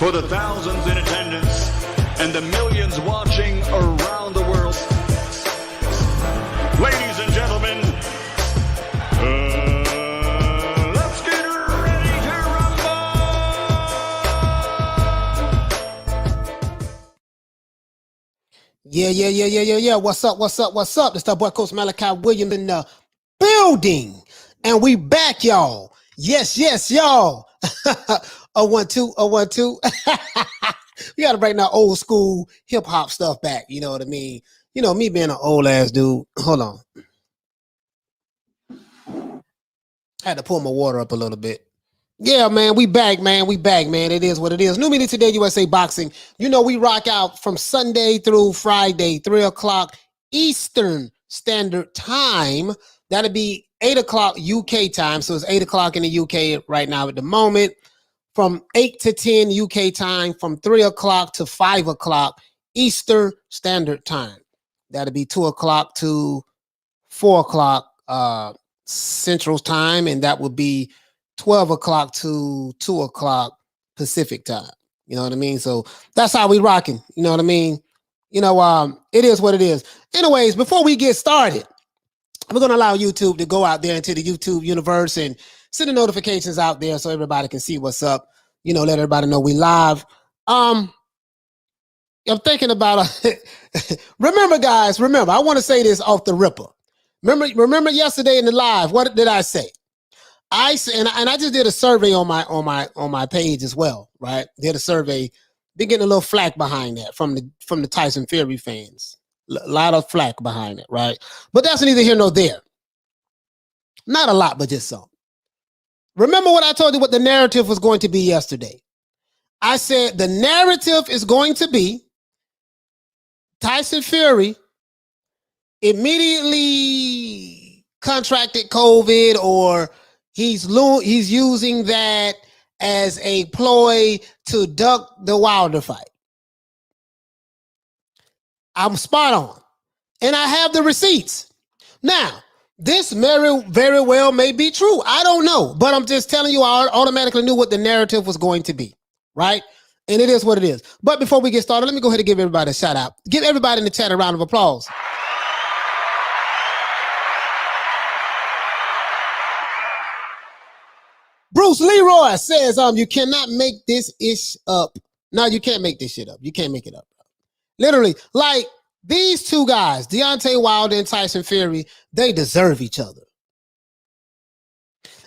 for the thousands in attendance and the millions watching around the world. Ladies and gentlemen, let's get ready to rumble! Yeah. What's up? This that boy Coach Malachi Williams in the building. And we back, y'all. Yes, y'all. 012. We gotta bring that old school hip hop stuff back. You know what I mean? You know, me being an old ass dude. Hold on. I had to pull my water up a little bit. Yeah, man, we back, man. It is what it is. New Media Today, USA Boxing. You know, we rock out from Sunday through Friday, 3 o'clock Eastern Standard Time. That'll be 8 o'clock UK time. So it's 8 o'clock in the UK right now at the moment. From 8 to 10 UK time, from 3 o'clock to 5 o'clock Eastern Standard Time. That'll be 2 o'clock to 4 o'clock Central Time, and that would be 12 o'clock to 2 o'clock Pacific Time. You know what I mean? So that's how we rocking. You know what I mean? You know, it is what it is. Anyways, before we get started, we're going to allow YouTube to go out there into the YouTube universe and send the notifications out there so everybody can see what's up. You know, let everybody know we live. I'm thinking about remember, guys, I want to say this off the ripper. Remember yesterday in the live, what did I say? I just did a survey on my page as well, right? Did a survey, been getting a little flack behind that from the Tyson Fury fans. A lot of flack behind it, right? But that's neither here nor there. Not a lot, but just some. Remember what I told you what the narrative was going to be yesterday. I said the narrative is going to be Tyson Fury immediately contracted COVID, or he's using that as a ploy to duck the Wilder fight. I'm spot on. And I have the receipts. Now, this very well may be true. I don't know. But I'm just telling you, I automatically knew what the narrative was going to be. Right? And it is what it is. But before we get started, let me go ahead and give everybody a shout out. Give everybody in the chat a round of applause. Bruce Leroy says, you cannot make this ish up. No, you can't make this shit up. You can't make it up. Literally, like these two guys, Deontay Wilder and Tyson Fury, they deserve each other.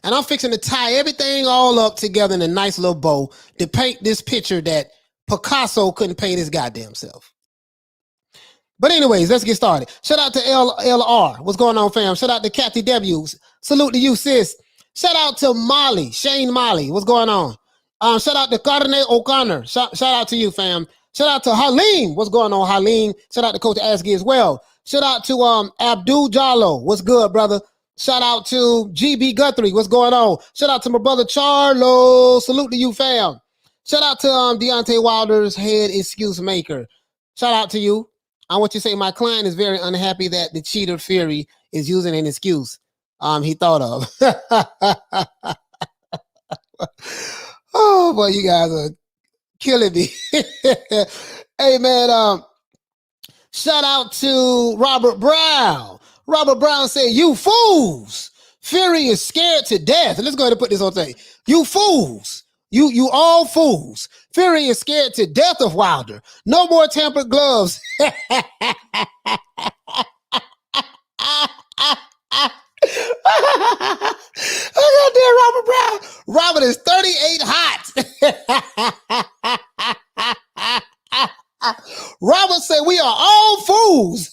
And I'm fixing to tie everything all up together in a nice little bow to paint this picture that Picasso couldn't paint his goddamn self. But anyways, let's get started. Shout out to LR. What's going on, fam? Shout out to Kathy W. Salute to you, sis. Shout out to Molly, Shane Molly. What's going on? Shout out to Carne O'Connor. Shout out to you, fam. Shout out to Halim. What's going on, Halim? Shout out to Coach Asgi as well. Shout out to Abdul Jallo. What's good, brother? Shout out to GB Guthrie. What's going on? Shout out to my brother Charlo. Salute to you, fam. Shout out to Deontay Wilder's head excuse maker. Shout out to you. I want you to say my client is very unhappy that the cheater Fury is using an excuse he thought of. Oh, boy, you guys are killing me. Hey, man, shout out to Robert Brown. Robert Brown said, you fools. Fury is scared to death. And let's go ahead and put this on thing. You fools. You all fools. Fury is scared to death of Wilder. No more tempered gloves. Oh, goddamn, Robert Brown. Robert is 38 hot. Robert said we are all fools.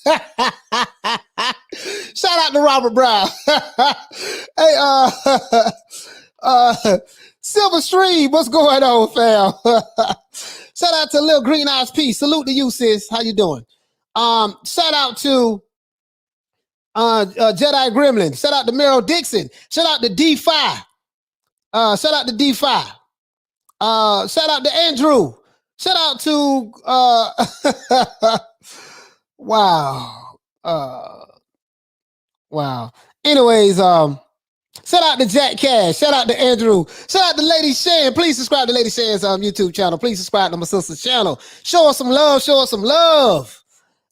Shout out to Robert Brown. Hey, Silver Stream, what's going on, fam? Shout out to Lil Green Eyes P. Salute to you, sis. How you doing? Shout out to Jedi Gremlin. Shout out to Meryl Dixon. Shout out to D5. Shout out to D5. Shout out to Andrew. Shout out to wow. Wow. Anyways, Shout out to Jack Cash. Shout out to Andrew. Shout out to Lady Shan. Please subscribe to Lady Shan's YouTube channel. Please subscribe to my sister's channel. Show us some love. Show us some love.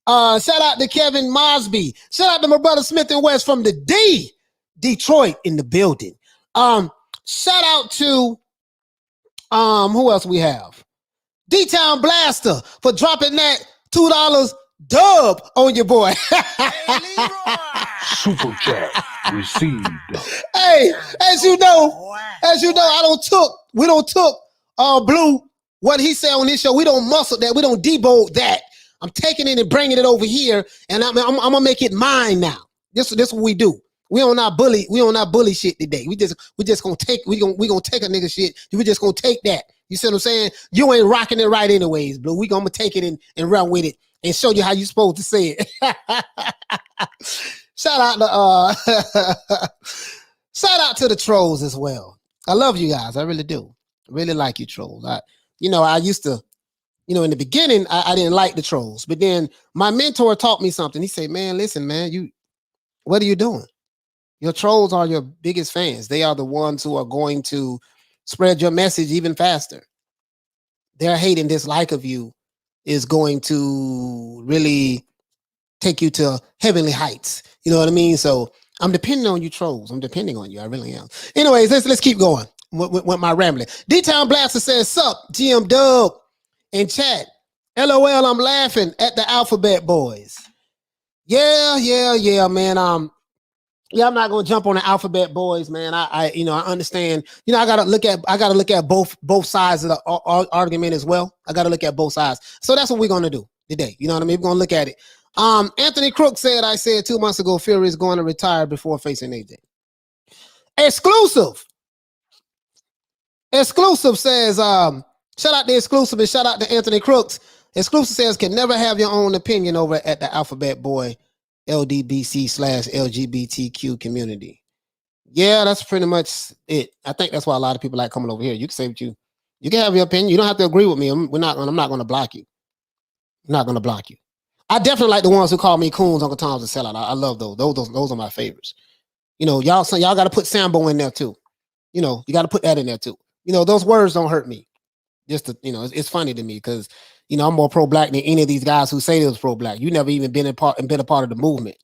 Shout out to Kevin Mosby. Shout out to my brother Smith and West from the D, Detroit in the building. Shout out to who else we have? D-Town Blaster for dropping that $2 dub on your boy. Super chat received. Hey, as you know, we don't took Blue what he said on this show. We don't muscle that. We don't debode that. I'm taking it and bringing it over here, and I'm gonna make it mine now. This is what we do. We on our bully shit today. We just gonna take a nigga shit. We just gonna take that. You see what I'm saying? You ain't rocking it right anyways, Blue. We gonna take it and run with it and show you how you supposed to say it. Shout out to the trolls as well. I love you guys. I really do. I really like you trolls. I used to, in the beginning, I didn't like the trolls, but then my mentor taught me something. He said, man, listen, man, what are you doing? Your trolls are your biggest fans. They are the ones who are going to spread your message even faster. Their hate and dislike of you is going to really take you to heavenly heights. You know what I mean? So I'm depending on you trolls. I'm depending on you. I really am. Anyways, let's keep going with my rambling. D-Town Blaster says, sup, GM Dub in chat. LOL, I'm laughing at the Alphabet Boys. Yeah, man. Yeah, I'm not gonna jump on the Alphabet Boys, man. I understand. I gotta look at both sides of the argument as well. I gotta look at both sides. So that's what we're gonna do today. You know what I mean? We're gonna look at it. Anthony Crook said, I said 2 months ago, Fury is going to retire before facing AJ. Exclusive says, shout out to Exclusive and shout out to Anthony Crooks. Exclusive says, can never have your own opinion over at the Alphabet Boy LDBC/LGBTQ community. Yeah, that's pretty much it. I think that's why a lot of people like coming over here. You can say what you can have your opinion. You don't have to agree with me. I'm not going to block you. I'm not going to block you. I definitely like the ones who call me Coons, Uncle Tom's, and sellout. I love those. Those are my favorites. Y'all got to put Sambo in there too. You got to put that in there too. Those words don't hurt me. Just to, it's funny to me because I'm more pro-black than any of these guys who say they was pro-black. You never even been a part of the movement.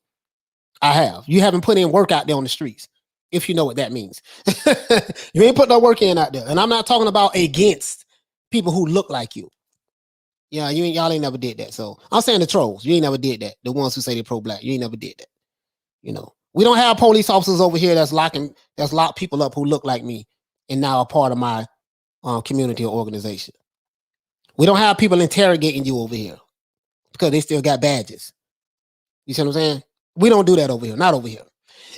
I have. You haven't put in work out there on the streets, if you know what that means. You ain't put no work in out there. And I'm not talking about against people who look like you. Yeah, y'all ain't never did that. So I'm saying the trolls. You ain't never did that. The ones who say they're pro-black. You ain't never did that. We don't have police officers over here that's locked people up who look like me and now are part of my community or organization. We don't have people interrogating you over here because they still got badges. You see what I'm saying? We don't do that over here. Not over here.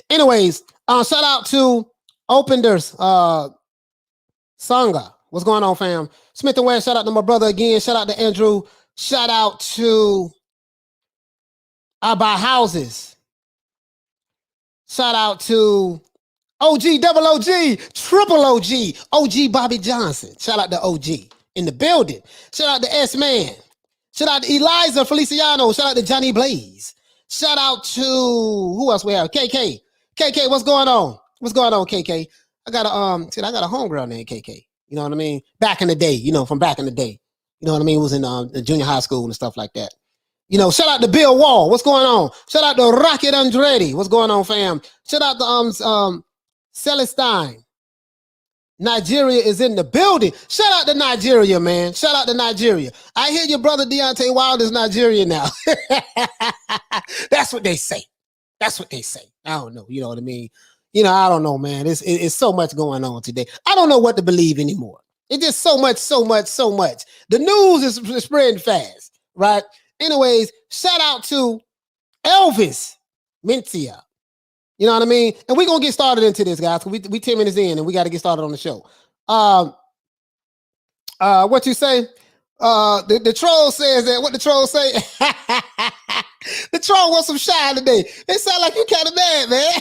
Anyways, shout out to Openders, Sangha. What's going on, fam? Smith and West, shout out to my brother again. Shout out to Andrew. Shout out to I Buy Houses. Shout out to OG, double OG, triple OG, OG Bobby Johnson. Shout out to OG in the building. Shout out to S-Man. Shout out to Eliza Feliciano. Shout out to Johnny Blaze. Shout out to who else we have? KK. KK, what's going on? What's going on, KK? I got a homegirl named KK. You know what I mean? Back in the day, from back in the day. You know what I mean? It was in the junior high school and stuff like that. Shout out to Bill Wall. What's going on? Shout out to Rocket Andretti. What's going on, fam? Shout out to Celestine. Nigeria is in the building. Shout out to Nigeria, man. Shout out to Nigeria. I hear your brother Deontay Wilder's Nigeria now. That's what they say. That's what they say. I don't know. You know what I mean? I don't know, man. It's so much going on today. I don't know what to believe anymore. It's just so much. The news is spreading fast, right? Anyways, shout out to Elvis Mencia. You know what I mean? And we're going to get started into this, guys. We 10 minutes in and we got to get started on the show. What you say? The troll says that, what the troll say? The troll wants some shine today. It sounds like you kind of mad, man.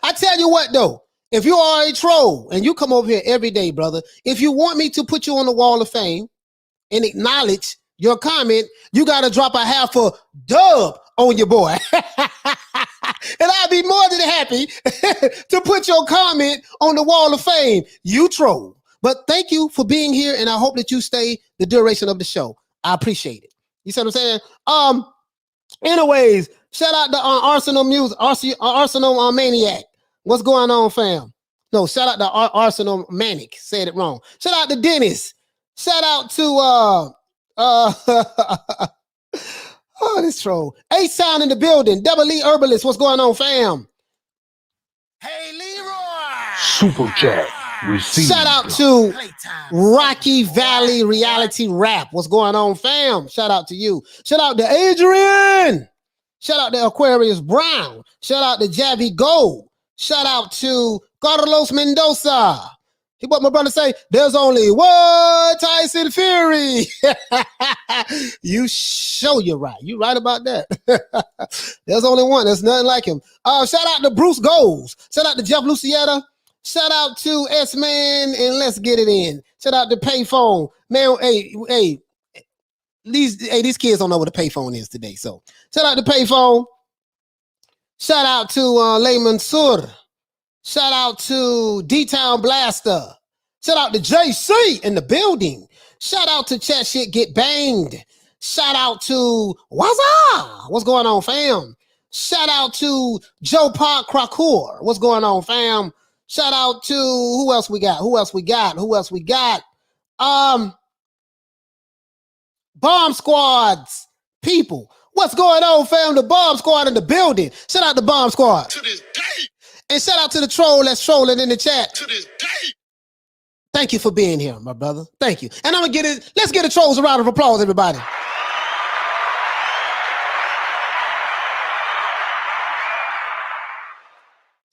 I tell you what, though. If you are a troll and you come over here every day, brother, if you want me to put you on the wall of fame and acknowledge your comment, you got to drop a half a dub on your boy. And I'd be more than happy to put your comment on the wall of fame. You troll. But thank you for being here, and I hope that you stay the duration of the show. I appreciate it. You see what I'm saying? Anyways, shout out to Arsenal Music, Arsenal Maniac. What's going on, fam? No, shout out to Arsenal Manic. Said it wrong. Shout out to Dennis. Shout out to oh, this troll. A-Sound in the building. Double E Herbalist. What's going on, fam? Hey, Leroy. Super chat received. Shout out to Rocky Valley Reality Rap. What's going on, fam? Shout out to you. Shout out to Adrian. Shout out to Aquarius Brown. Shout out to Javi Gold. Shout out to Carlos Mendoza. What my brother say? There's only one Tyson Fury. You show you're right. You right about that. There's only one. There's nothing like him. Shout out to Bruce Goals. Shout out to Jeff Lucietta. Shout out to S-Man and Let's Get It In. Shout out to Payphone. Man, hey, these kids don't know what a payphone is today. So shout out to Payphone. Shout out to Lay Mansour. Shout out to D-Town Blaster. Shout out to JC in the building. Shout out to Chat Shit Get Banged. Shout out to Waza. What's going on, fam? Shout out to Joe Park Krakour. What's going on, fam? Shout out to who else we got? Bomb Squad's people. What's going on, fam? The Bomb Squad in the building. Shout out to Bomb Squad. To this day. And shout out to the troll that's trolling in the chat. To this day. Thank you for being here, my brother. Thank you. And I'm gonna get it. Let's get the trolls a round of applause, everybody.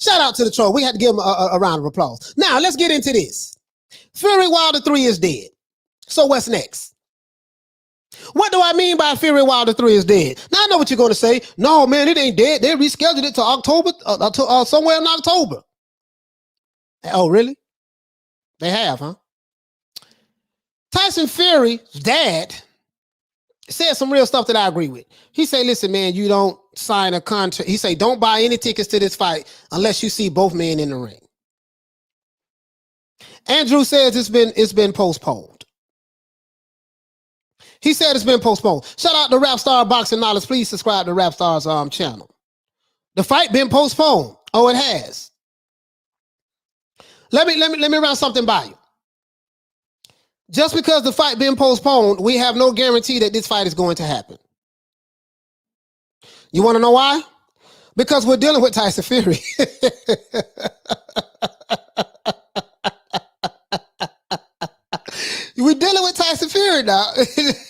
Shout out to the troll. We had to give him a round of applause. Now let's get into this. Fury Wilder 3 is dead. So what's next? What do I mean by Fury Wilder 3 is dead? Now I know what you're going to say. No, man, it ain't dead. They rescheduled it to October, somewhere in October. Oh, really? They have, huh? Tyson Fury's dad said some real stuff that I agree with. He said, listen, man, you don't sign a contract. He said, don't buy any tickets to this fight unless you see both men in the ring. Andrew says it's been postponed. He said it's been postponed. Shout out to Rapstar Boxing Knowledge. Please subscribe to Rapstar's channel. The fight been postponed. Oh, it has. Let me run something by you. Just because the fight been postponed, we have no guarantee that this fight is going to happen. You want to know why? Because we're dealing with Tyson Fury. We're dealing with Tyson Fury now.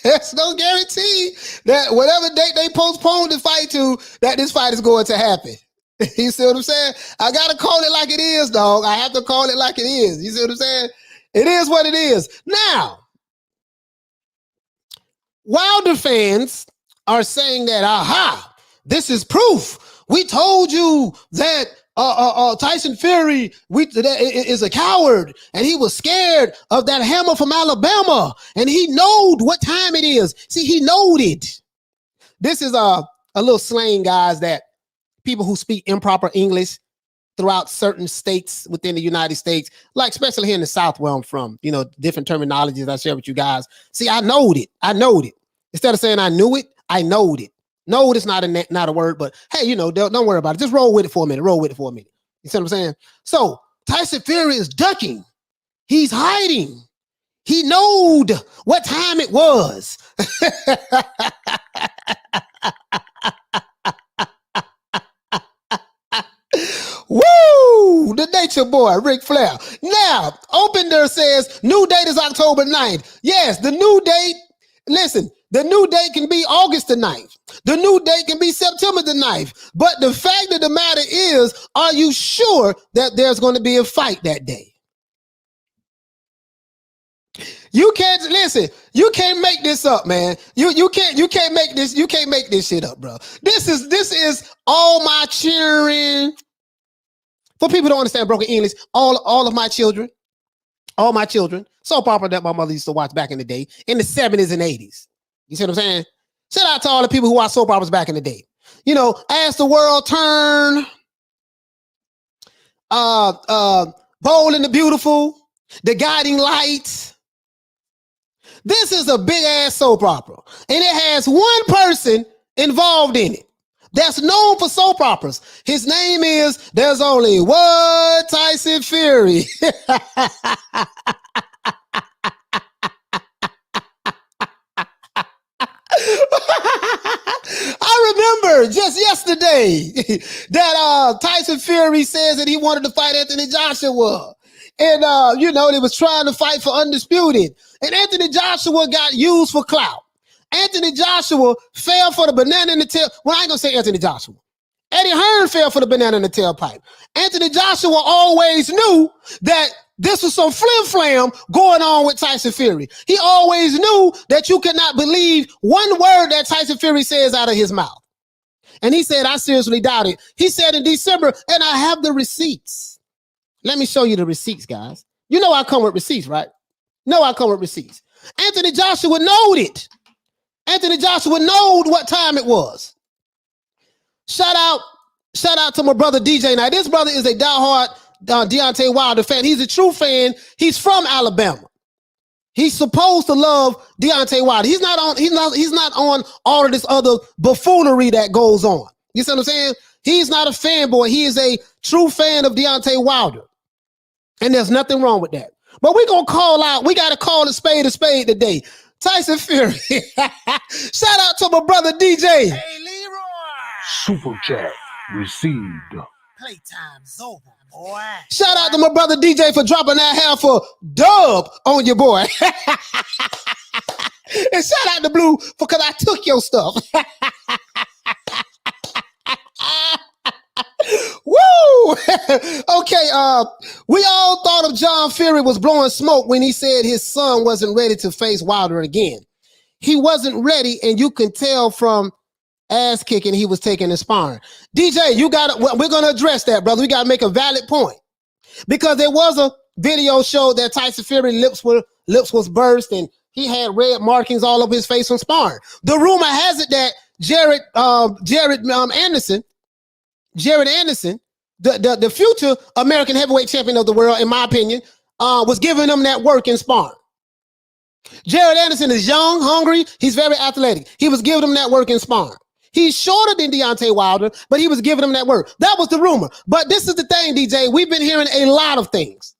There's no guarantee that whatever date they postpone the fight to, that this fight is going to happen. You see what I'm saying? I got to call it like it is, dog. I have to call it like it is. You see what I'm saying? It is what it is. Now, Wilder fans are saying that, aha, this is proof. We told you that Tyson Fury is a coward, and he was scared of that hammer from Alabama, and he knowed what time it is. See, he knowed it. This is a little slang, guys, that people who speak improper English throughout certain states within the United States, like especially here in the South where I'm from, you know, different terminologies I share with you guys. See, I knowed it. I knowed it. Instead of saying I knew it, I knowed it. Knowed is not a word, but hey, you know, don't worry about it. Just roll with it for a minute. You see what I'm saying? So Tyson Fury is ducking. He's hiding. He knowed what time it was. Woo! The Nature Boy, Ric Flair. Now, Opender says new date is October 9th. Yes, the new date, listen, the new date can be August the 9th. The new date can be September the 9th. But the fact of the matter is, are you sure that there's going to be a fight that day? You can't listen. You can't make this up, man. You can't make this shit up, bro. This is all my cheering. For people who don't understand broken English, all of my children, soap opera that my mother used to watch back in the day, in the 70s and 80s. You see what I'm saying? Shout out to all the people who watch soap operas back in the day. You know, As the World Turn, Bold and the Beautiful, The Guiding Light. This is a big ass soap opera, and it has one person involved in it that's known for soap operas. His name is There's Only One Tyson Fury. I remember just yesterday that Tyson Fury says that he wanted to fight Anthony Joshua. And, you know, they was trying to fight for undisputed. And Anthony Joshua got used for clout. Anthony Joshua fell for the banana in the tail. Well, I ain't going to say Anthony Joshua. Eddie Hearn fell for the banana in the tailpipe. Anthony Joshua always knew that this was some flim-flam going on with Tyson Fury. He always knew that you could not believe one word that Tyson Fury says out of his mouth. And he said, I seriously doubt it. He said in December, and I have the receipts. Let me show you the receipts, guys. You know I come with receipts, right? No, I come with receipts. Anthony Joshua knowed it. Anthony Joshua knowed what time it was. Shout out to my brother DJ. Now, this brother is a diehard Deontay Wilder fan. He's a true fan. He's from Alabama. He's supposed to love Deontay Wilder. He's not on all of this other buffoonery that goes on. You see what I'm saying? He's not a fanboy. He is a true fan of Deontay Wilder. And there's nothing wrong with that. But we're going to call out. We got to call a spade today. Tyson Fury. Shout out to my brother DJ. Hey, Leroy. Super chat received. Playtime's over, boy. Shout out to my brother DJ for dropping that half a dub on your boy. And shout out to Blue because I took your stuff. Woo! Okay, we all thought of John Fury was blowing smoke when he said his son wasn't ready to face Wilder again. He wasn't ready, and you can tell from ass kicking he was taking and sparring. DJ, you got it. We're gonna address that, brother. We gotta make a valid point because there was a video showed that Tyson Fury lips was burst and he had red markings all over his face from sparring. The rumor has it that Jared Anderson, the future American heavyweight champion of the world, in my opinion, was giving him that work in sparring. Jared Anderson is young, hungry. He's very athletic. He was giving him that work in sparring. He's shorter than Deontay Wilder, but he was giving him that work. That was the rumor. But this is the thing, DJ. We've been hearing a lot of things.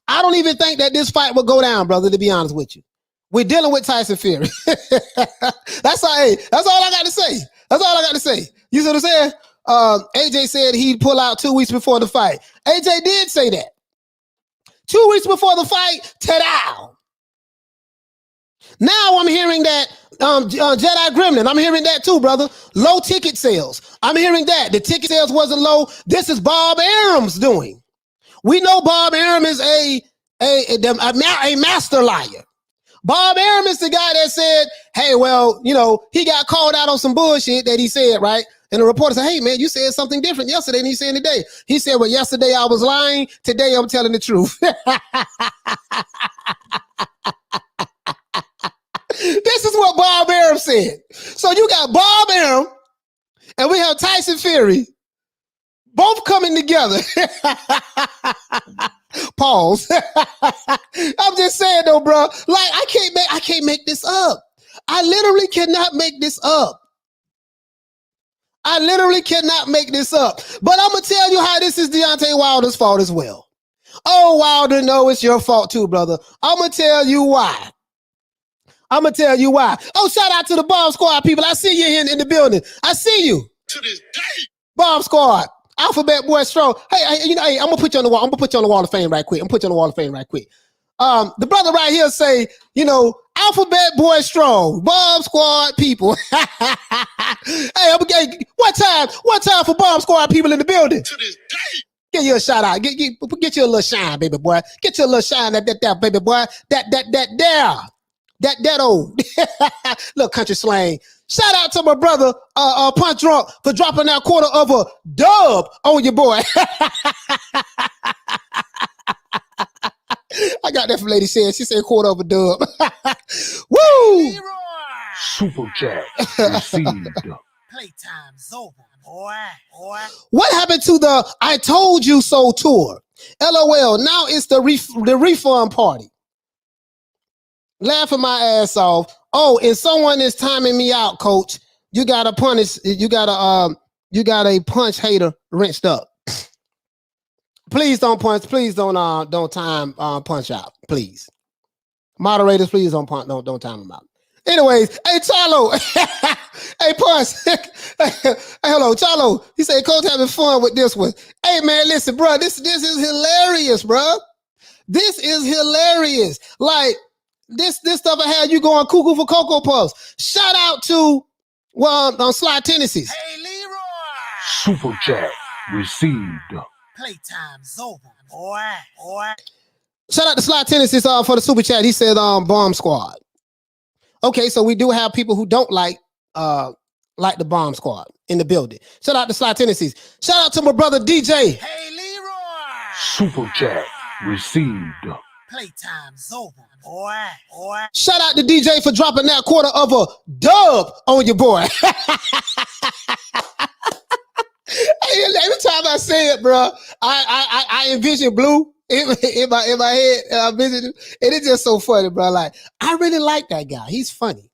I don't even think that this fight will go down, brother, to be honest with you. We're dealing with Tyson Fury. That's all I got to say. That's all I got to say. You see what I'm saying? AJ said he'd pull out 2 weeks before the fight. AJ did say that. 2 weeks before the fight, ta-da! Now I'm hearing that Jedi Gremlin. I'm hearing that too, brother. Low ticket sales. I'm hearing that. The ticket sales wasn't low. This is Bob Arum's doing. We know Bob Arum is a master liar. Bob Arum is the guy that said, hey, well, you know, he got called out on some bullshit that he said, right? And the reporter said, hey, man, you said something different yesterday than you said today. He said, well, yesterday I was lying. Today I'm telling the truth. This is what Bob Arum said. So you got Bob Arum and we have Tyson Fury both coming together. Pause. I'm just saying though, bro. Like I can't make this up. I literally cannot make this up. I literally cannot make this up. But I'm gonna tell you how this is Deontay Wilder's fault as well. Oh, Wilder, no, it's your fault too, brother. I'm gonna tell you why. Oh, shout out to the Bomb Squad people. I see you here in the building. I see you. To this day. Bomb Squad. Alphabet Boy Strong. Hey, you know, hey, I'm gonna put you on the wall. I'm gonna put you on the wall of fame right quick. The brother right here say, you know, Alphabet Boy Strong, Bomb Squad people. Hey, what time for Bomb Squad people in the building? To this day. Get you a shout out. Get you a little shine, baby boy. Get you a little shine, that baby boy. That old little country slang. Shout out to my brother Punch Drunk for dropping that quarter of a dub on your boy. I got that from Lady Shed. She said quarter of a dub. Woo! Super chat received. Playtime's over, boy. What happened to the I told you so tour? LOL. Now it's the refund party. Laughing my ass off. Oh, and someone is timing me out, coach. You gotta punish. You gotta punch hater wrenched up. Please don't punch. Please don't time punch out. Please, moderators, please don't punch. Don't time them out. Anyways, hey Charlo, hey Punch, hey, hello Charlo. He said, "Coach, having fun with this one." Hey man, listen, bro, this is hilarious, bro. This is hilarious. Like this stuff I had you going cuckoo for Cocoa Puffs. Shout out to on Slide Tennessee's. Hey Leroy. Super chat received. Playtime's over, boy. Shout out to Slide Tennessee's for the super chat. He said Bomb Squad. Okay, so we do have people who don't like the Bomb Squad in the building. Shout out to Slide Tennessee's. Shout out to my brother DJ. Hey Leroy. Super chat received. Playtime's over, boy. Shout out to DJ for dropping that quarter of a dub on your boy. Every time I say it, bro, I envision Blue in my head, and I envision it, and it's just so funny, bro. Like I really like that guy. He's funny.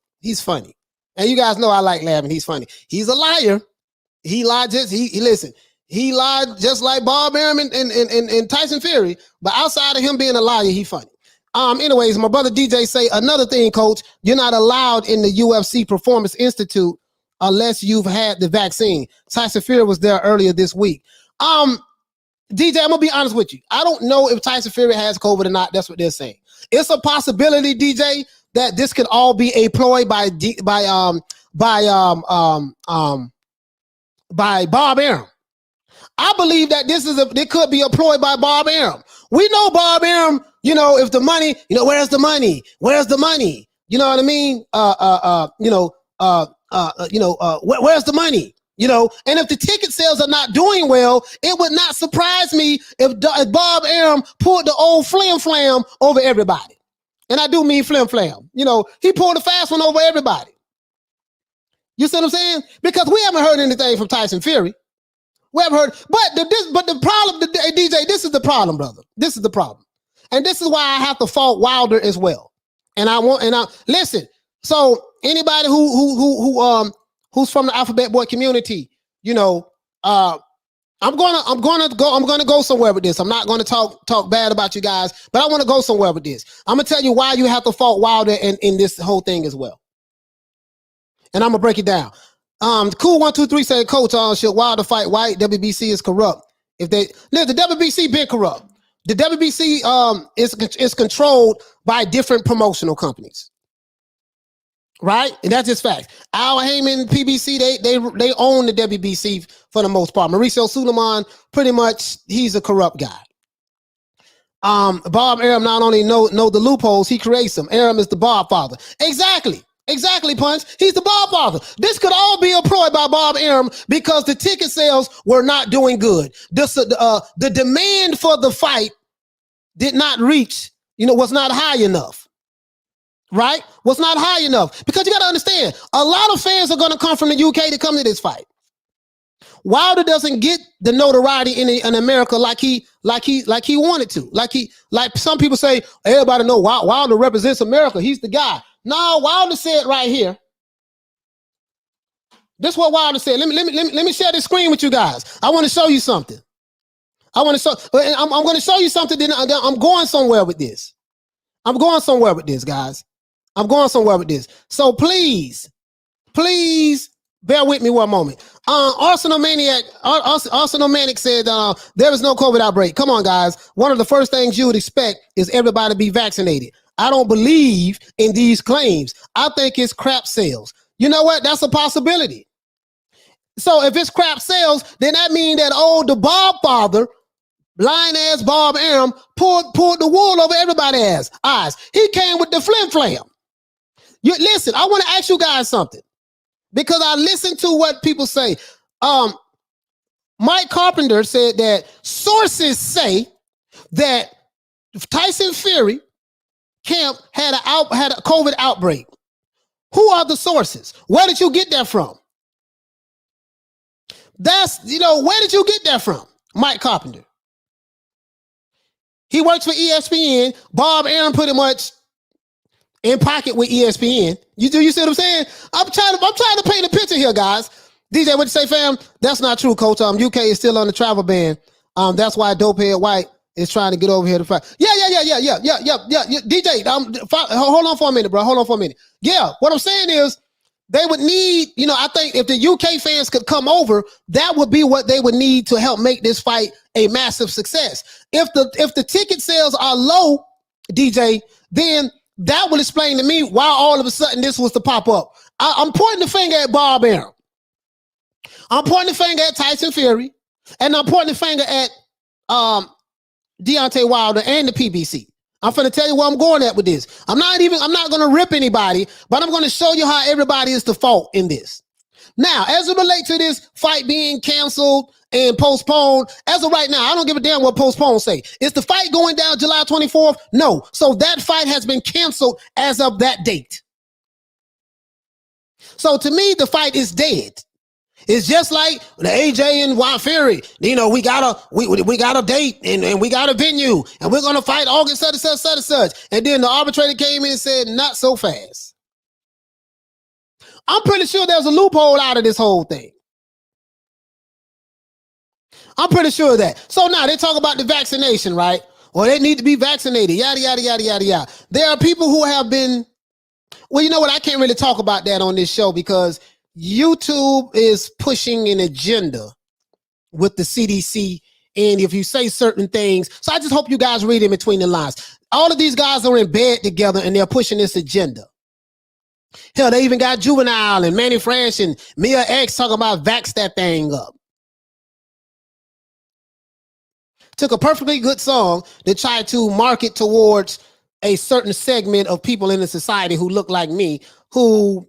And you guys know I like laughing. He's funny. He's a liar. He lied listen. He lied just like Bob Arum and Tyson Fury, but outside of him being a liar, he funny. Anyways, my brother DJ say another thing, coach. You're not allowed in the UFC Performance Institute unless you've had the vaccine. Tyson Fury was there earlier this week. DJ, I'm gonna be honest with you. I don't know if Tyson Fury has COVID or not. That's what they're saying. It's a possibility, DJ, that this could all be a ploy by Bob Arum. I believe that it could be a ploy by Bob Arum. We know Bob Arum, if the money, where's the money? Where's the money? You know what I mean? Where's the money? And if the ticket sales are not doing well, it would not surprise me if Bob Arum pulled the old flim flam over everybody. And I do mean flim flam. He pulled a fast one over everybody. You see what I'm saying? Because we haven't heard anything from Tyson Fury. We haven't heard, but the problem, DJ, this is the problem, brother. This is the problem. And this is why I have to fault Wilder as well. Listen, so anybody who's from the Alphabet Boy community, I'm gonna go somewhere with this. I'm not gonna talk bad about you guys, but I want to go somewhere with this. I'm gonna tell you why you have to fault Wilder in this whole thing as well. And I'm gonna break it down. Cool123 said, Coach, should Wilder fight White? WBC is corrupt. The WBC been corrupt. The WBC is controlled by different promotional companies. Right? And that's just fact. Al Heyman, PBC, they own the WBC for the most part. Mauricio Suleiman, pretty much, he's a corrupt guy. Bob Arum not only know the loopholes, he creates them. Arum is the Bob father. Exactly, Punch. He's the Bob father. This could all be a ploy by Bob Arum because the ticket sales were not doing good. The demand for the fight did not reach, was not high enough. Right? Was not high enough. Because you got to understand, a lot of fans are going to come from the UK to come to this fight. Wilder doesn't get the notoriety in America like he wanted to. Like some people say, everybody know Wilder represents America. He's the guy. No, Wilder said right here. This is what Wilder said. Let me share this screen with you guys. I want to show you something. I'm going to show you something. Then I'm going somewhere with this. I'm going somewhere with this, guys. I'm going somewhere with this. So please bear with me one moment. Arsenal Maniac said there is no COVID outbreak. Come on, guys. One of the first things you would expect is everybody to be vaccinated. I don't believe in these claims. I think it's crap sales. You know what? That's a possibility. So if it's crap sales, then that means that the Bob father, lying ass Bob Arum, pulled the wool over everybody's eyes. He came with the flim flam. Listen, I want to ask you guys something because I listen to what people say. Mike Carpenter said that sources say that Tyson Fury camp had a COVID outbreak. Who are the sources? Where did you get that from? That's, where did you get that from? Mike Carpenter. He works for ESPN. Bob Arum pretty much in pocket with ESPN. You see what I'm saying? I'm trying to paint a picture here, guys. DJ, what you say, fam? That's not true, coach. UK is still on the travel ban. That's why Dopehead White is trying to get over here to fight. Yeah. DJ, hold on for a minute, bro. Hold on for a minute. Yeah, what I'm saying is they would need, I think if the UK fans could come over, that would be what they would need to help make this fight a massive success. If the ticket sales are low, DJ, then that will explain to me why all of a sudden this was to pop up. I'm pointing the finger at Bob Arum. I'm pointing the finger at Tyson Fury, and I'm pointing the finger at Deontay Wilder and the PBC. I'm finna tell you where I'm going at with this. I'm not gonna rip anybody, but I'm gonna show you how everybody is the fault in this. Now, as it relates to this fight being canceled and postponed, as of right now, I don't give a damn what postponed say. Is the fight going down July 24th? No. So that fight has been canceled as of that date. So to me, the fight is dead. It's just like the AJ and Wild Fury. We got a date and we got a venue and we're gonna fight August such and such. And then the arbitrator came in and said, not so fast. I'm pretty sure there's a loophole out of this whole thing. I'm pretty sure of that. So now they talk about the vaccination, right? Or they need to be vaccinated, yada, yada, yada, yada, yada. There are people who have been, well, you know what? I can't really talk about that on this show because YouTube is pushing an agenda with the CDC. And if you say certain things, so I just hope you guys read in between the lines. All of these guys are in bed together and they're pushing this agenda. Hell, they even got Juvenile and Manny Fresh and Mia X talking about vax that thing up. Took a perfectly good song to try to market towards a certain segment of people in the society who look like me, who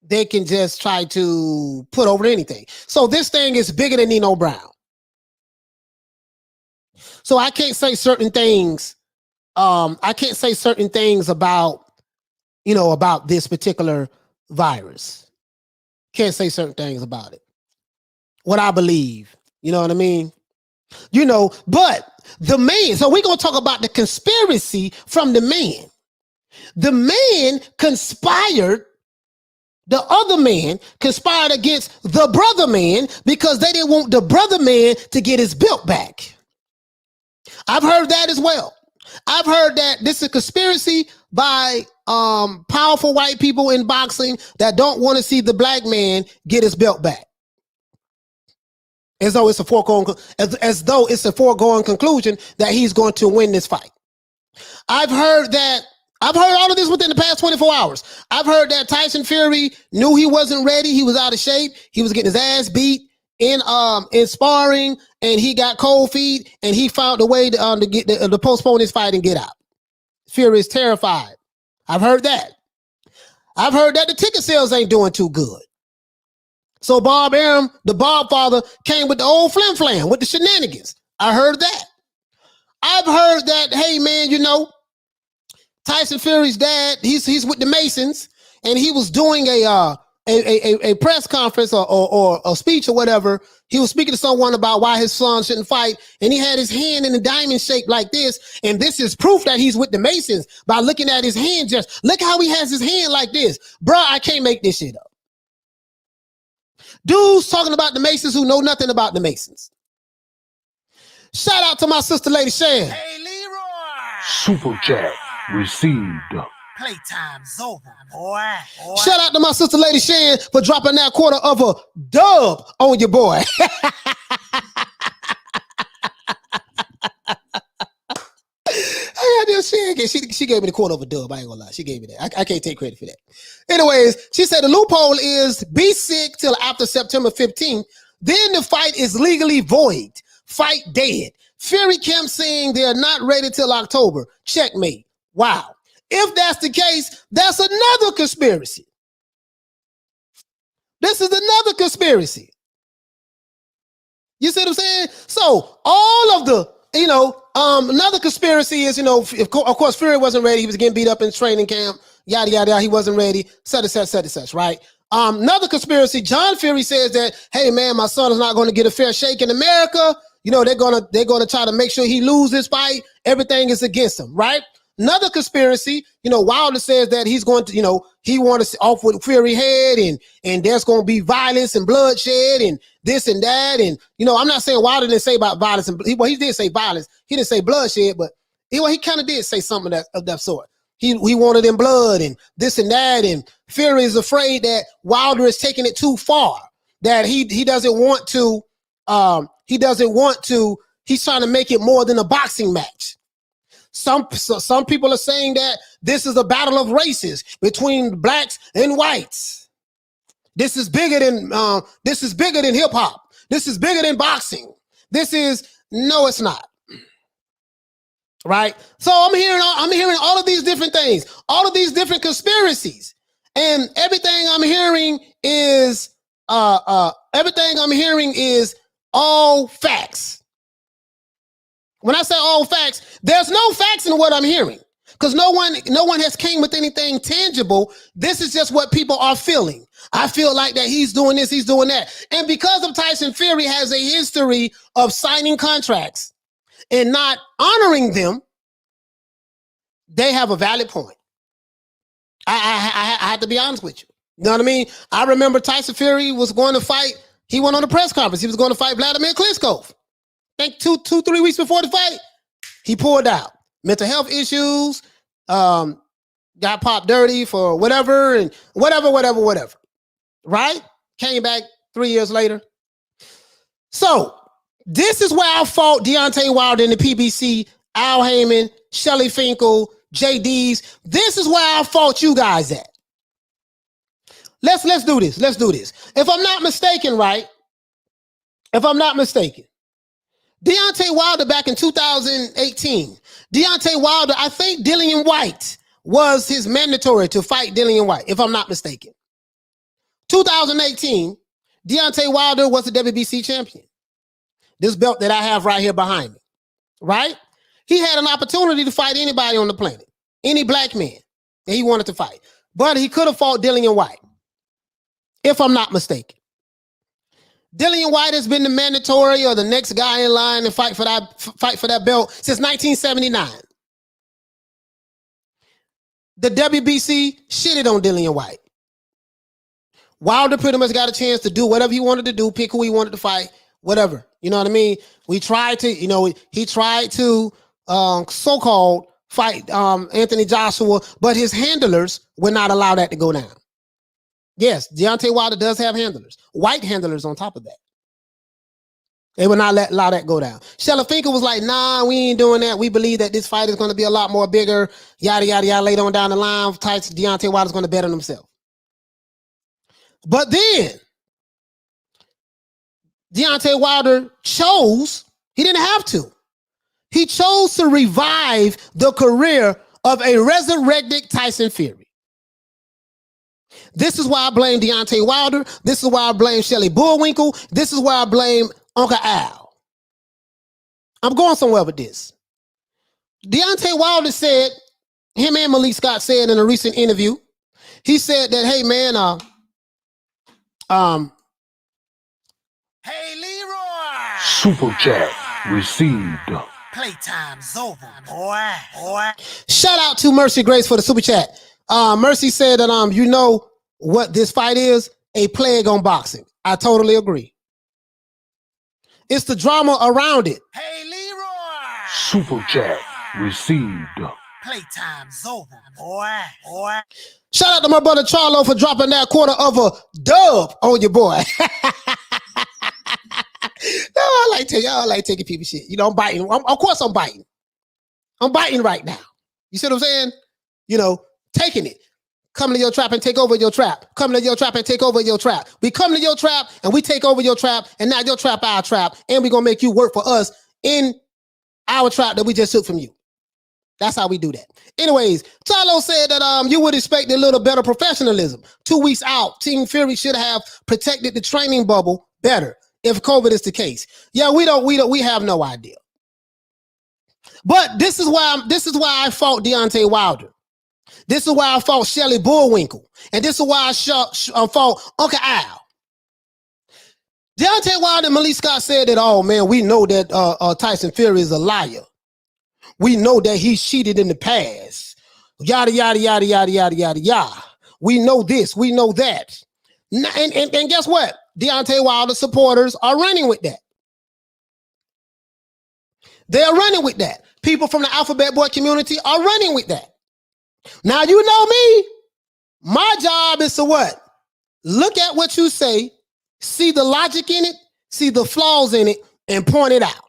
they can just try to put over anything. So this thing is bigger than Nino Brown. So I can't say certain things. I can't say certain things about, about this particular virus. Can't say certain things about it. What I believe, you know what I mean? But the man, so we're going to talk about the conspiracy from the man. The man conspired. The other man conspired against the brother man because they didn't want the brother man to get his belt back. I've heard that as well. I've heard that this is a conspiracy by powerful white people in boxing that don't want to see the black man get his belt back. As though it's a foregone conclusion that he's going to win this fight. I've heard all of this within the past 24 hours. I've heard that Tyson Fury knew he wasn't ready. He was out of shape. He was getting his ass beat in sparring, and he got cold feet, and he found a way to get to postpone his fight and get out. Fury is terrified. I've heard that. I've heard that the ticket sales ain't doing too good. So Bob Arum, the Bob father, came with the old flim flam with the shenanigans. I heard that. I've heard that, hey man, Tyson Fury's dad, he's with the Masons, and he was doing a press conference or a speech or whatever. He was speaking to someone about why his son shouldn't fight, and he had his hand in a diamond shape like this, and this is proof that he's with the Masons by looking at his hand. Just look how he has his hand like this. Bruh, I can't make this shit up. Dudes talking about the Masons who know nothing about the Masons. Shout out to my sister, Lady Shan. Hey, Leroy! Super chat received. Playtime's over, boy. Shout out to my sister, Lady Shan, for dropping that quarter of a dub on your boy. She gave me the quarter of a dub. I ain't gonna lie. She gave me that. I can't take credit for that. Anyways, she said the loophole is be sick till after September 15th. Then the fight is legally void. Fight dead. Fury camp saying they're not ready till October. Checkmate. Wow. If that's the case, that's another conspiracy. This is another conspiracy. You see what I'm saying? So all of the, another conspiracy is, of course, Fury wasn't ready. He was getting beat up in training camp. Yada, yada, yada. He wasn't ready. Such, right? Another conspiracy, John Fury says that, hey man, my son is not going to get a fair shake in America. You know, they're gonna try to make sure he loses this fight. Everything is against him, right? Another conspiracy, you know, Wilder says that he's going to, you know, he wants to off with Fury head and there's going to be violence and bloodshed and this and that. And, you know, I'm not saying Wilder didn't say about violence. He did say violence. He didn't say bloodshed, but he kind of did say something of that sort. He wanted in blood and this and that. And Fury is afraid that Wilder is taking it too far, that he doesn't want to, he's trying to make it more than a boxing match. Some people are saying that this is a battle of races between blacks and whites. This is bigger than hip hop. This is bigger than boxing. No, it's not. Right? So I'm hearing all of these different things, all of these different conspiracies, and everything I'm hearing is all facts. When I say all facts, there's no facts in what I'm hearing because no one has came with anything tangible. This is just what people are feeling. I feel like that he's doing this, he's doing that. And because of Tyson Fury has a history of signing contracts and not honoring them, they have a valid point. I had to be honest with you. You know what I mean? I remember Tyson Fury was going to fight. He went on a press conference. He was going to fight Vladimir Klitschko. I think 3 weeks before the fight, he pulled out. Mental health issues, got popped dirty for whatever and whatever. Right? Came back 3 years later. So this is where I fought Deontay Wilder in the PBC, Al Heyman, Shelly Finkel, JD's. This is where I fought you guys at. Let's do this. Let's do this. If I'm not mistaken, Deontay Wilder back in 2018. Deontay Wilder, I think Dillian White was his mandatory to fight Dillian White, if I'm not mistaken. 2018, Deontay Wilder was the WBC champion. This belt that I have right here behind me, right? He had an opportunity to fight anybody on the planet, any black man that he wanted to fight. But he could have fought Dillian White, if I'm not mistaken. Dillian White has been the mandatory or the next guy in line to fight for that belt since 1979. The WBC shitted on Dillian White. Wilder pretty much got a chance to do whatever he wanted to do, pick who he wanted to fight, whatever. You know what I mean? He tried to so-called fight Anthony Joshua, but his handlers would not allow that to go down. Yes, Deontay Wilder does have handlers, white handlers on top of that. They would not allow that go down. Shelly Finkel was like, nah, we ain't doing that. We believe that this fight is going to be a lot more bigger, yada, yada, yada, later on down the line. Deontay Wilder's going to bet on himself. But then, Deontay Wilder he didn't have to. He chose to revive the career of a resurrected Tyson Fury. This is why I blame Deontay Wilder. This is why I blame Shelly Bullwinkle. This is why I blame Uncle Al. I'm going somewhere with this. Deontay Wilder said, him and Malik Scott said in a recent interview, he said that, hey man, Hey, Leroy! Super chat received. Playtime's over, boy. Shout out to Mercy Grace for the super chat. Mercy said that you know what this fight is? A plague on boxing. I totally agree. It's the drama around it. Hey, Leroy! Super chat received. Playtime's over, boy. Shout out to my brother Charlo for dropping that quarter of a dub on your boy. No, I like taking people shit. You know, I'm biting. Of course I'm biting. I'm biting right now. You see what I'm saying? You know, taking it. Come to your trap and take over your trap. Come to your trap and take over your trap. We come to your trap and we take over your trap, and now your trap our trap, and we're going to make you work for us in our trap that we just took from you. That's how we do that. Anyways, Charlo said that you would expect a little better professionalism. 2 weeks out, Team Fury should have protected the training bubble better if COVID is the case. Yeah, we have no idea. But this is why I fought Deontay Wilder. This is why I fought Shelly Bullwinkle. And this is why I fought Uncle Al. Deontay Wilder and Malik Scott said that, oh, man, we know that Tyson Fury is a liar. We know that he's cheated in the past. Yada, yada, yada, yada, yada, yada, yada. We know this. We know that. And guess what? Deontay Wilder supporters are running with that. They're running with that. People from the Alphabet Boy community are running with that. Now, you know me. My job is to what? Look at what you say, see the logic in it, see the flaws in it, and point it out.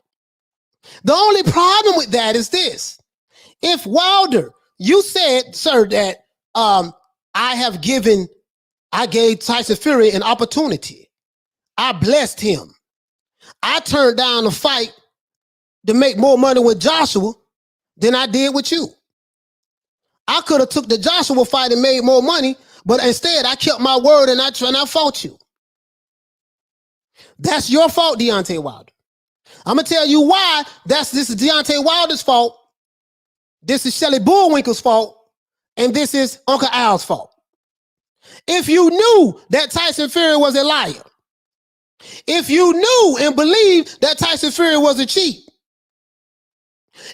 The only problem with that is this. If Wilder, you said, sir, that I gave Tyson Fury an opportunity. I blessed him. I turned down the fight to make more money with Joshua than I did with you. I could have took the Joshua fight and made more money, but instead I kept my word and I fought you. That's your fault, Deontay Wilder. I'm going to tell you why this is Deontay Wilder's fault. This is Shelly Bullwinkle's fault. And this is Uncle Al's fault. If you knew that Tyson Fury was a liar, if you knew and believed that Tyson Fury was a cheat,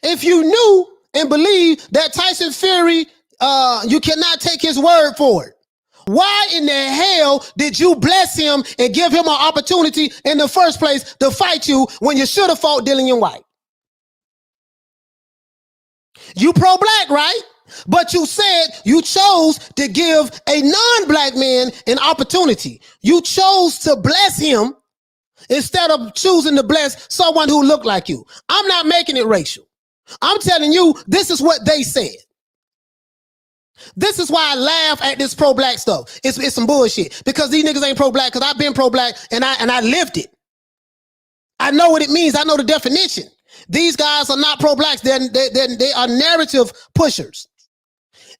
if you knew and believed that Tyson Fury, you cannot take his word for it, why in the hell did you bless him and give him an opportunity in the first place to fight you when you should have fought Dillian White? You pro-black, right? But you said you chose to give a non-black man an opportunity. You chose to bless him instead of choosing to bless someone who looked like you. I'm not making it racial. I'm telling you, this is what they said. This is why I laugh at this pro-black stuff. It's some bullshit because these niggas ain't pro-black because I've been pro-black and I lived it. I know what it means. I know the definition. These guys are not pro-blacks. They are narrative pushers.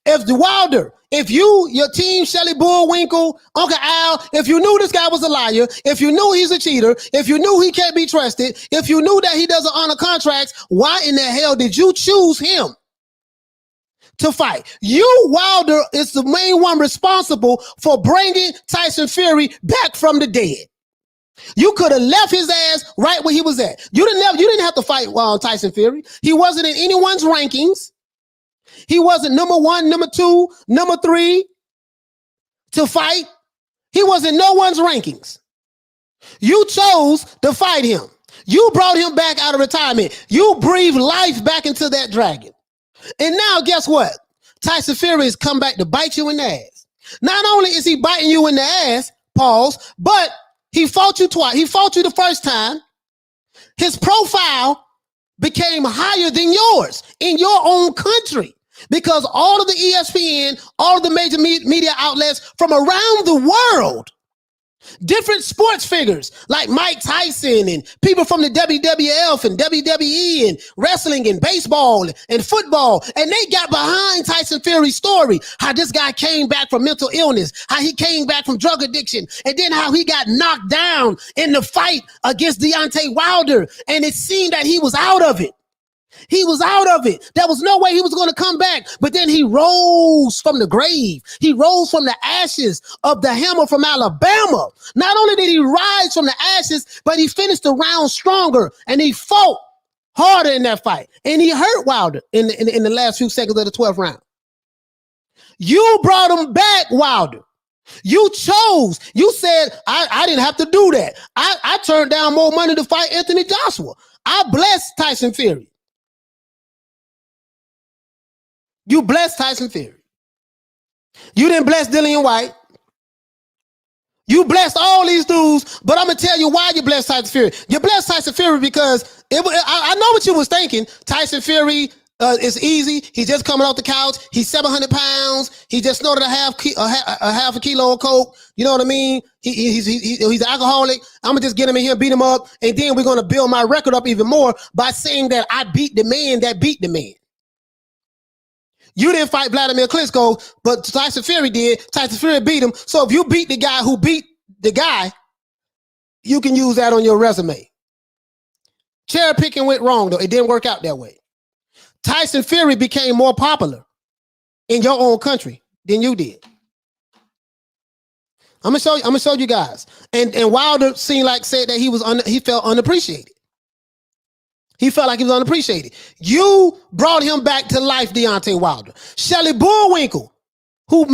If the Wilder, if your team, Shelly Bullwinkle, Uncle Al, if you knew this guy was a liar, if you knew he's a cheater, if you knew he can't be trusted, if you knew that he doesn't honor contracts, why in the hell did you choose him to fight? You, Wilder, is the main one responsible for bringing Tyson Fury back from the dead. You could have left his ass right where he was at. You didn't have to fight Tyson Fury. He wasn't in anyone's rankings. He wasn't number 1, number 2, number 3 to fight. He was in no one's rankings. You chose to fight him. You brought him back out of retirement. You breathed life back into that dragon. And now guess what? Tyson Fury has come back to bite you in the ass. Not only is he biting you in the ass, pause, but he fought you twice. He fought you the first time. His profile became higher than yours in your own country. Because all of the ESPN, all of the major media outlets from around the world, different sports figures like Mike Tyson and people from the WWF and WWE and wrestling and baseball and football, and they got behind Tyson Fury's story, how this guy came back from mental illness, how he came back from drug addiction, and then how he got knocked down in the fight against Deontay Wilder, and it seemed that he was out of it. He was out of it. There was no way he was going to come back. But then he rose from the grave. He rose from the ashes of the hammer from Alabama. Not only did he rise from the ashes, but he finished the round stronger. And he fought harder in that fight. And he hurt Wilder in the last few seconds of the 12th round. You brought him back, Wilder. You chose. You said, I didn't have to do that. I turned down more money to fight Anthony Joshua. I blessed Tyson Fury. You blessed Tyson Fury. You didn't bless Dillian White. You blessed all these dudes, but I'm going to tell you why you blessed Tyson Fury. You blessed Tyson Fury because I know what you was thinking. Tyson Fury is easy. He's just coming off the couch. He's 700 pounds. He just snorted a half a kilo of coke. You know what I mean? He's an alcoholic. I'm going to just get him in here, beat him up, and then we're going to build my record up even more by saying that I beat the man that beat the man. You didn't fight Vladimir Klitschko, but Tyson Fury did. Tyson Fury beat him. So if you beat the guy who beat the guy, you can use that on your resume. Cherry picking went wrong, though. It didn't work out that way. Tyson Fury became more popular. in your own country than you did. I'm gonna show you guys. And Wilder said that he felt unappreciated. He felt like he was unappreciated. You brought him back to life, Deontay Wilder. Shelley Bullwinkle, he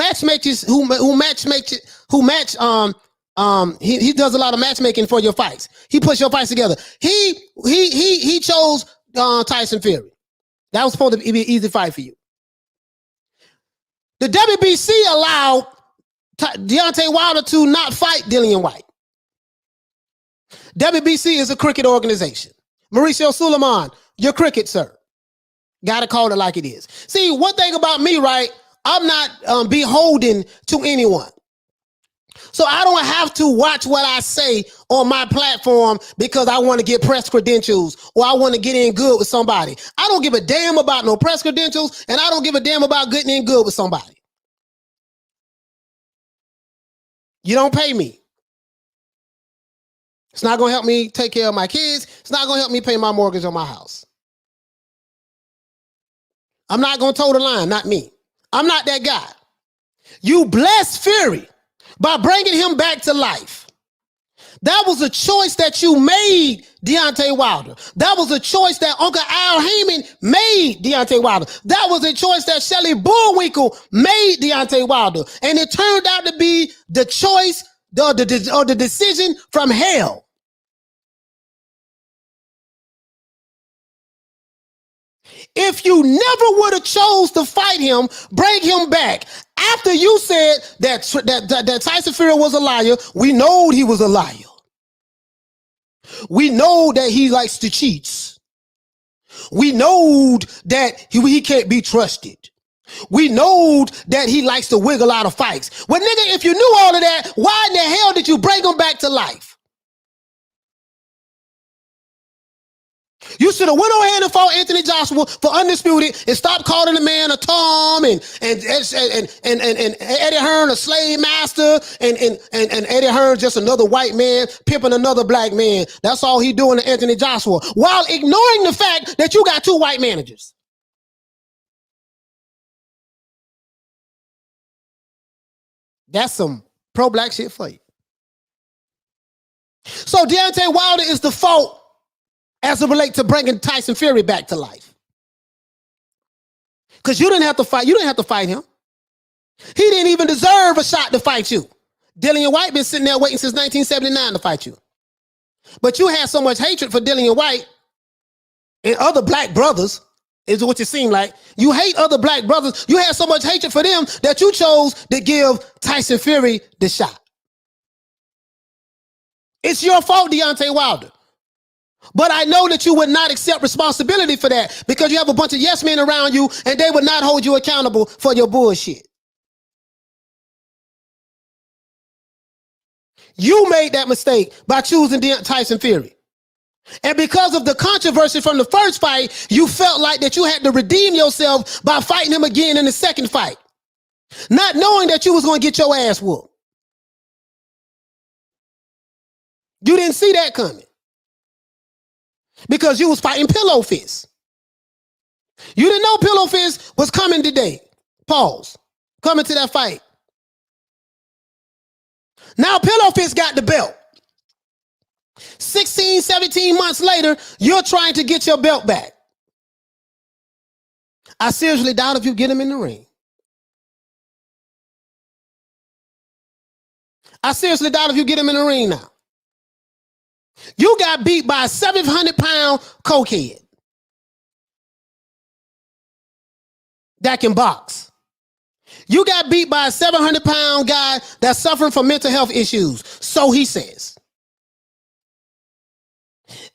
does a lot of matchmaking for your fights. He puts your fights together. He chose Tyson Fury. That was supposed to be an easy fight for you. The WBC allowed Deontay Wilder to not fight Dillian White. WBC is a cricket organization. Mauricio Suleiman, you're cricket, sir. Gotta call it like it is. See, one thing about me, right? I'm not beholden to anyone. So I don't have to watch what I say on my platform because I want to get press credentials or I want to get in good with somebody. I don't give a damn about no press credentials, and I don't give a damn about getting in good with somebody. You don't pay me. It's not going to help me take care of my kids. It's not going to help me pay my mortgage on my house. I'm not going to toe the line, not me. I'm not that guy. You blessed Fury by bringing him back to life. That was a choice that you made, Deontay Wilder. That was a choice that Uncle Al Heyman made, Deontay Wilder. That was a choice that Shelley Bullwinkle made, Deontay Wilder. And it turned out to be the choice or the decision from hell. If you never would have chose to fight him, bring him back, after you said that Tyson Fury was a liar, we know he was a liar. We know that he likes to cheat. We know that he can't be trusted. We know that he likes to wiggle out of fights. Well, nigga, if you knew all of that, why in the hell did you bring him back to life? You should have went on ahead and fought Anthony Joshua for undisputed and stopped calling the man a Tom and Eddie Hearn a slave master and Eddie Hearn just another white man pimping another black man. That's all he doing to Anthony Joshua while ignoring the fact that you got two white managers. That's some pro-black shit for you. So Deontay Wilder is the fault as it relates to bringing Tyson Fury back to life. Because you didn't have to fight. You didn't have to fight him. He didn't even deserve a shot to fight you. Dillian White been sitting there waiting since 1979 to fight you. But you had so much hatred for Dillian White and other black brothers, is what it seemed like. You hate other black brothers. You had so much hatred for them that you chose to give Tyson Fury the shot. It's your fault, Deontay Wilder. But I know that you would not accept responsibility for that because you have a bunch of yes men around you and they would not hold you accountable for your bullshit. You made that mistake by choosing Tyson Fury. And because of the controversy from the first fight, you felt like that you had to redeem yourself by fighting him again in the second fight, not knowing that you was going to get your ass whooped. You didn't see that coming. Because you was fighting Pillow Fist. You didn't know Pillow Fist was coming today. Pause. Coming to that fight. Now Pillow Fist got the belt. 16, 17 months later, you're trying to get your belt back. I seriously doubt if you get him in the ring. I seriously doubt if you get him in the ring now. You got beat by a 700-pound cokehead that can box. You got beat by a 700-pound guy that's suffering from mental health issues. So he says.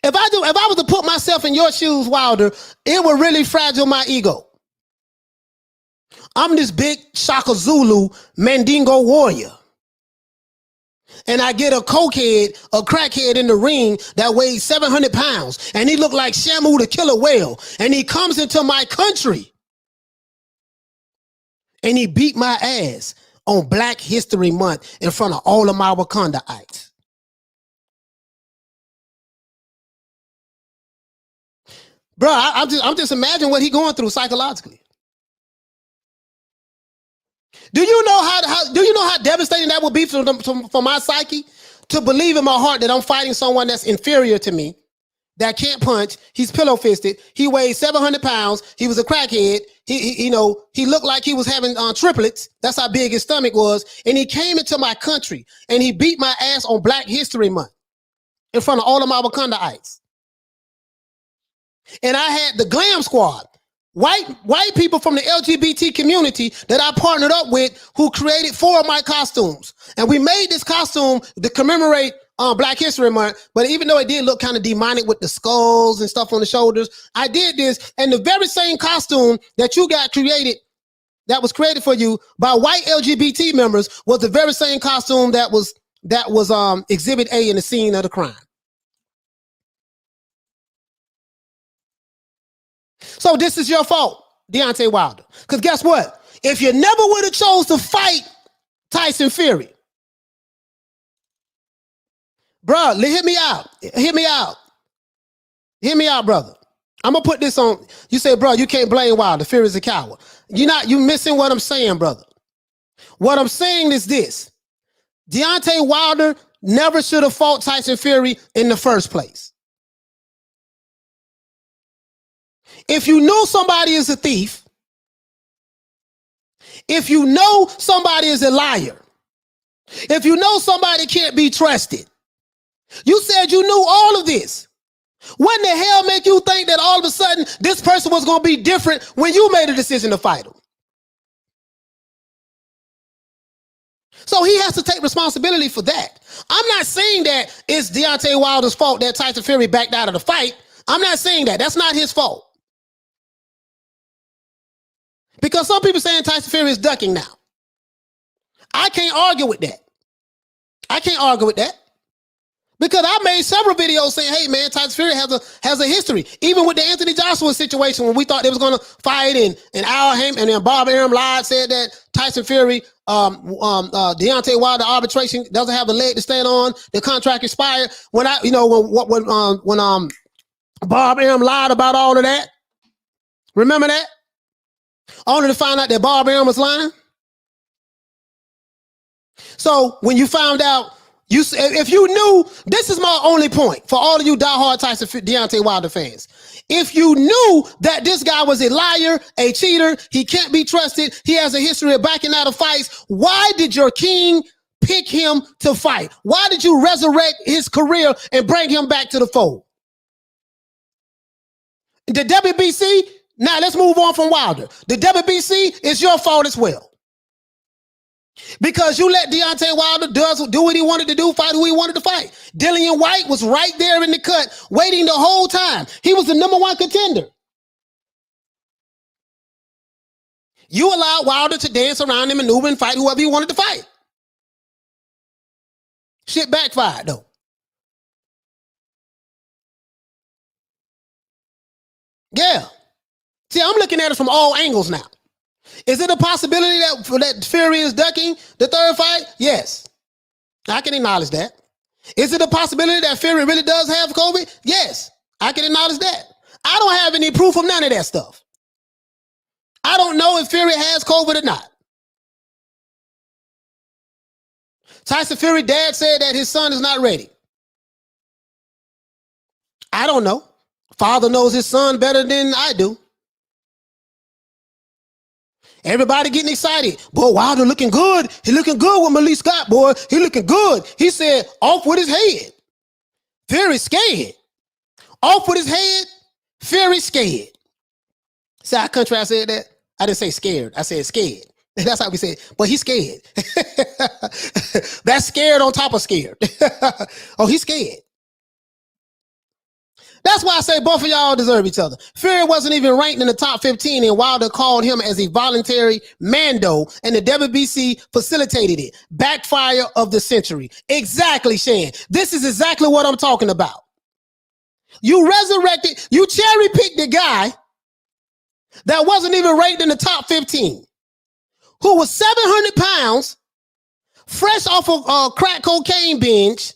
If I was to put myself in your shoes, Wilder, it would really fragile my ego. I'm this big Shaka Zulu Mandingo warrior. And I get a cokehead, a crackhead in the ring that weighs 700 pounds. And he looked like Shamu the killer whale. And he comes into my country. And he beat my ass on Black History Month in front of all of my Wakandaites. Bro, I'm just imagining what he going through psychologically. Do you know how devastating that would be for my psyche to believe in my heart that I'm fighting someone that's inferior to me, that can't punch? He's pillow fisted. He weighs 700 pounds. He was a crackhead. He looked like he was having triplets. That's how big his stomach was. And he came into my country and he beat my ass on Black History Month in front of all of my Wakandaites. And I had the Glam Squad, white people from the LGBT community that I partnered up with, who created 4 of my costumes. And we made this costume to commemorate Black History Month. But even though it did look kind of demonic with the skulls and stuff on the shoulders, I did this. And the very same costume that you got created, that was created for you by white LGBT members, was the very same costume that was Exhibit A in the scene of the crime. So this is your fault, Deontay Wilder. Because guess what? If you never would have chose to fight Tyson Fury, bro, hear me out. Hear me out. Hear me out, brother. I'm going to put this on. You say, bro, you can't blame Wilder. Fury's a coward. You missing what I'm saying, brother. What I'm saying is this. Deontay Wilder never should have fought Tyson Fury in the first place. If you know somebody is a thief, if you know somebody is a liar, if you know somebody can't be trusted, you said you knew all of this. What in the hell make you think that all of a sudden this person was going to be different when you made a decision to fight him? So he has to take responsibility for that. I'm not saying that it's Deontay Wilder's fault that Tyson Fury backed out of the fight. I'm not saying that. That's not his fault. Because some people saying Tyson Fury is ducking now. I can't argue with that. I can't argue with that. Because I made several videos saying, hey man, Tyson Fury has a history. Even with the Anthony Joshua situation when we thought they was going to fight and Al Haymon and then Bob Arum lied, said that Tyson Fury, Deontay Wilder arbitration doesn't have a leg to stand on. The contract expired. When Bob Arum lied about all of that. Remember that? Only to find out that Bob Arum was lying. So when you found out, if you knew, this is my only point for all of you diehard Deontay Wilder fans. If you knew that this guy was a liar, a cheater, he can't be trusted, he has a history of backing out of fights, why did your king pick him to fight? Why did you resurrect his career and bring him back to the fold? The WBC, now let's move on from Wilder. The WBC is your fault as well. Because you let Deontay Wilder do what he wanted to do, fight who he wanted to fight. Dillian White was right there in the cut, waiting the whole time. He was the #1 contender. You allowed Wilder to dance around him, maneuver, and fight whoever he wanted to fight. Shit backfired, though. Yeah. See, I'm looking at it from all angles now. Is it a possibility that Fury is ducking the third fight? Yes. I can acknowledge that. Is it a possibility that Fury really does have COVID? Yes. I can acknowledge that. I don't have any proof of none of that stuff. I don't know if Fury has COVID or not. Tyson Fury's dad said that his son is not ready. I don't know. Father knows his son better than I do. Everybody getting excited. Boy, Wilder looking good. He looking good with Malik Scott, boy. He looking good. He said, off with his head. Fury scared. Off with his head. Fury scared. See how country I said that? I didn't say scared. I said scared. That's how we say it. But he's scared. That's scared on top of scared. Oh, he's scared. That's why I say both of y'all deserve each other. Fury wasn't even ranked in the top 15, and Wilder called him as a voluntary Mando, and the WBC facilitated it. Backfire of the century. Exactly, Shan. This is exactly what I'm talking about. You resurrected, you cherry-picked the guy that wasn't even ranked in the top 15, who was 700 pounds, fresh off of a crack cocaine binge,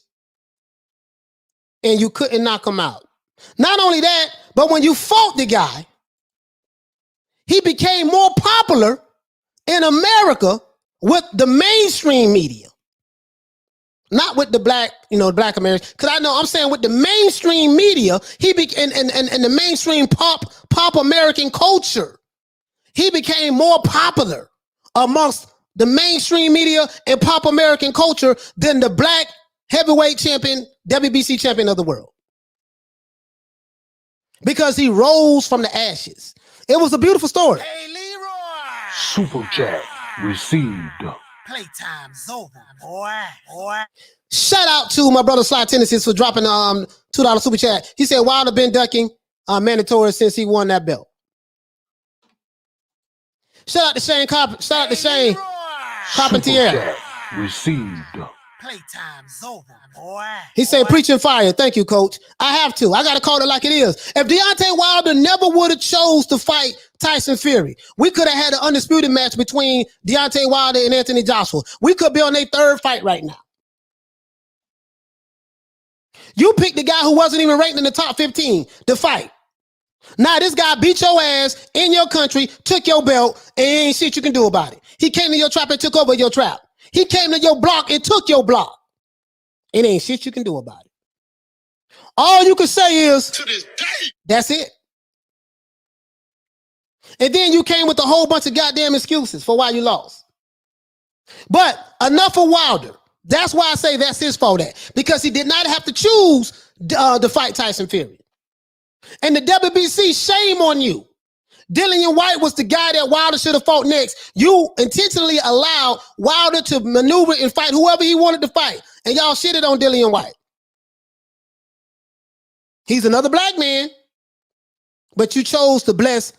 and you couldn't knock him out. Not only that, but when you fought the guy, he became more popular in America with the mainstream media, not with the black, black Americans. Because I know I'm saying with the mainstream media, and the mainstream pop American culture, he became more popular amongst the mainstream media and pop American culture than the black heavyweight champion, WBC champion of the world. Because he rose from the ashes. It was a beautiful story. Hey, Leroy. Super chat received. Playtime's over, boy. Shout out to my brother Sly Tennessee for dropping $2 super chat. He said Wilder been ducking mandatory since he won that belt. Shout out to Shane Leroy. Carpentier. Super chat received. Playtime's over, boy. He said, preaching fire. Thank you, coach. I have to. I got to call it like it is. If Deontay Wilder never would have chose to fight Tyson Fury, we could have had an undisputed match between Deontay Wilder and Anthony Joshua. We could be on their third fight right now. You picked the guy who wasn't even ranked in the top 15 to fight. Now this guy beat your ass in your country, took your belt, and ain't shit you can do about it. He came to your trap and took over your trap. He came to your block and took your block. It ain't shit you can do about it. All you can say is, to this day, that's it. And then you came with a whole bunch of goddamn excuses for why you lost. But enough of Wilder. That's why I say that's his fault. Because he did not have to choose to fight Tyson Fury. And the WBC, shame on you. Dillian White was the guy that Wilder should have fought next. You intentionally allowed Wilder to maneuver and fight whoever he wanted to fight. And y'all shitted on Dillian White. He's another black man. But you chose to bless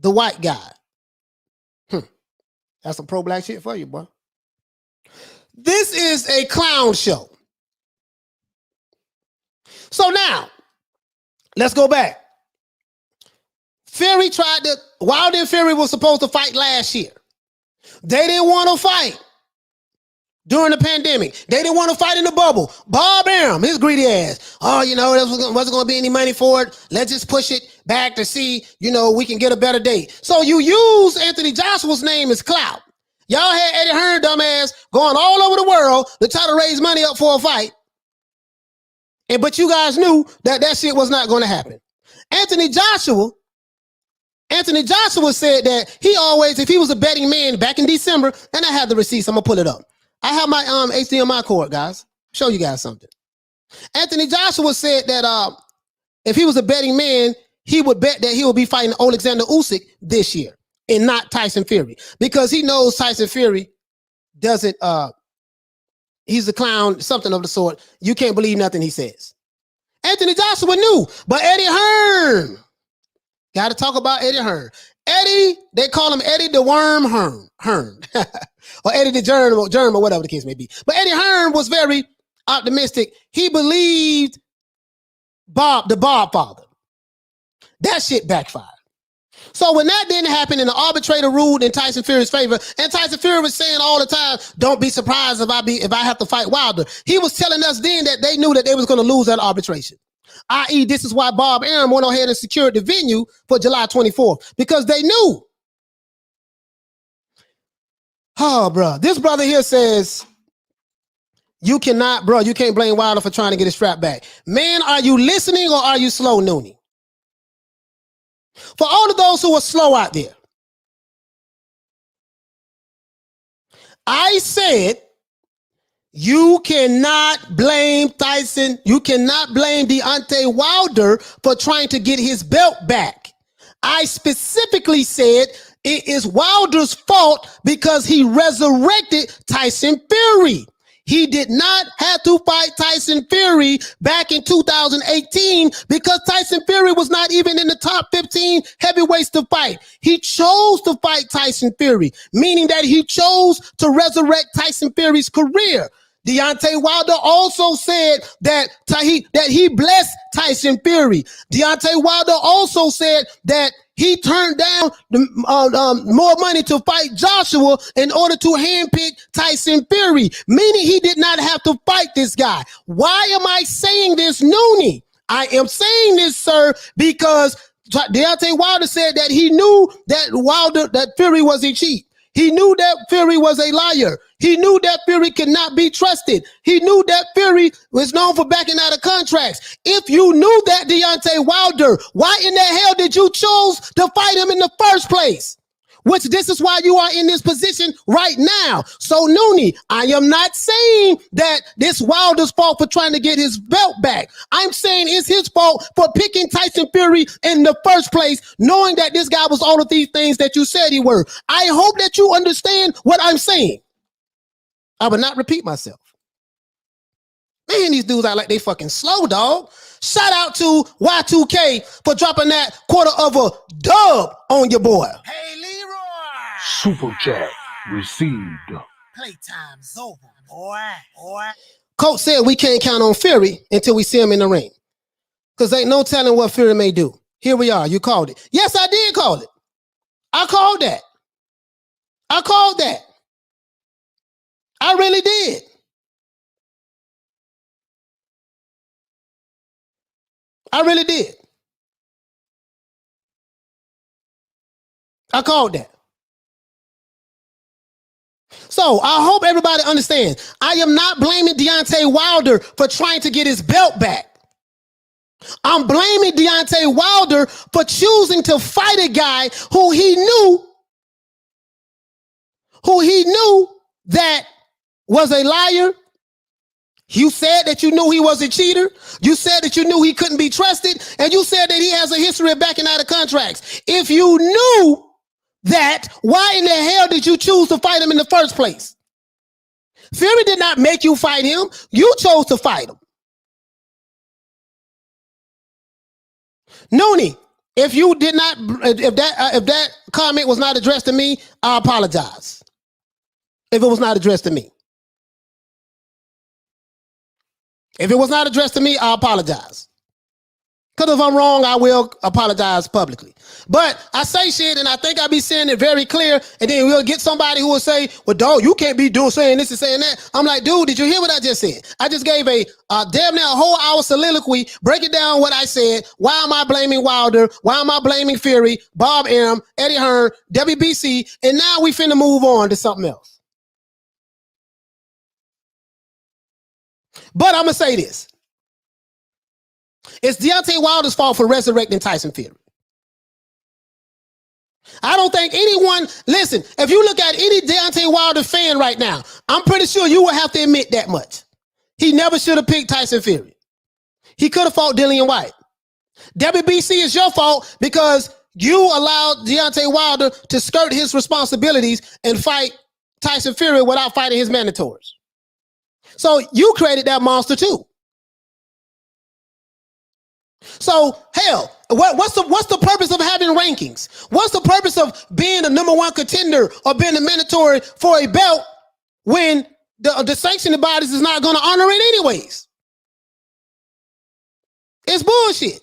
the white guy. That's some pro-black shit for you, boy. This is a clown show. So now, let's go back. Wilder and Fury was supposed to fight last year. They didn't want to fight during the pandemic. They didn't want to fight in the bubble. Bob Arum, his greedy ass. Oh, there wasn't going to be any money for it. Let's just push it back to see, we can get a better date. So you use Anthony Joshua's name as clout. Y'all had Eddie Hearn, dumbass, going all over the world to try to raise money up for a fight. But you guys knew that shit was not going to happen. Anthony Joshua said that he always, if he was a betting man back in December, and I have the receipts, I'm going to pull it up. I have my HDMI cord, guys. Show you guys something. Anthony Joshua said that if he was a betting man, he would bet that he would be fighting Alexander Usyk this year and not Tyson Fury, because he knows Tyson Fury doesn't, he's a clown, something of the sort. You can't believe nothing he says. Anthony Joshua knew, but Eddie Hearn, got to talk about Eddie Hearn. Eddie, they call him Eddie the Worm Hearn, or Eddie the Germ, or whatever the case may be. But Eddie Hearn was very optimistic. He believed the Bob father. That shit backfired. So when that didn't happen and the arbitrator ruled in Tyson Fury's favor, and Tyson Fury was saying all the time, don't be surprised if I have to fight Wilder. He was telling us then that they knew that they was going to lose that arbitration. I.e., this is why Bob Arum went ahead and secured the venue for July 24th, because they knew. Oh, bro. This brother here says, you can't blame Wilder for trying to get his strap back. Man, are you listening or are you slow noonie? For all of those who are slow out there, I said you cannot blame Tyson. You cannot blame Deontay Wilder for trying to get his belt back. I specifically said it is Wilder's fault because he resurrected Tyson Fury. He did not have to fight Tyson Fury back in 2018 because Tyson Fury was not even in the top 15 heavyweights to fight. He chose to fight Tyson Fury, meaning that he chose to resurrect Tyson Fury's career. Deontay Wilder also said that he blessed Tyson Fury. Deontay Wilder also said that he turned down more money to fight Joshua in order to handpick Tyson Fury, meaning he did not have to fight this guy. Why am I saying this, Noonie? I am saying this, sir, because Deontay Wilder said that he knew that Fury wasn't cheap. He knew that Fury was a liar. He knew that Fury could not be trusted. He knew that Fury was known for backing out of contracts. If you knew that, Deontay Wilder, why in the hell did you choose to fight him in the first place? Which this is why you are in this position right now. So, Noonie, I am not saying that this Wilder's fault for trying to get his belt back. I'm saying it's his fault for picking Tyson Fury in the first place, knowing that this guy was all of these things that you said he were. I hope that you understand what I'm saying. I will not repeat myself. Man, these dudes are like they fucking slow, dog. Shout out to Y2K for dropping that quarter of a dub on your boy. Hey, Leroy. Super chat received. Playtime's over, boy. Coach said we can't count on Fury until we see him in the ring. Because ain't no telling what Fury may do. Here we are. You called it. Yes, I did call it. I called that. I really did. I really did. I called that. So I hope everybody understands. I am not blaming Deontay Wilder for trying to get his belt back. I'm blaming Deontay Wilder for choosing to fight a guy who he knew that was a liar. You said that you knew he was a cheater. You said that you knew he couldn't be trusted. And you said that he has a history of backing out of contracts. If you knew that, why in the hell did you choose to fight him in the first place? Fury did not make you fight him. You chose to fight him. Noonie, if you did not, if that comment was not addressed to me, I apologize. If it was not addressed to me. If it was not addressed to me, I apologize. Because if I'm wrong, I will apologize publicly. But I say shit, and I think I be saying it very clear, and then we'll get somebody who will say, well, dog, you can't be saying this and saying that. I'm like, dude, did you hear what I just said? I just gave a damn near a whole hour soliloquy, breaking down what I said. Why am I blaming Wilder? Why am I blaming Fury, Bob Arum, Eddie Hearn, WBC, and now we finna move on to something else. But I'm going to say this. It's Deontay Wilder's fault for resurrecting Tyson Fury. I don't think anyone, listen, if you look at any Deontay Wilder fan right now, I'm pretty sure you will have to admit that much. He never should have picked Tyson Fury. He could have fought Dillian White. WBC is your fault because you allowed Deontay Wilder to skirt his responsibilities and fight Tyson Fury without fighting his mandatories. So you created that monster too. So hell, what's the purpose of having rankings? What's the purpose of being a number one contender or being a mandatory for a belt when the sanctioning bodies is not going to honor it anyways? It's bullshit.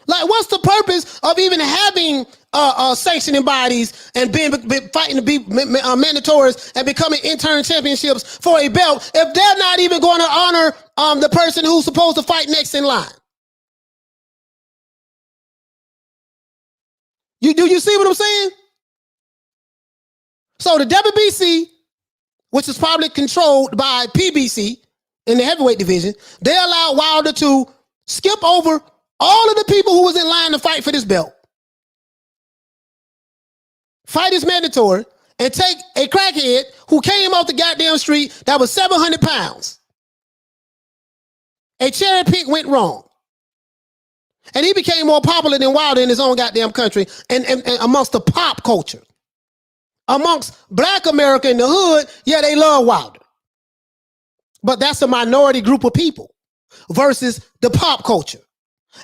Like, what's the purpose of even having sanctioning bodies and fighting to be mandatories and becoming intern championships for a belt if they're not even going to honor the person who's supposed to fight next in line? Do you see what I'm saying? So the WBC, which is probably controlled by PBC in the heavyweight division, they allowed Wilder to skip over all of the people who was in line to fight for this belt, fight is mandatory, and take a crackhead who came off the goddamn street that was 700 pounds. A cherry pick went wrong. And he became more popular than Wilder in his own goddamn country and amongst the pop culture. Amongst black America in the hood, yeah, they love Wilder. But that's a minority group of people versus the pop culture.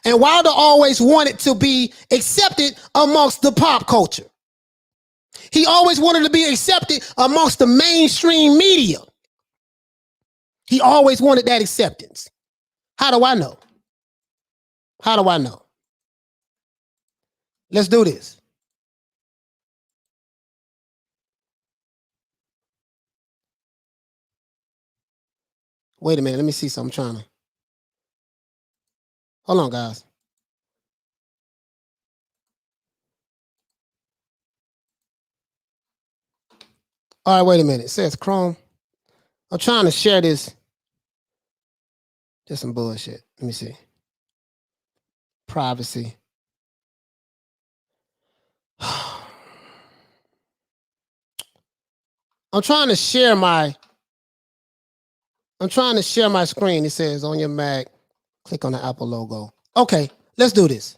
And Wilder always wanted to be accepted amongst the pop culture. He always wanted to be accepted amongst the mainstream media. He always wanted that acceptance. How do I know? How do I know? Let's do this. Wait a minute. Let me see something. I'm trying to. Hold on, guys. All right, wait a minute. It says Chrome. I'm trying to share this. Just some bullshit. Let me see. Privacy. I'm trying to share my screen. It says on your Mac, click on the Apple logo. Okay, let's do this.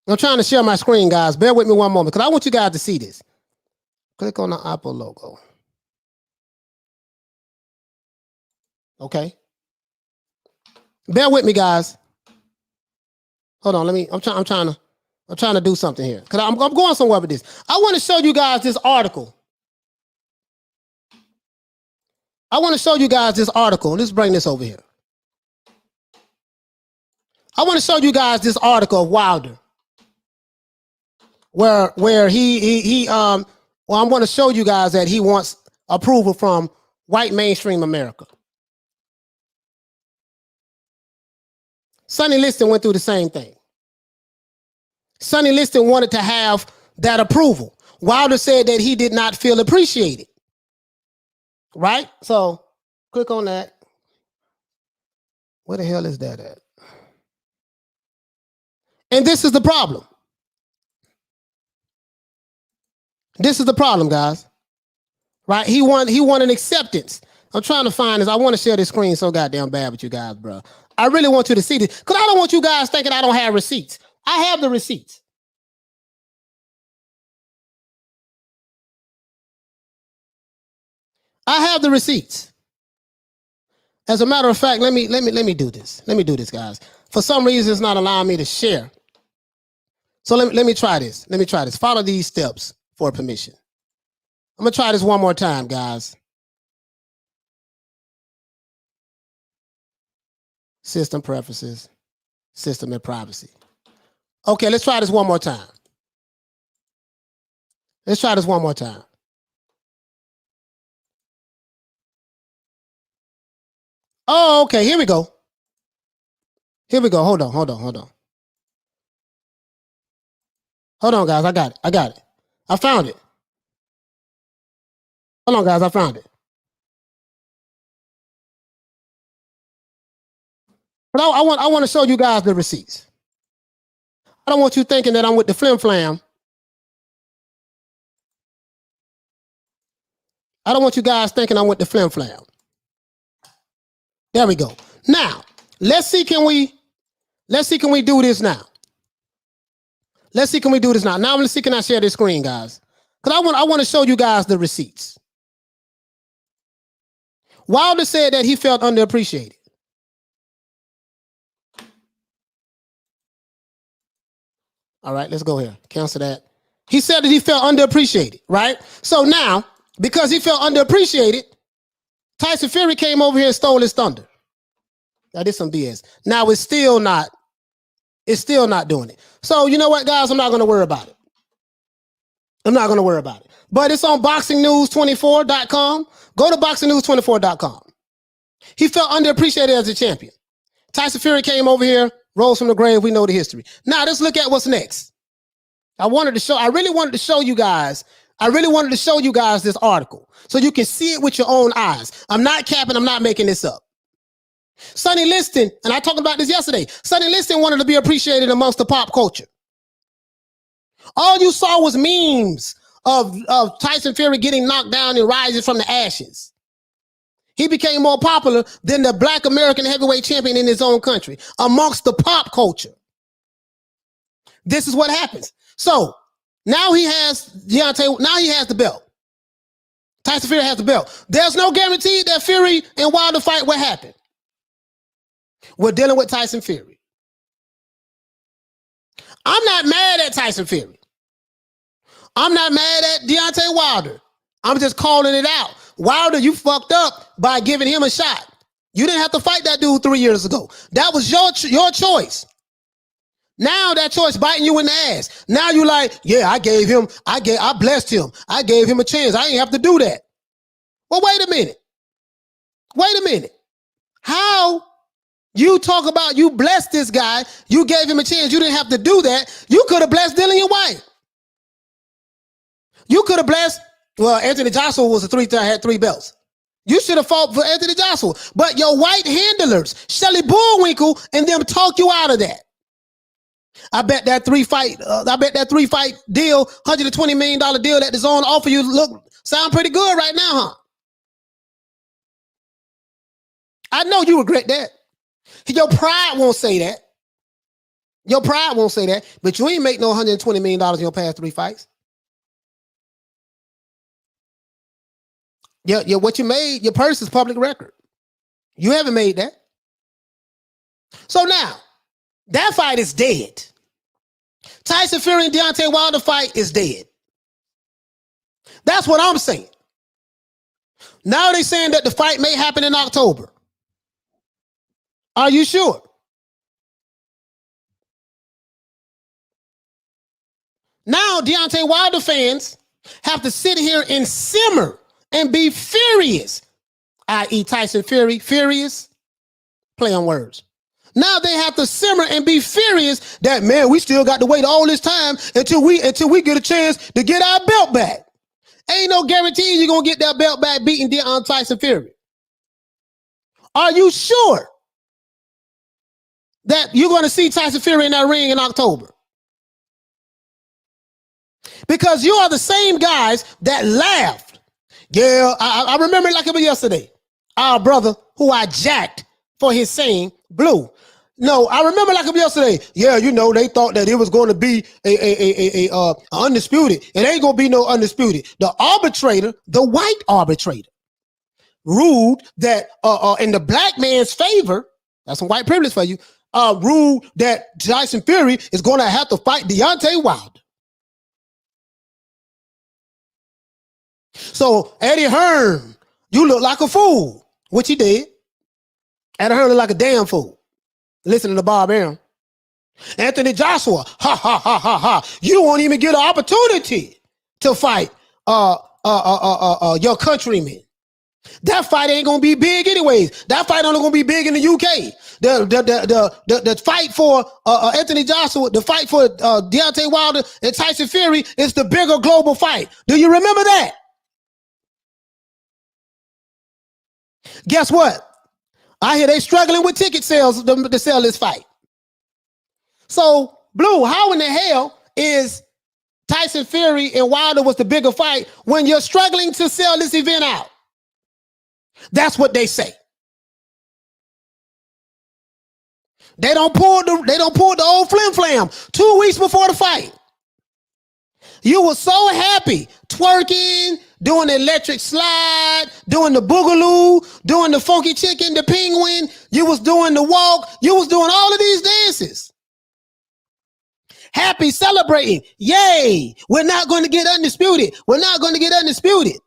I'm trying to share my screen, guys. Bear with me one moment because I want you guys to see this. Click on the Apple logo. Okay. Bear with me, guys. Hold on. I'm trying to do something here because I'm going somewhere with this. I want to show you guys this article. Let's bring this over here. I want to show you guys this article of Wilder, where I'm going to show you guys that he wants approval from white mainstream America. Sonny Liston went through the same thing. Sonny Liston wanted to have that approval. Wilder said that he did not feel appreciated. Right? So click on that. Where the hell is that at? And this is the problem. This is the problem, guys. Right? He wanted acceptance. I'm trying to find this. I want to share this screen so goddamn bad with you guys, bro. I really want you to see this because I don't want you guys thinking I don't have receipts. I have the receipts. I have the receipts. As a matter of fact, let me do this. Let me do this, guys. For some reason, it's not allowing me to share. So let me try this. Let me try this. Follow these steps for permission. I'm gonna try this one more time, guys. System preferences, system and privacy. Okay, let's try this one more time. Let's try this one more time. Oh, okay, here we go. Here we go. Hold on. Hold on, guys. I got it. I found it. Hold on, guys. I found it. But I want to show you guys the receipts. I don't want you thinking that I'm with the flim flam. I don't want you guys thinking I'm with the flim flam. There we go. Now, let's see, can we do this now? Let's see, can we do this now? Now let's see, can I share this screen, guys? Because I want to show you guys the receipts. Wilder said that he felt underappreciated. All right, let's go here. Cancel that. He said that he felt underappreciated, right? So now, because he felt underappreciated, Tyson Fury came over here and stole his thunder. That is some BS. Now it's still not doing it. So you know what, guys? I'm not going to worry about it. But it's on boxingnews24.com. Go to boxingnews24.com. He felt underappreciated as a champion. Tyson Fury came over here, rose from the grave. We know the history. Now let's look at what's next. I really wanted to show you guys this article so you can see it with your own eyes. I'm not capping. I'm not making this up. Sonny Liston, and I talked about this yesterday. Sonny Liston wanted to be appreciated amongst the pop culture. All you saw was memes of Tyson Fury getting knocked down and rising from the ashes. He became more popular than the black American heavyweight champion in his own country amongst the pop culture. This is what happens. So now he has Deontay. Now he has the belt. Tyson Fury has the belt. There's no guarantee that Fury and Wilder fight will happen. We're dealing with Tyson Fury. I'm not mad at Tyson Fury. I'm not mad at Deontay Wilder. I'm just calling it out. Wilder, you fucked up by giving him a shot. You didn't have to fight that dude 3 years ago. That was your choice. Now that choice biting you in the ass. Now you like, yeah, I blessed him. I gave him a chance. I didn't have to do that. Well, wait a minute. How you talk about you blessed this guy, you gave him a chance, you didn't have to do that. You could have blessed Dillian White. You could have blessed. Well, Anthony Joshua was a three-time, had 3 belts. You should have fought for Anthony Joshua. But your white handlers, Shelly Bullwinkle, and them talk you out of that. I bet that 3-fight deal, $120 million deal that the zone offer you sound pretty good right now, huh? I know you regret that. Your pride won't say that. Your pride won't say that, but you ain't make no $120 million in your past 3 fights. Yeah, what you made, your purse is public record. You haven't made that. So now, that fight is dead. Tyson Fury and Deontay Wilder fight is dead. That's what I'm saying. Now they're saying that the fight may happen in October. Are you sure? Now Deontay Wilder fans have to sit here and simmer and be furious, i.e. Tyson Fury, furious, play on words. Now they have to simmer and be furious that, man, we still got to wait all this time until we get a chance to get our belt back. Ain't no guarantee you're going to get that belt back beating Tyson Fury. Are you sure that you're going to see Tyson Fury in that ring in October? Because you are the same guys that laughed. Yeah, I remember it like it was yesterday. Our brother, who I jacked for his saying, Blue. No, I remember like it was yesterday. Yeah, you know, they thought that it was going to be a undisputed. It ain't going to be no undisputed. The arbitrator, the white arbitrator, ruled that in the black man's favor, that's some white privilege for you, ruled that Tyson Fury is going to have to fight Deontay Wilder. So Eddie Hearn, you look like a fool, which he did. Eddie Hearn look like a damn fool. Listen to Bob Arum. Anthony Joshua, ha ha ha ha ha. You won't even get an opportunity to fight your countrymen. That fight ain't gonna be big anyways. That fight only gonna be big in the UK. The fight for Anthony Joshua, the fight for Deontay Wilder and Tyson Fury is the bigger global fight. Do you remember that? Guess what? I hear they struggling with ticket sales to sell this fight. So, Blue, how in the hell is Tyson Fury and Wilder was the bigger fight when you're struggling to sell this event out? That's what they say. They don't pull the old flim flam 2 weeks before the fight. You were so happy, twerking, doing the electric slide, doing the boogaloo, doing the funky chicken, the penguin. You was doing the walk. You was doing all of these dances. Happy, celebrating. Yay. We're not going to get undisputed. We're not going to get undisputed.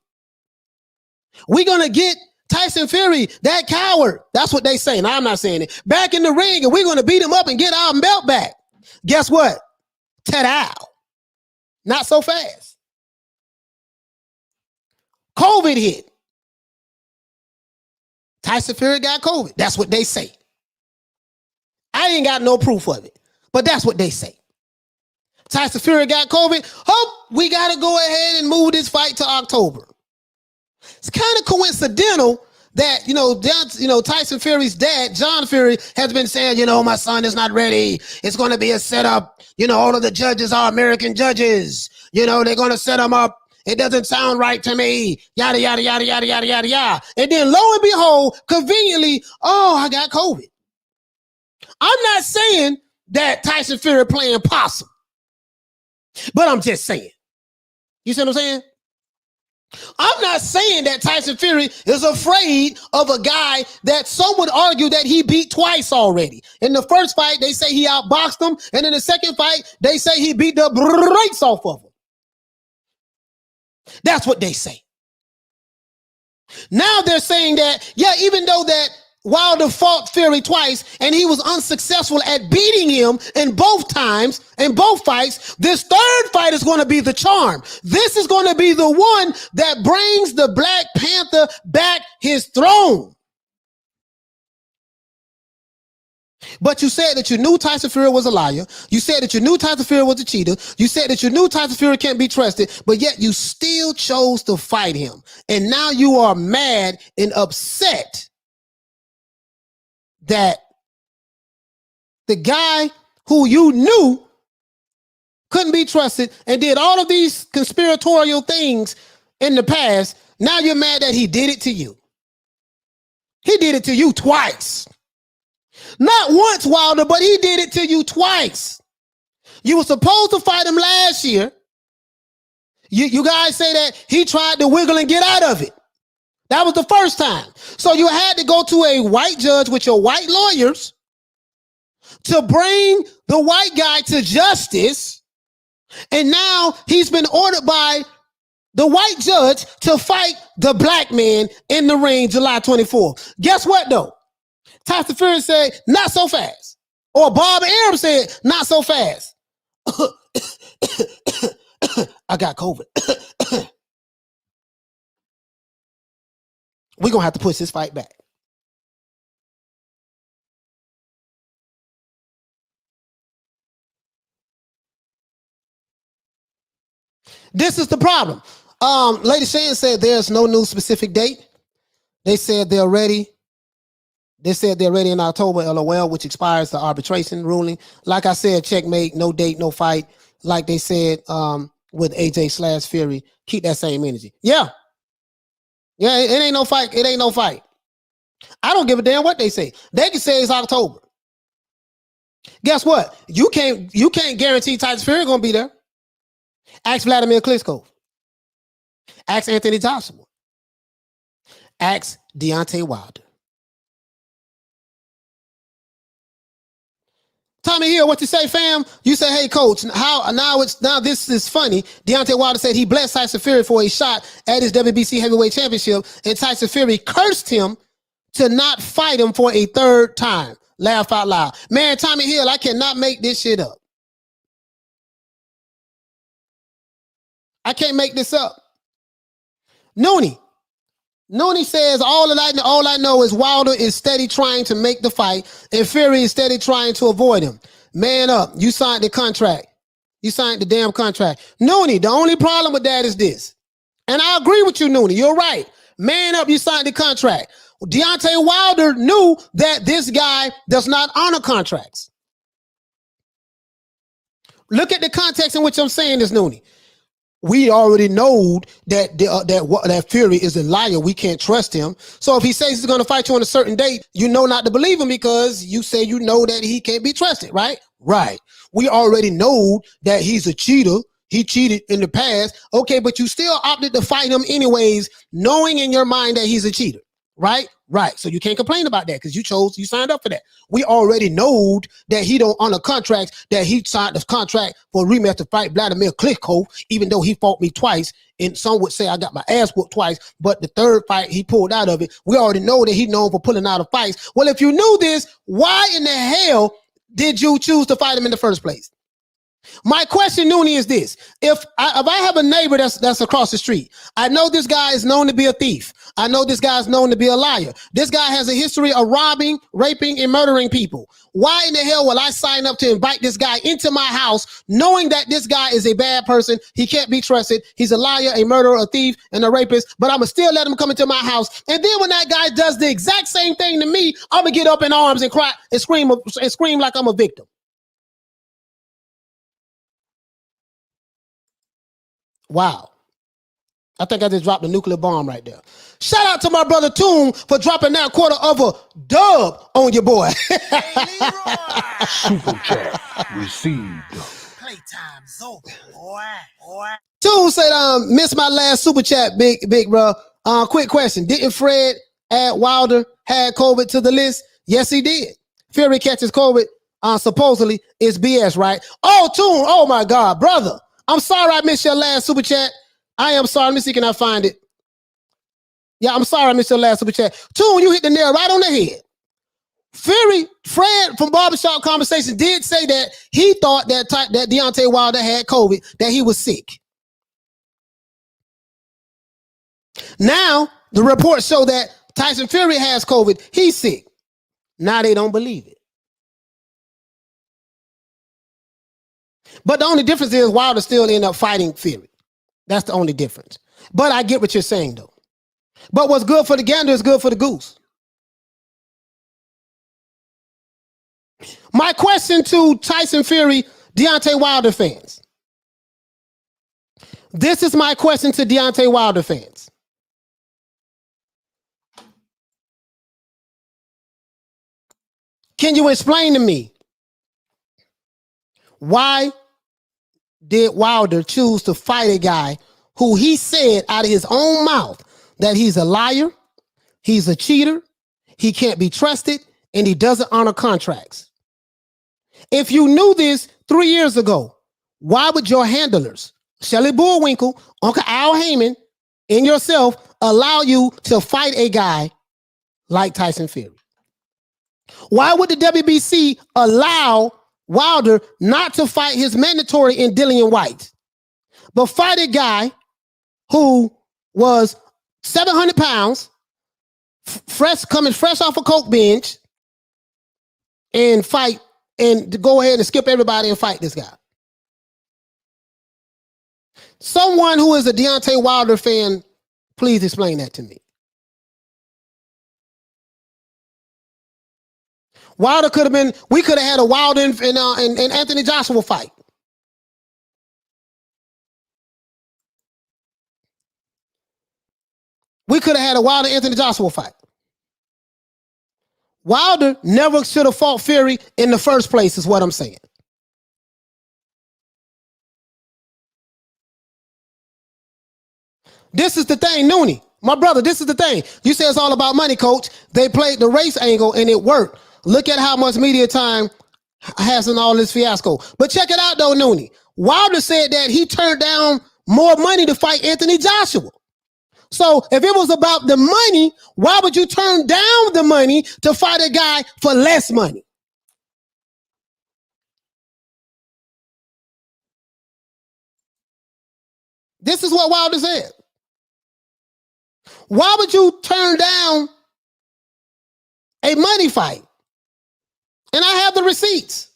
We're going to get Tyson Fury, that coward. That's what they say. Now, I'm not saying it. Back in the ring, and we're going to beat him up and get our belt back. Guess what? Ta-da. Not so fast. COVID hit. Tyson Fury got COVID. That's what they say. I ain't got no proof of it, but that's what they say. Tyson Fury got COVID. We got to go ahead and move this fight to October. It's kind of coincidental that, Tyson Fury's dad, John Fury, has been saying, my son is not ready. It's going to be a setup. All of the judges are American judges. They're going to set him up. It doesn't sound right to me. Yada, yada, yada, yada, yada, yada, yada. And then lo and behold, conveniently, I got COVID. I'm not saying that Tyson Fury playing possum, but I'm just saying. You see what I'm saying? I'm not saying that Tyson Fury is afraid of a guy that some would argue that he beat twice already. In the first fight, they say he outboxed him. And in the second fight, they say he beat the brakes off of him. That's what they say. Now they're saying that, even though that Wilder fought Fury twice and he was unsuccessful at beating him in both times, in both fights, this third fight is going to be the charm. This is going to be the one that brings the Black Panther back his throne. But you said that you knew Tyson Fury was a liar. You said that you knew Tyson Fury was a cheater. You said that you knew Tyson Fury can't be trusted, but yet you still chose to fight him. And now you are mad and upset that the guy who you knew couldn't be trusted and did all of these conspiratorial things in the past, now you're mad that he did it to you. He did it to you twice. Not once, Wilder, but he did it to you twice. You were supposed to fight him last year. You guys say that he tried to wiggle and get out of it. That was the first time. So you had to go to a white judge with your white lawyers to bring the white guy to justice. And now he's been ordered by the white judge to fight the black man in the ring July 24th. Guess what, though? Tyson Fury said, not so fast. Or Bob Arum said, not so fast. I got COVID. We're going to have to push this fight back. This is the problem. Lady Shane said there's no new specific date. They said they're ready. They said they're ready in October, LOL, which expires the arbitration ruling. Like I said, checkmate, no date, no fight. Like they said with AJ/Fury, keep that same energy. Yeah. Yeah, it ain't no fight. It ain't no fight. I don't give a damn what they say. They can say it's October. Guess what? You can't guarantee Tyson Fury gonna be there. Ask Vladimir Klitschko. Ask Anthony Joshua. Ask Deontay Wilder. Tommy Hill, what you say, fam? You say, hey, coach, now this is funny. Deontay Wilder said he blessed Tyson Fury for a shot at his WBC heavyweight championship, and Tyson Fury cursed him to not fight him for a third time. Laugh out loud. Man, Tommy Hill, I cannot make this shit up. I can't make this up. Nooney says, all I know is Wilder is steady trying to make the fight, and Fury is steady trying to avoid him. Man up. You signed the contract. You signed the damn contract. Nooney, the only problem with that is this. And I agree with you, Nooney. You're right. Man up. You signed the contract. Deontay Wilder knew that this guy does not honor contracts. Look at the context in which I'm saying this, Nooney. We already know that Fury is a liar. We can't trust him. So if he says he's going to fight you on a certain date, you know not to believe him because you say you know that he can't be trusted, right? Right. We already know that he's a cheater. He cheated in the past. Okay, but you still opted to fight him anyways, knowing in your mind that he's a cheater, right? Right. So you can't complain about that because you signed up for that. We already know that he don't honor contracts, that he signed the contract for a rematch to fight Vladimir Klitschko, even though he fought me twice. And some would say I got my ass whooped twice, but the third fight he pulled out of it. We already know that he's known for pulling out of fights. Well, if you knew this, why in the hell did you choose to fight him in the first place? My question, Nooney, is this. If I have a neighbor that's across the street, I know this guy is known to be a thief. I know this guy is known to be a liar. This guy has a history of robbing, raping, and murdering people. Why in the hell will I sign up to invite this guy into my house knowing that this guy is a bad person? He can't be trusted. He's a liar, a murderer, a thief, and a rapist, but I'm going to still let him come into my house. And then when that guy does the exact same thing to me, I'm going to get up in arms and cry and scream like I'm a victim. Wow. I think I just dropped a nuclear bomb right there. Shout out to my brother Toon for dropping that quarter of a dub on your boy. Super chat received. Playtime's over, boy. Toon said, missed my last super chat, big bro. Quick question. Didn't Fred add Wilder had COVID to the list? Yes, he did. Fury catches COVID, supposedly, it's BS, right? Oh, Toon, oh my God, brother. I'm sorry I missed your last super chat. I am sorry. Let me see, can I find it? Yeah, I'm sorry I missed your last super chat. Toon, you hit the nail right on the head. Fred from Barbershop Conversation did say that he thought that Deontay Wilder had COVID, that he was sick. Now, the reports show that Tyson Fury has COVID. He's sick. Now they don't believe it. But the only difference is Wilder still ended up fighting Fury. That's the only difference. But I get what you're saying, though. But what's good for the gander is good for the goose. My question to Tyson Fury, Deontay Wilder fans. This is my question to Deontay Wilder fans. Can you explain to me why did Wilder choose to fight a guy who he said out of his own mouth that he's a liar, he's a cheater, he can't be trusted, and he doesn't honor contracts? If you knew this 3 years ago, why would your handlers, Shelley Bullwinkle, Uncle Al Heyman, and yourself allow you to fight a guy like Tyson Fury? Why would the WBC allow Wilder not to fight his mandatory in Dillian White, but fight a guy who was 700 pounds, coming fresh off a coke binge, and fight and to go ahead and skip everybody and fight this guy? Someone who is a Deontay Wilder fan, please explain that to me. Wilder could have been, we could have had a Wilder and Anthony Joshua fight. We could have had a Wilder Anthony Joshua fight. Wilder never should have fought Fury in the first place, is what I'm saying. This is the thing, Noonie. My brother, this is the thing. You say it's all about money, coach. They played the race angle and it worked. Look at how much media time has in all this fiasco. But check it out, though, Noonie. Wilder said that he turned down more money to fight Anthony Joshua. So if it was about the money, why would you turn down the money to fight a guy for less money? This is what Wilder said. Why would you turn down a money fight? And I have the receipts.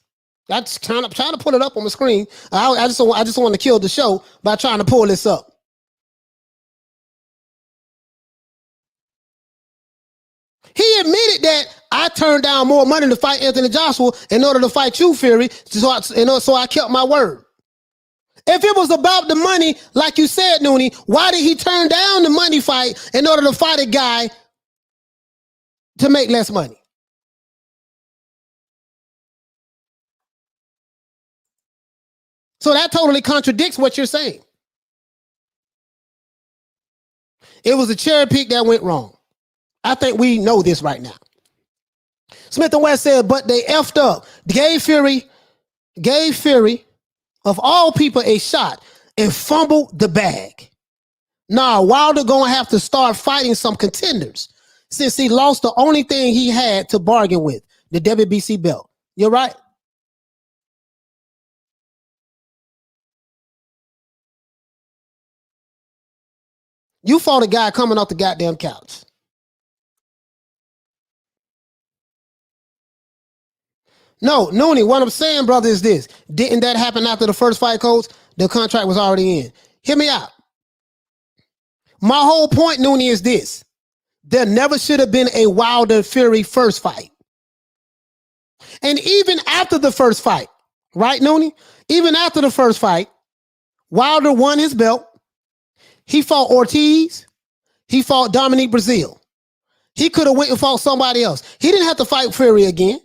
I'm trying to pull it up on the screen. I just want to kill the show by trying to pull this up. He admitted that I turned down more money to fight Anthony Joshua in order to fight you, Fury, so I kept my word. If it was about the money, like you said, Noonie, why did he turn down the money fight in order to fight a guy to make less money? So that totally contradicts what you're saying. It was a cherry pick that went wrong. I think we know this right now. Smith & West said, but they effed up. Gave Fury, of all people, a shot and fumbled the bag. Nah, Wilder gonna have to start fighting some contenders since he lost the only thing he had to bargain with, the WBC belt. You're right. You fought a guy coming off the goddamn couch. No, Noonie, what I'm saying, brother, is this. Didn't that happen after the first fight, coach? The contract was already in. Hear me out. My whole point, Noonie, is this. There never should have been a Wilder Fury first fight. And even after the first fight, right, Noonie? Even after the first fight, Wilder won his belt. He fought Ortiz. He fought Dominique Brazil. He could have went and fought somebody else. He didn't have to fight Fury again.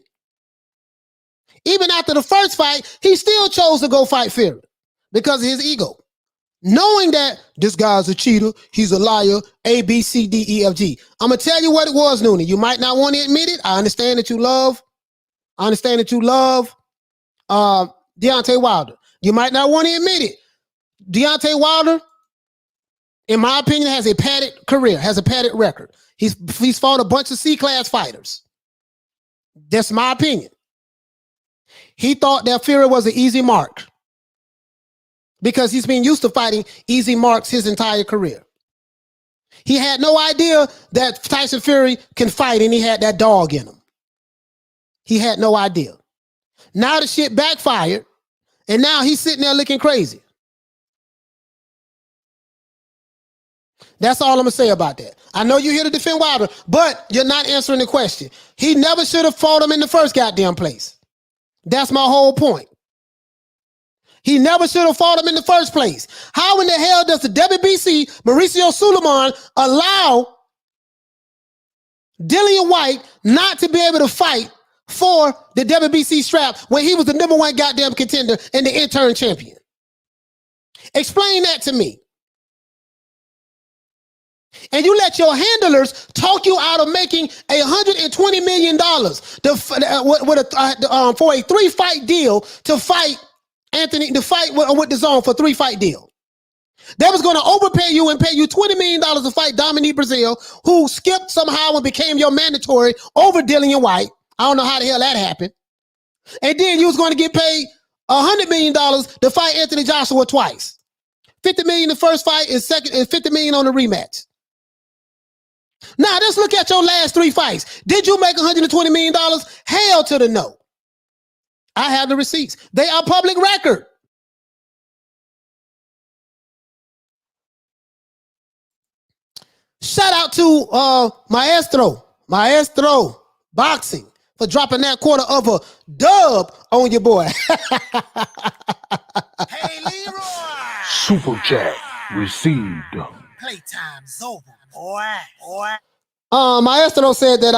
Even after the first fight, he still chose to go fight Fury because of his ego. Knowing that this guy's a cheater, he's a liar, A, B, C, D, E, F, G. I'm going to tell you what it was, Noonie. You might not want to admit it. I understand that you love Deontay Wilder. You might not want to admit it. Deontay Wilder, in my opinion, has a padded career, has a padded record. He's fought a bunch of C-class fighters. That's my opinion. He thought that Fury was an easy mark because he's been used to fighting easy marks his entire career. He had no idea that Tyson Fury can fight and he had that dog in him. He had no idea. Now the shit backfired And now he's sitting there looking crazy. That's all I'm going to say about that. I know you're here to defend Wilder, but you're not answering the question. He never should have fought him in the first goddamn place. That's my whole point. He never should have fought him in the first place. How in the hell does the WBC, Mauricio Suleiman, allow Dillian White not to be able to fight for the WBC strap when he was the number one goddamn contender and the interim champion? Explain that to me. And you let your handlers talk you out of making $120 million for a 3-fight deal to fight Anthony, to fight with the Zone for a 3-fight deal. They was going to overpay you and pay you $20 million to fight Dominique Brazil, who skipped somehow and became your mandatory over Dillian White. I don't know how the hell that happened. And then you was going to get paid $100 million to fight Anthony Joshua twice. $50 million the first fight and $50 million on the rematch. Now, let's look at your last 3 fights. Did you make $120 million? Hell to the no. I have the receipts. They are public record. Shout out to Maestro Boxing for dropping that quarter of a dub on your boy. Hey, Leroy. Super chat received. Playtime's over, boy. Maestro said that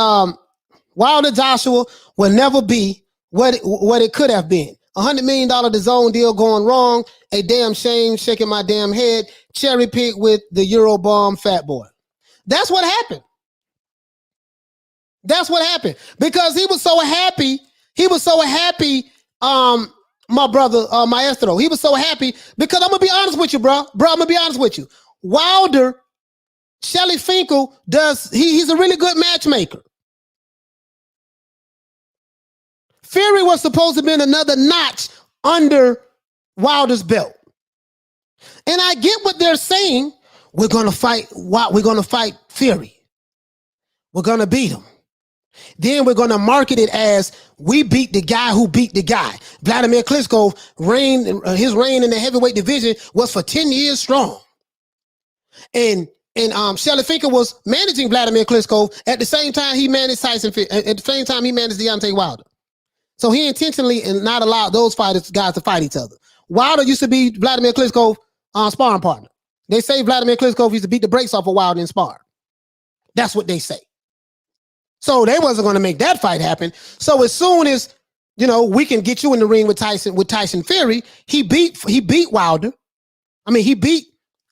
Wilder Joshua will never be what it could have been. $100 million the Zone deal going wrong. A damn shame, shaking my damn head. Cherry pick with the Eurobomb fat boy. That's what happened. That's what happened. Because he was so happy. My brother, Maestro. He was so happy because I'm going to be honest with you, bro. I'm going to be honest with you. Wilder, Shelly Finkel he's a really good matchmaker. Fury was supposed to be another notch under Wilder's belt. And I get what they're saying. We're going to fight Fury. We're going to beat him. Then we're going to market it as we beat the guy who beat the guy. Vladimir Klitschko his reign in the heavyweight division was for 10 years strong. And Shelly Finkel was managing Vladimir Klitschko at the same time he managed Tyson Fury, at the same time he managed Deontay Wilder. So he intentionally and not allowed those guys to fight each other. Wilder used to be Vladimir Klitschko's sparring partner. They say Vladimir Klitschko used to beat the brakes off of Wilder in spar. That's what they say. So they wasn't going to make that fight happen. So as soon as we can get you in the ring with Tyson Fury, he beat Wilder. I mean, he beat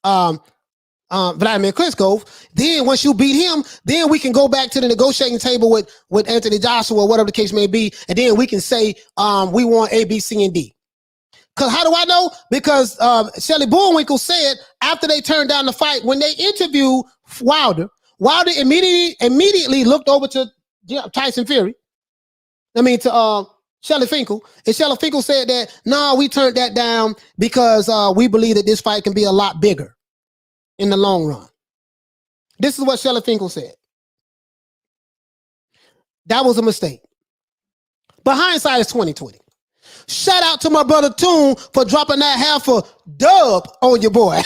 Vladimir Klitschko. Then once you beat him, then we can go back to the negotiating table with Anthony Joshua, whatever the case may be, and then we can say we want A, B, C, and D. Because how do I know? Because Shelley Bullwinkle said after they turned down the fight, when they interviewed Wilder immediately looked over to Tyson Fury. To Shelly Finkel. And Shelly Finkel said that, no, we turned that down because we believe that this fight can be a lot bigger in the long run. This is what Shelly Finkel said. That was a mistake. But hindsight is 20/20. Shout out to my brother Toon for dropping that half a dub on your boy.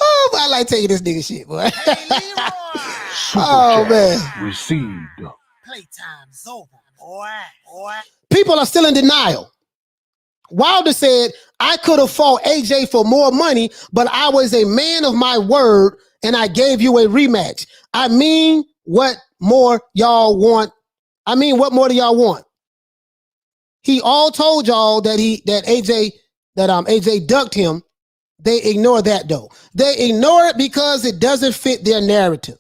Oh, I like taking this nigga shit, boy. Hey, Leroy. Oh, man. Received. Playtime's over, boy. People are still in denial. Wilder said, I could have fought AJ for more money, but I was a man of my word and I gave you a rematch. I mean, what more y'all want? What more do y'all want? He all told y'all that AJ ducked him. They ignore that though. They ignore it because it doesn't fit their narrative.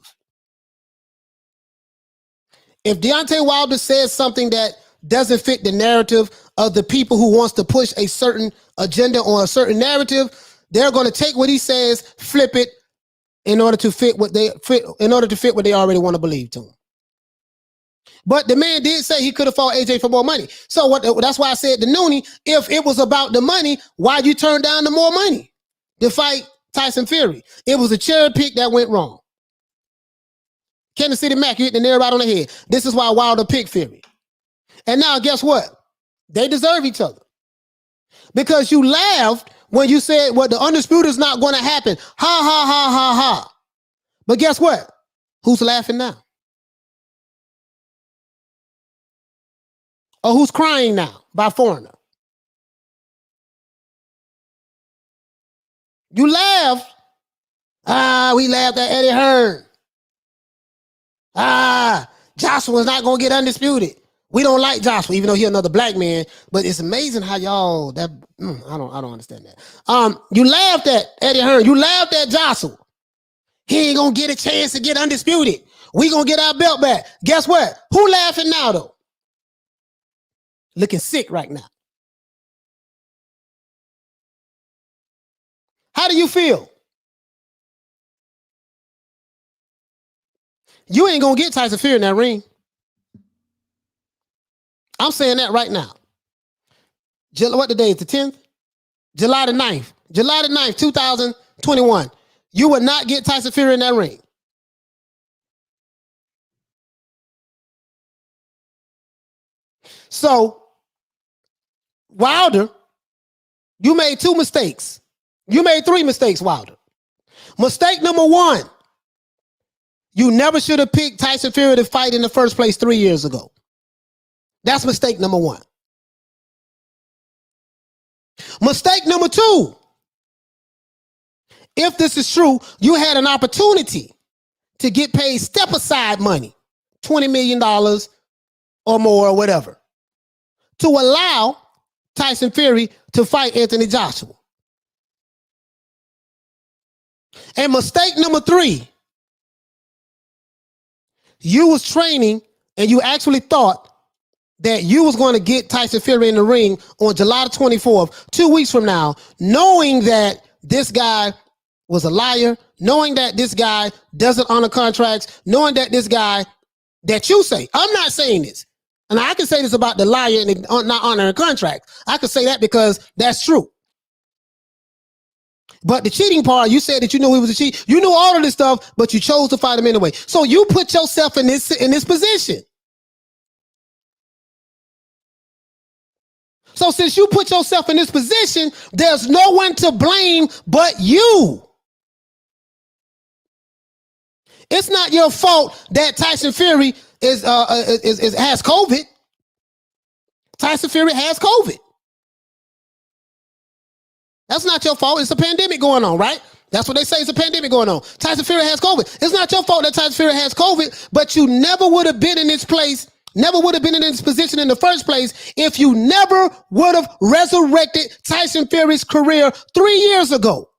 If Deontay Wilder says something that doesn't fit the narrative of the people who wants to push a certain agenda or a certain narrative, they're going to take what he says, flip it in order to fit what they already want to believe to him. But the man did say he could have fought AJ for more money. So that's why I said to Noonie, if it was about the money, why'd you turn down the more money to fight Tyson Fury? It was a cherry pick that went wrong. Kansas City Mac, you hit the nail right on the head. This is why Wilder picked Fury. And now guess what? They deserve each other. Because you laughed when you said, well, the undisputed is not going to happen. Ha, ha, ha, ha, ha. But guess what? Who's laughing now? Or who's crying now by foreigner? You laughed. We laughed at Eddie Hearn. Joshua's not going to get undisputed. We don't like Joshua, even though he's another black man. But it's amazing how y'all I don't understand that. You laughed at Eddie Hearn. You laughed at Joshua. He ain't gonna get a chance to get undisputed. We gonna get our belt back. Guess what? Who laughing now though? Looking sick right now. How do you feel? You ain't gonna get Tyson Fury in that ring. I'm saying that right now. What the day is? The 10th? July the 9th. July the 9th, 2021. You would not get Tyson Fury in that ring. So, Wilder, you made 2 mistakes. You made 3 mistakes, Wilder. Mistake number 1, you never should have picked Tyson Fury to fight in the first place 3 years ago. That's mistake number 1. Mistake number 2, if this is true, you had an opportunity to get paid step aside money, $20 million or more or whatever, to allow Tyson Fury to fight Anthony Joshua. And mistake number 3, you was training and you actually thought that you was going to get Tyson Fury in the ring on July the 24th, 2 weeks from now, knowing that this guy was a liar, knowing that this guy doesn't honor contracts, knowing that this guy that you say, I'm not saying this, and I can say this about the liar and not honoring contracts. I can say that because that's true. But the cheating part, you said that you knew he was a cheat. You knew all of this stuff, but you chose to fight him anyway. So you put yourself in this position. So since you put yourself in this position, there's no one to blame but you. It's not your fault that Tyson Fury has COVID. Tyson Fury has COVID. That's not your fault. It's a pandemic going on, right? That's what they say. It's a pandemic going on. Tyson Fury has COVID. It's not your fault that Tyson Fury has COVID, but you never would have been in this place, never would have been in this position in the first place if you never would have resurrected Tyson Fury's career 3 years ago.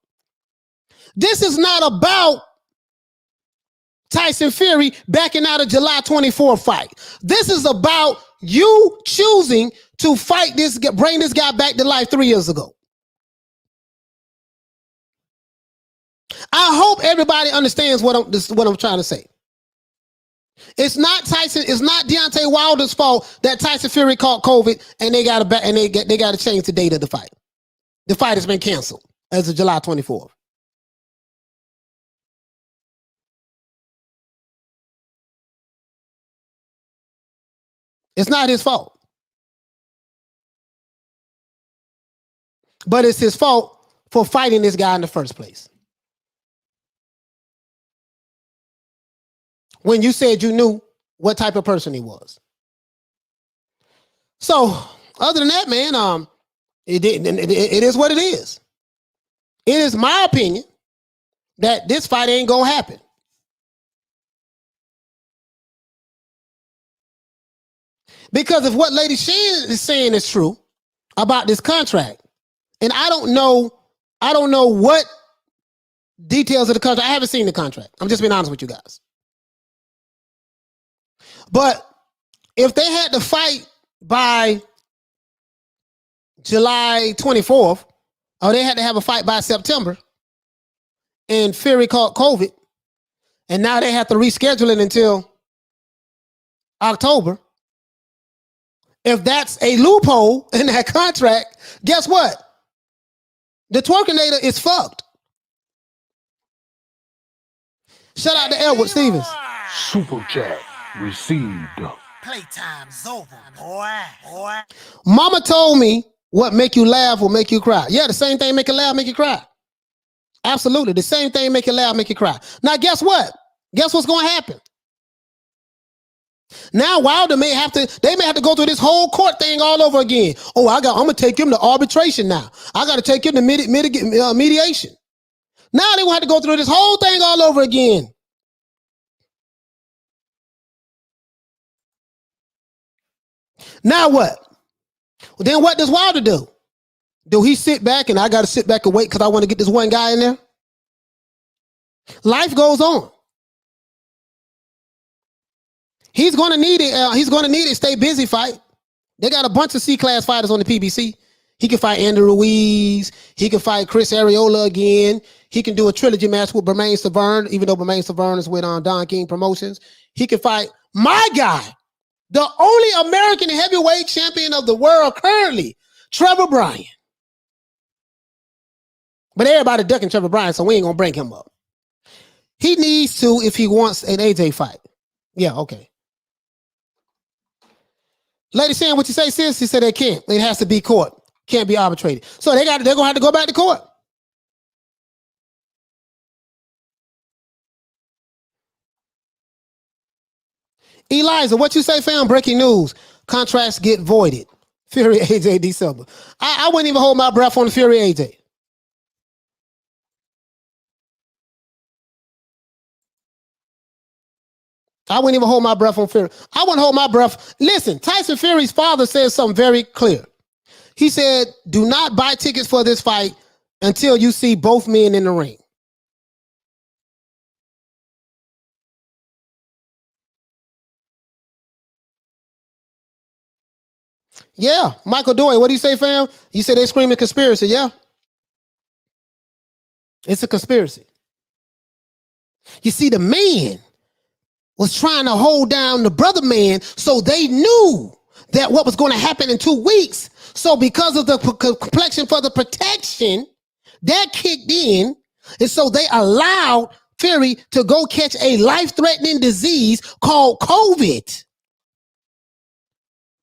This is not about Tyson Fury backing out of July 24th fight. This is about you choosing to fight this, bring this guy back to life 3 years ago. I hope everybody understands what I'm trying to say. It's not Deontay Wilder's fault that Tyson Fury caught COVID and they got to change the date of the fight. The fight has been canceled as of July 24th. It's not his fault. But it's his fault for fighting this guy in the first place. When you said you knew what type of person he was. So, other than that, man, it is what it is. It is my opinion that this fight ain't gonna happen. Because if what Lady Shan is saying is true about this contract, and I don't know what details of the contract. I haven't seen the contract. I'm just being honest with you guys. But if they had to fight by July 24th, or they had to have a fight by September, and Fury caught COVID, and now they have to reschedule it until October. If that's a loophole in that contract, guess what? The Twerkinator is fucked. Shout out to Edward Stevens. Super chat received. Playtime's over, boy. Mama told me What make you laugh will make you cry. Yeah, the same thing make you laugh, make you cry. Absolutely. The same thing make you laugh, make you cry. Now, guess what? Guess what's going to happen? Now Wilder may have to go through this whole court thing all over again. Oh, I'm gonna take him to arbitration now. I got to take him to mediation. Now they will have to go through this whole thing all over again. Now what? Well, then what does Wilder do? Do he sit back and I got to sit back and wait because I want to get this one guy in there? Life goes on. He's going to need it. He's going to need it. Stay busy fight. They got a bunch of C-class fighters on the PBC. He can fight Andrew Ruiz. He can fight Chris Arreola again. He can do a trilogy match with Bermain Severn, even though Bermain Severn is with Don King Promotions. He can fight my guy, the only American heavyweight champion of the world currently, Trevor Bryan. But everybody ducking Trevor Bryan, so we ain't going to bring him up. He needs to if he wants an AJ fight. Yeah, okay. Lady saying what you say, sis? He said they can't. It has to be court. Can't be arbitrated. So they're going to have to go back to court. Eliza, what you say, fam? Breaking news. Contracts get voided. Fury AJ December. I wouldn't even hold my breath on the Fury AJ. I wouldn't even hold my breath on Fury. I wouldn't hold my breath. Listen, Tyson Fury's father said something very clear. He said, do not buy tickets for this fight until you see both men in the ring. Yeah, Michael Doy, what do you say, fam? You said they screaming conspiracy, yeah? It's a conspiracy. You see, the man was trying to hold down the brother man, so they knew that what was going to happen in 2 weeks. So because of the complexion for the protection, that kicked in, and so they allowed Fury to go catch a life-threatening disease called COVID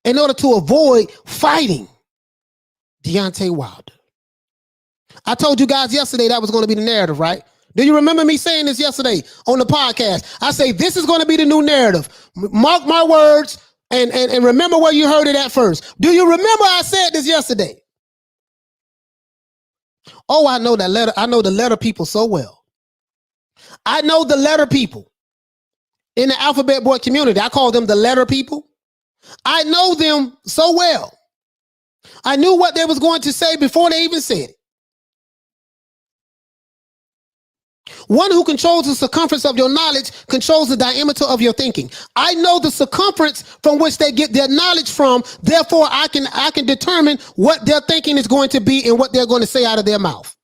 in order to avoid fighting Deontay Wilder. I told you guys yesterday that was going to be the narrative, right? Do you remember me saying this yesterday on the podcast? I say this is going to be the new narrative. Mark my words and remember where you heard it at first. Do you remember I said this yesterday? Oh, I know that letter. I know the letter people so well. I know the letter people in the alphabet board community. I call them the letter people. I know them so well. I knew what they was going to say before they even said it. One who controls the circumference of your knowledge controls the diameter of your thinking. I know the circumference from which they get their knowledge from. Therefore, I can determine what their thinking is going to be and what they're going to say out of their mouth.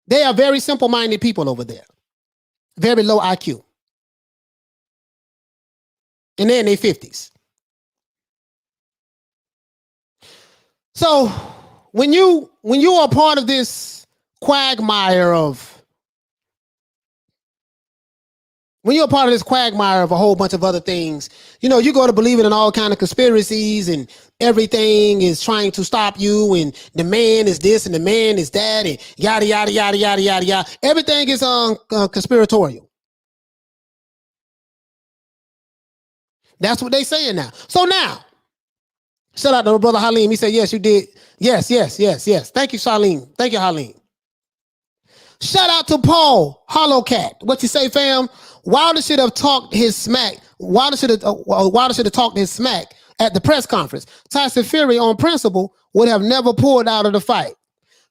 They are very simple-minded people over there. Very low IQ. And they're in their 50s. So when you are part of this quagmire of a whole bunch of other things, you know, you go to believing in all kind of conspiracies and everything is trying to stop you and the man is this and the man is that and yada, yada, yada, yada, yada, yada. Everything is conspiratorial. That's what they saying now. So now, shout out to my brother Halim. He said, yes, you did. Yes. Thank you, Charlene. Thank you, Halim. Shout out to Paul Hollowcat. What you say, fam? Wilder should have talked his smack. Wilder should have talked his smack at the press conference. Tyson Fury, on principle, would have never pulled out of the fight.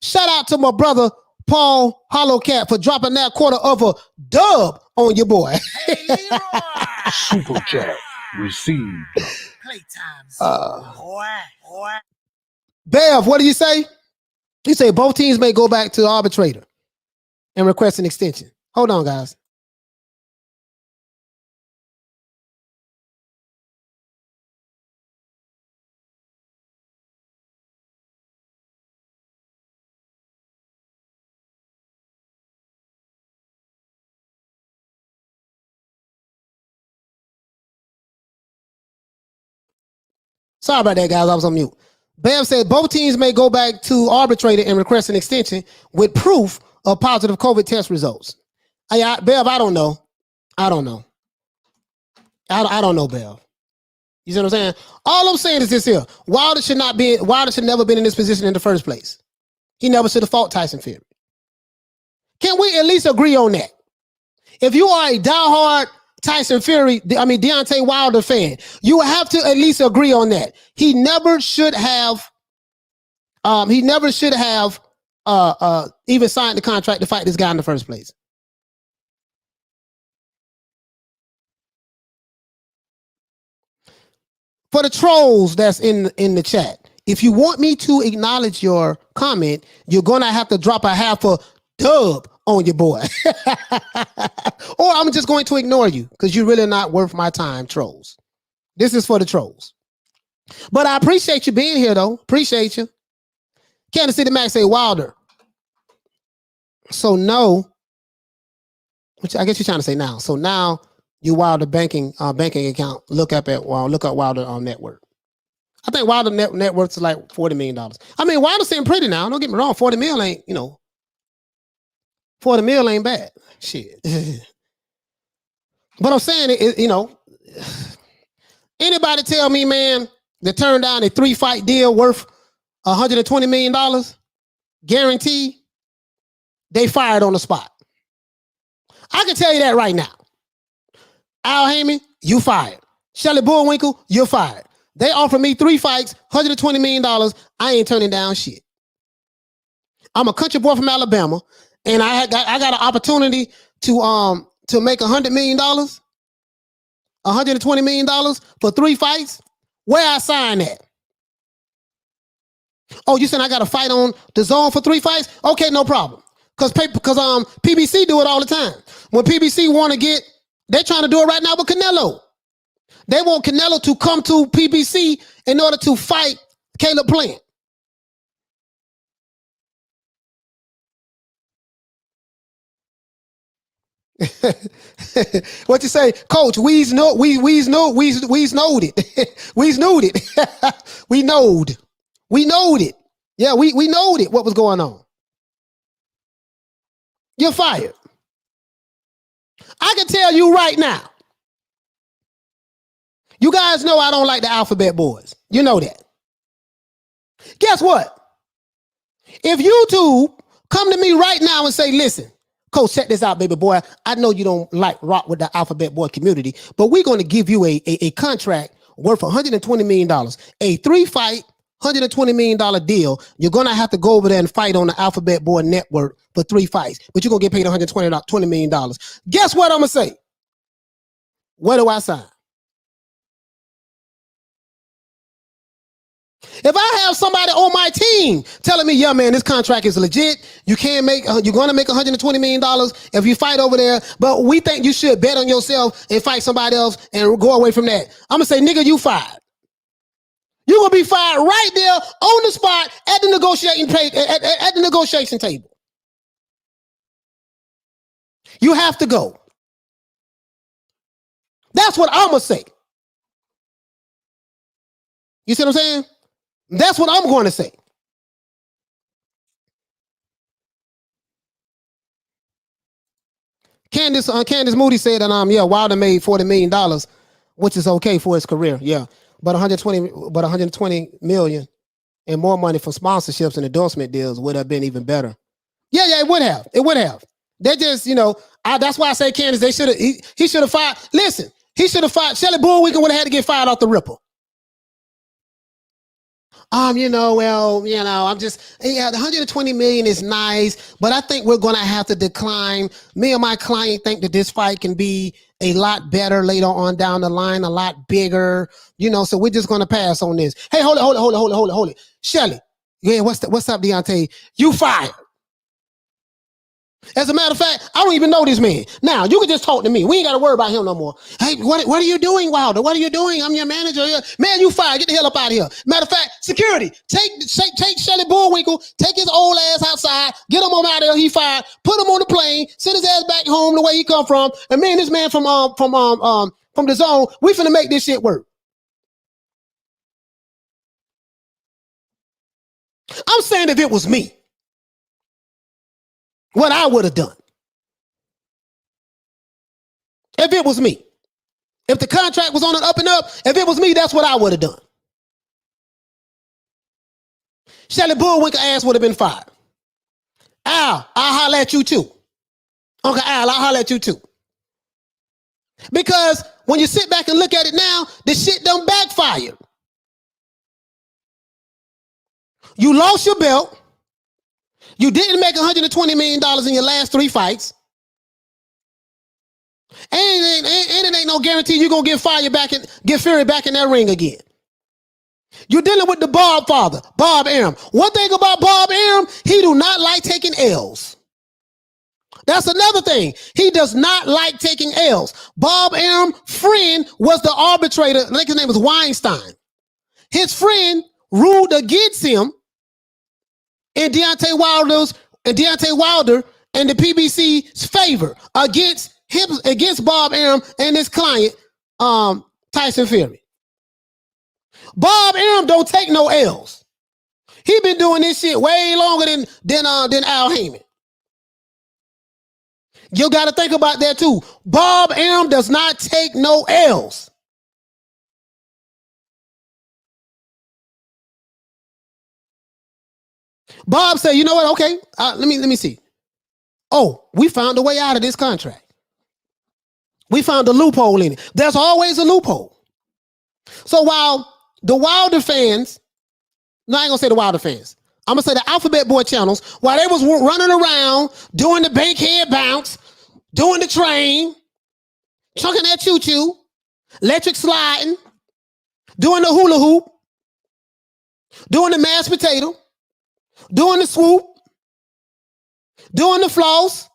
Shout out to my brother Paul Hollowcat for dropping that quarter of a dub on your boy. Hey, Leroy. Super chat received. Playtime, boy. Bev, what do you say? You say both teams may go back to the arbitrator and request an extension. Hold on, guys. Sorry about that, guys. I was on mute. Bev said both teams may go back to arbitrator and request an extension with proof of positive COVID test results. Bev, I don't know. I don't know. I don't know, Bev. You see what I'm saying? All I'm saying is this here. Wilder should never been in this position in the first place. He never should have fought Tyson Fury. Can we at least agree on that? If you are a diehard Deontay Wilder fan, you have to at least agree on that. He never should have even signed the contract to fight this guy in the first place. For the trolls that's in the chat, if you want me to acknowledge your comment, you're gonna have to drop a half a dub on your boy. Or I'm just going to ignore you because you're really not worth my time, trolls. This is for the trolls. But I appreciate you being here, though. Appreciate you. Kansas City Max say Wilder. So no, which I guess you're trying to say now. So now you Wilder banking account. Look up Wilder net worth. I think Wilder net worth is like $40 million. I mean, Wilder's sitting pretty now. Don't get me wrong. 40 mil ain't, 40 mil ain't bad. Shit. But I'm saying, anybody tell me, man, that turned down a 3-fight deal worth $120 million, guaranteed, they fired on the spot. I can tell you that right now. Al Heyman, you fired. Shelly Bullwinkle, you're fired. They offered me 3 fights, $120 million. I ain't turning down shit. I'm a country boy from Alabama, and I got an opportunity to make $100 million, $120 million for 3 fights. Where I sign that? Oh, you said I got to fight on the zone for 3 fights? Okay, no problem. Because PBC do it all the time. When PBC want to they're trying to do it right now with Canelo. They want Canelo to come to PBC in order to fight Caleb Plant. What you say, Coach? We knowed it. We knowed it. Yeah, we knowed it. What was going on? You're fired. I can tell you right now. You guys know I don't like the alphabet boys. You know that. Guess what? If YouTube come to me right now and say, listen, Coach, check this out, baby boy. I know you don't rock with the alphabet boy community, but we're going to give you a contract worth $120 million, a 3-fight, $120 million deal. You're going to have to go over there and fight on the alphabet boy network for 3 fights, but you're going to get paid $120 million. Guess what I'm going to say? Where do I sign? If I have somebody on my team telling me, yeah, man, this contract is legit. You can't make, you're going to make $120 million if you fight over there, but we think you should bet on yourself and fight somebody else and go away from that. I'm going to say, nigga, you fired. You're going to be fired right there on the spot at the negotiation table. You have to go. That's what I'm going to say. You see what I'm saying? That's what I'm going to say. Candace Moody said that Wilder made $40 million, which is okay for his career. Yeah. But 120 million and more money for sponsorships and endorsement deals would have been even better. Yeah, it would have. It would have. They just, that's why I say Candace, he should have fired. Listen, he should have fired. Shelly Bullwinkle would have had to get fired off the ripple. I'm just, the 120 million is nice, but I think we're going to have to decline. Me and my client think that this fight can be a lot better later on down the line, a lot bigger, so we're just going to pass on this. Hey, hold it. Shelly. Yeah, what's up, Deontay? You fired. As a matter of fact, I don't even know this man. Now, you can just talk to me. We ain't got to worry about him no more. Hey, what are you doing, Wilder? What are you doing? I'm your manager. Man, you fired. Get the hell up out of here. Matter of fact, security, take Shelly Bullwinkle, take his old ass outside, get him on out of here. He fired. Put him on the plane, send his ass back home the way he come from. And me and this man from the zone, we finna make this shit work. I'm saying if it was me, what I would have done. If it was me. If the contract was on an up and up, if it was me, that's what I would have done. Shelly Bullwinkle ass would have been fired. Al, I'll holler at you too. Uncle Al, I'll holler at you too. Because when you sit back and look at it now, the shit done backfired. You lost your belt. You didn't make $120 million in your last 3 fights. And it ain't no guarantee you're going to get Fury back in that ring again. You're dealing with the Bob father, Bob Arum. One thing about Bob Arum, he do not like taking L's. That's another thing. He does not like taking L's. Bob Arum friend was the arbitrator. I think his name was Weinstein. His friend ruled against him in Deontay Wilder and the PBC's favor against Bob Arum and his client, Tyson Fury. Bob Arum don't take no L's. He been doing this shit way longer than Al Heyman. You got to think about that too. Bob Arum does not take no L's. Bob said, you know what? Okay, let me see. Oh, we found a way out of this contract. We found a loophole in it. There's always a loophole. So while the Wilder fans, no, I ain't gonna say the Wilder fans. I'm gonna say the Alphabet Boy channels, while they was running around doing the bankhead bounce, doing the train, chunking that choo-choo, electric sliding, doing the hula hoop, doing the mashed potato, doing the swoop, doing the floss.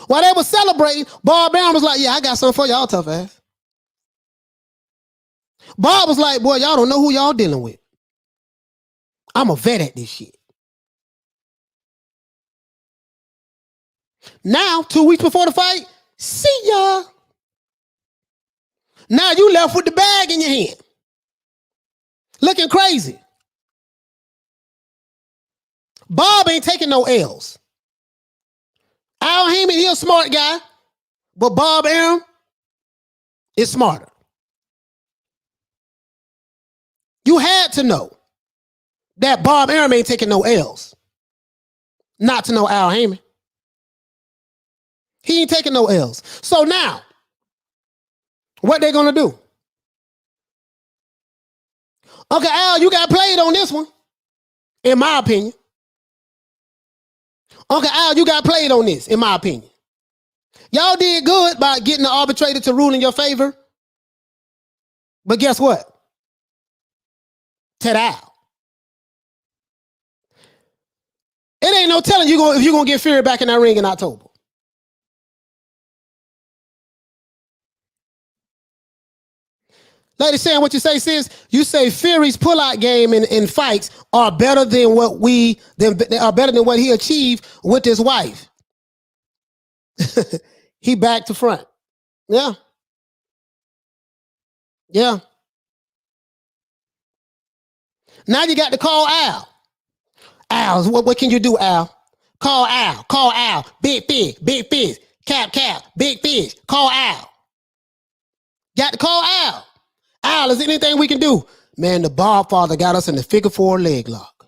While they were celebrating, Bob Arum was like, yeah, I got something for y'all, tough ass. Bob was like, boy, y'all don't know who y'all dealing with. I'm a vet at this shit. Now, 2 weeks before the fight, see ya. Now you left with the bag in your hand. Looking crazy. Bob ain't taking no L's. Al Heyman, he a smart guy, but Bob Arum is smarter. You had to know that Bob Arum ain't taking no L's. Not to know Al Heyman. He ain't taking no L's. So now, what they gonna do? Uncle Al, you got played on this one, in my opinion. Uncle Al, you got played on this, in my opinion. Y'all did good by getting the arbitrator to rule in your favor. But guess what? Ta-da. It ain't no telling if you're going to get Fury back in that ring in October. Lady saying what you say, sis. You say Fury's pullout game in fights are better than what he achieved with his wife. He back to front. Yeah. Yeah. Now you got to call Al. Al, what can you do, Al? Call Al. Call Al. Big fish. Big fish. Cap. Big fish. Call Al. Got to call Al. Al, is there anything we can do? Man, the Bob father got us in the figure 4 leg lock.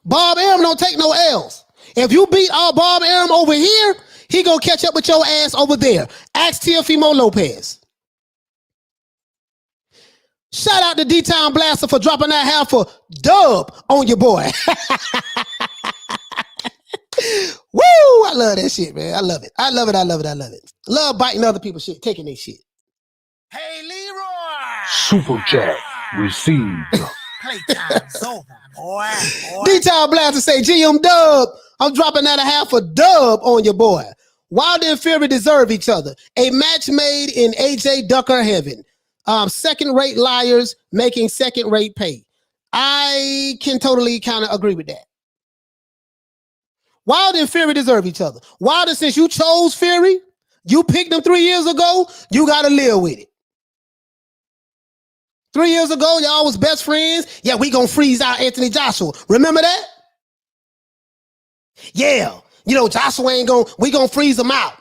Bob Arum don't take no L's. If you beat Bob Arum over here, he gonna catch up with your ass over there. Ask Teofimo Lopez. Shout out to D-Town Blaster for dropping that half a dub on your boy. Woo! I love that shit, man. I love it. I love it. Love biting other people's shit, taking their shit. Hey, Leroy! Super chat received. Playtime's over, boy. D-Town Blaster say, GM Dub, I'm dropping that a half a dub on your boy. Wilder and Fury deserve each other. A match made in AJ Ducker heaven. Second-rate liars making second-rate pay. I can totally kind of agree with that. Wilder and Fury deserve each other. Wilder, since you chose Fury, you picked him 3 years ago, you got to live with it. 3 years ago, y'all was best friends. Yeah, we gonna freeze out Anthony Joshua. Remember that? Yeah. You know, Joshua we gonna freeze him out.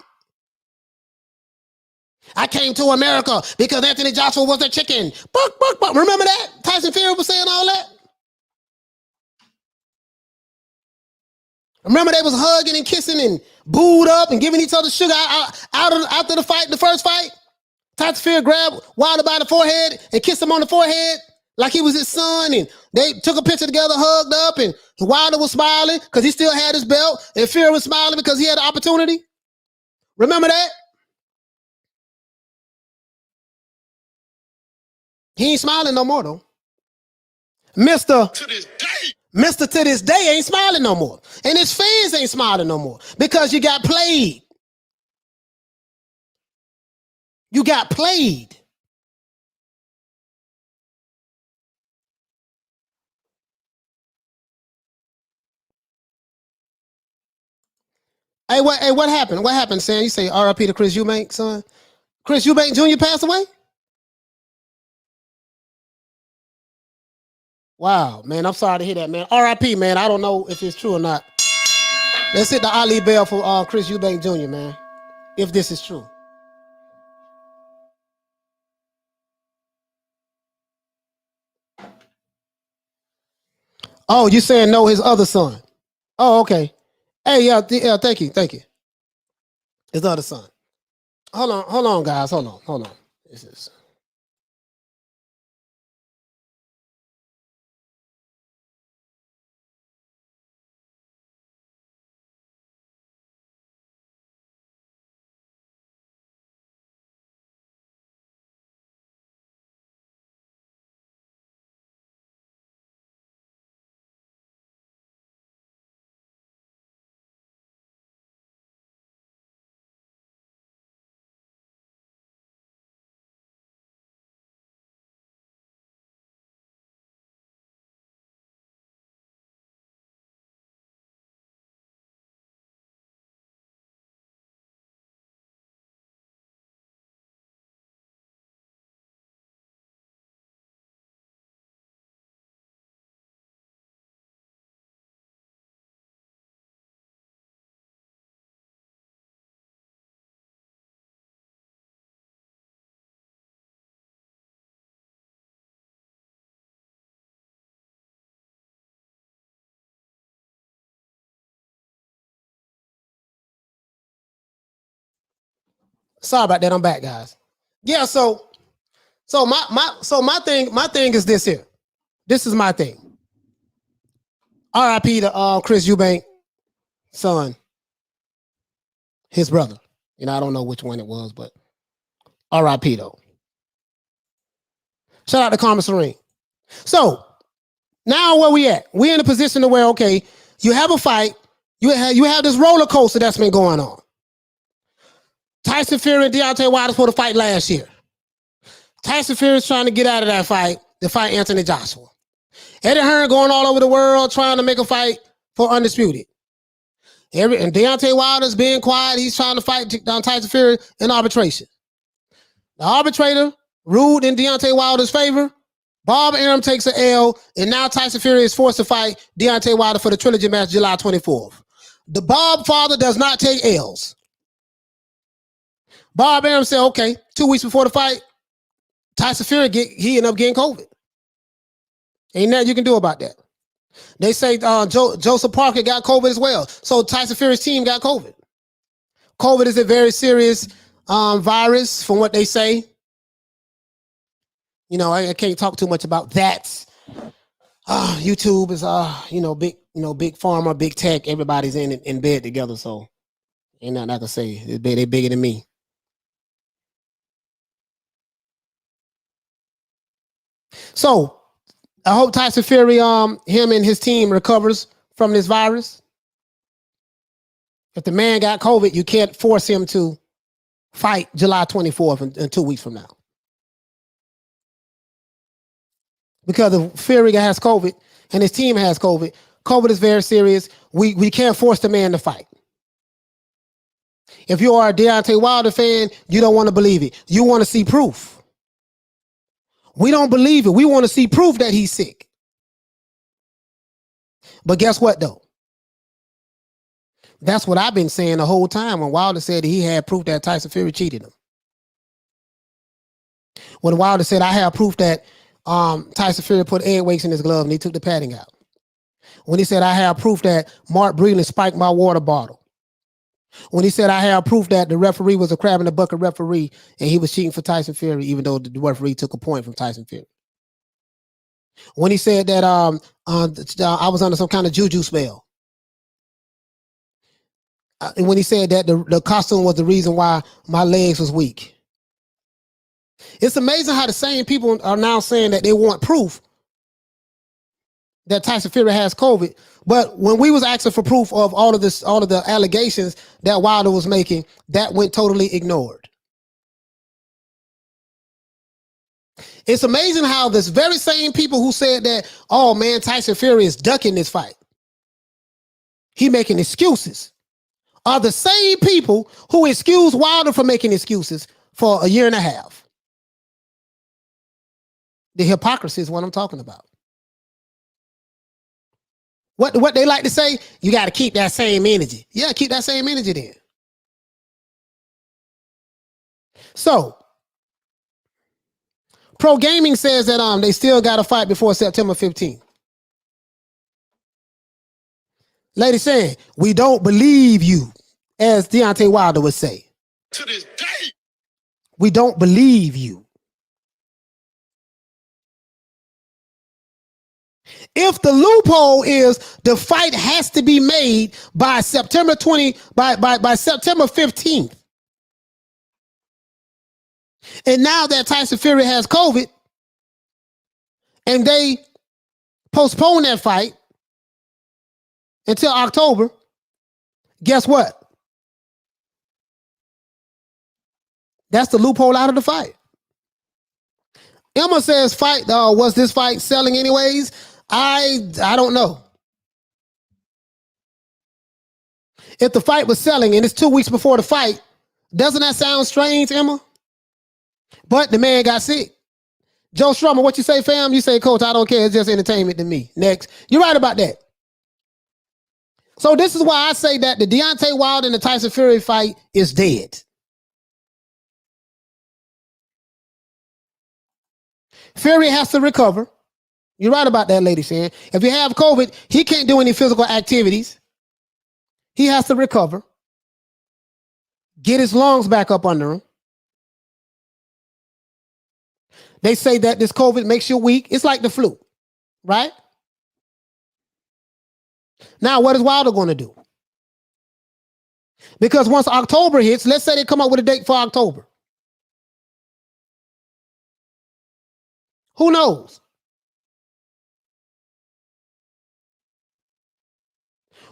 I came to America because Anthony Joshua was a chicken. Buck, buck, buck. Remember that? Tyson Fury was saying all that? Remember they was hugging and kissing and booed up and giving each other sugar after the fight, the first fight? Tyson Fury grabbed Wilder by the forehead and kissed him on the forehead like he was his son, and they took a picture together, hugged up, and Wilder was smiling because he still had his belt, and Fury was smiling because he had the opportunity. Remember that? He ain't smiling no more, though. Mr. To this day ain't smiling no more. And his fans ain't smiling no more because you got played. You got played. Hey, what happened? What happened, Sam? You say R.I.P. to Chris Eubank, son? Chris Eubank Jr. passed away? Wow, man, I'm sorry to hear that, man. R.I.P., man. I don't know if it's true or not. Let's hit the Ali bell for Chris Eubank Jr., man, if this is true. Oh, you saying no, his other son. Oh, okay. Hey, yeah, thank you. His other son. Hold on, guys. Hold on. This is... Sorry about that. I'm back, guys. Yeah, so my thing is this here. This is my thing. R.I.P. to Chris Eubank, son, his brother. You know, I don't know which one it was, but R.I.P. though. Shout out to Karma Serene. So now where we at? We're in a position to where, okay, you have a fight, you have this roller coaster that's been going on. Tyson Fury and Deontay Wilder supposed to fight last year. Tyson Fury is trying to get out of that fight to fight Anthony Joshua. Eddie Hearn going all over the world trying to make a fight for undisputed. And Deontay Wilder's being quiet. He's trying to fight Tyson Fury in arbitration. The arbitrator ruled in Deontay Wilder's favor. Bob Arum takes an L, and now Tyson Fury is forced to fight Deontay Wilder for the trilogy match July 24th. The Bob father does not take L's. Bob Arum said, okay, 2 weeks before the fight, Tyson Fury he ended up getting COVID. Ain't nothing you can do about that. They say Joseph Parker got COVID as well. So Tyson Fury's team got COVID. COVID is a very serious virus from what they say. You know, I can't talk too much about that. YouTube is big pharma, big tech. Everybody's in bed together, so ain't nothing I can say. They bigger than me. So I hope Tyson Fury, him and his team recovers from this virus. If the man got COVID, you can't force him to fight July 24th in 2 weeks from now. Because if Fury has COVID and his team has COVID, COVID is very serious. We can't force the man to fight. If you are a Deontay Wilder fan, you don't want to believe it. You want to see proof. We don't believe it. We want to see proof that he's sick. But guess what, though? That's what I've been saying the whole time when Wilder said that he had proof that Tyson Fury cheated him. When Wilder said, I have proof that Tyson Fury put egg weights in his glove and he took the padding out. When he said, I have proof that Mark Breland spiked my water bottle. When he said, I have proof that the referee was a crab in the bucket referee and he was cheating for Tyson Fury, even though the referee took a point from Tyson Fury. When he said that I was under some kind of juju spell. When he said that the costume was the reason why my legs was weak. It's amazing how the same people are now saying that they want proof that Tyson Fury has COVID. But when we was asking for proof of all of the allegations that Wilder was making, that went totally ignored. It's amazing how this very same people who said that, oh man, Tyson Fury is ducking this fight, he making excuses, are the same people who excuse Wilder for making excuses for a year and a half. The hypocrisy is what I'm talking about. What they like to say, you got to keep that same energy. Yeah, keep that same energy then. So, Pro Gaming says that they still got to fight before September 15th. Lady saying, we don't believe you, as Deontay Wilder would say. To this day. We don't believe you. If the loophole is the fight has to be made by September 15th. And now that Tyson Fury has COVID and they postpone that fight until October, guess what? That's the loophole out of the fight. Emma says, was this fight selling anyways? I don't know. If the fight was selling and it's 2 weeks before the fight, doesn't that sound strange, Emma? But the man got sick. Joe Strummer, what you say, fam? You say, Coach, I don't care. It's just entertainment to me. Next. You're right about that. So this is why I say that the Deontay Wilder and the Tyson Fury fight is dead. Fury has to recover. You're right about that, lady saying. If you have COVID, he can't do any physical activities. He has to recover. Get his lungs back up under him. They say that this COVID makes you weak. It's like the flu, right? Now, what is Wilder going to do? Because once October hits, let's say they come up with a date for October. Who knows?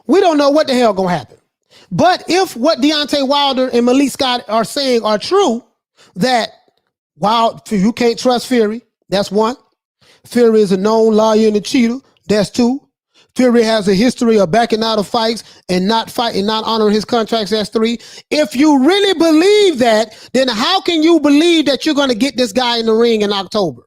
We don't know what the hell gonna happen. But if what Deontay Wilder and Malik Scott are saying are true, that you can't trust Fury, that's one. Fury is a known liar and a cheater, that's two. Fury has a history of backing out of fights and not fighting, not honoring his contracts, that's three. If you really believe that, then how can you believe that you're gonna get this guy in the ring in October?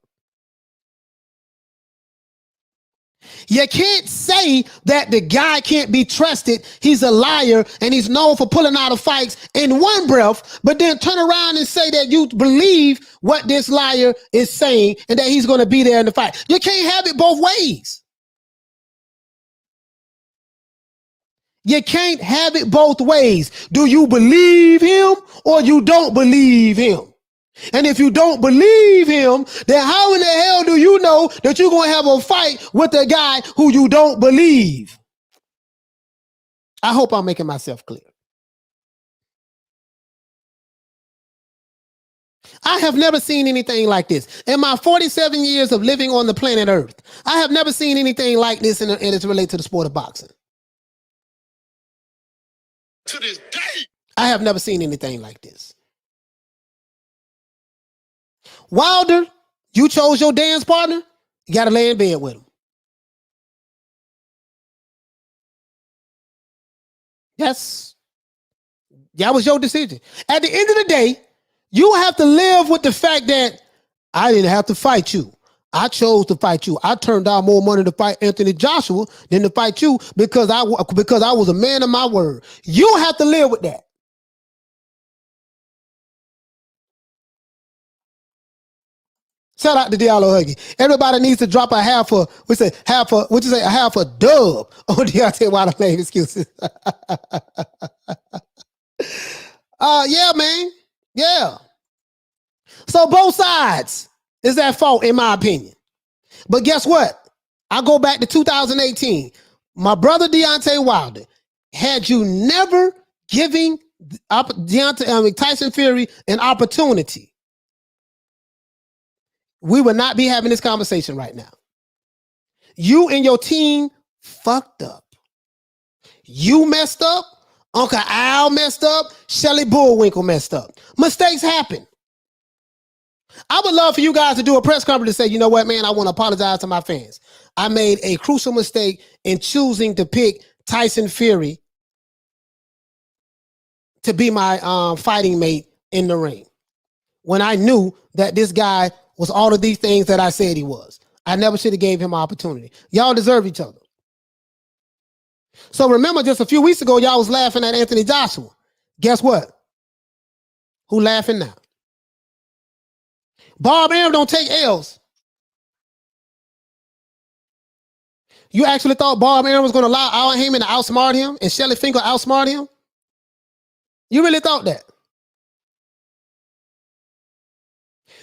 You can't say that the guy can't be trusted. He's a liar and he's known for pulling out of fights in one breath, but then turn around and say that you believe what this liar is saying and that he's going to be there in the fight. You can't have it both ways. You can't have it both ways. Do you believe him or you don't believe him? And if you don't believe him, then how in the hell do you know that you're going to have a fight with a guy who you don't believe? I hope I'm making myself clear. I have never seen anything like this. In my 47 years of living on the planet Earth, I have never seen anything like this and it's related to the sport of boxing. To this day. I have never seen anything like this. Wilder, you chose your dance partner, you got to lay in bed with him. That was your decision. At the end of the day, you have to live with the fact that I didn't have to fight you. I chose to fight you. I turned down more money to fight Anthony Joshua than to fight you because I was a man of my word. You have to live with that. Shout out to Diallo Huggy. Everybody needs to drop a half a dub on Deontay Wilder name excuses. Yeah, man. Yeah. So both sides is at fault, in my opinion. But guess what? I go back to 2018. My brother Deontay Wilder, had you never giving Tyson Fury an opportunity, we would not be having this conversation right now. You and your team fucked up. You messed up. Uncle Al messed up. Shelly Bullwinkle messed up. Mistakes happen. I would love for you guys to do a press conference to say, you know what, man, I want to apologize to my fans. I made a crucial mistake in choosing to pick Tyson Fury to be my fighting mate in the ring, when I knew that this guy was all of these things that I said he was. I never should have gave him an opportunity. Y'all deserve each other. So remember, just a few weeks ago, y'all was laughing at Anthony Joshua. Guess what? Who laughing now? Bob Arum don't take L's. You actually thought Bob Arum was going to allow Al Heyman to outsmart him and Shelly Finkel outsmart him? You really thought that?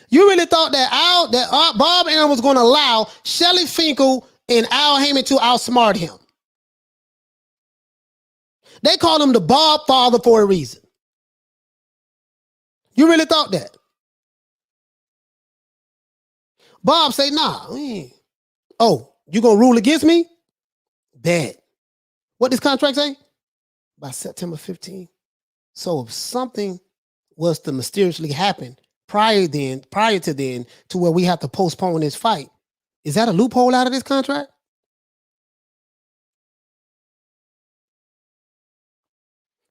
You really thought that Bob Arum was going to allow Shelly Finkel and Al Heyman to outsmart him? They call him the Bob Father for a reason. You really thought that? Bob say, nah. Oh, you gonna rule against me? Bad. What does contract say? By September 15th. So if something was to mysteriously happen prior to then, to where we have to postpone this fight, is that a loophole out of this contract?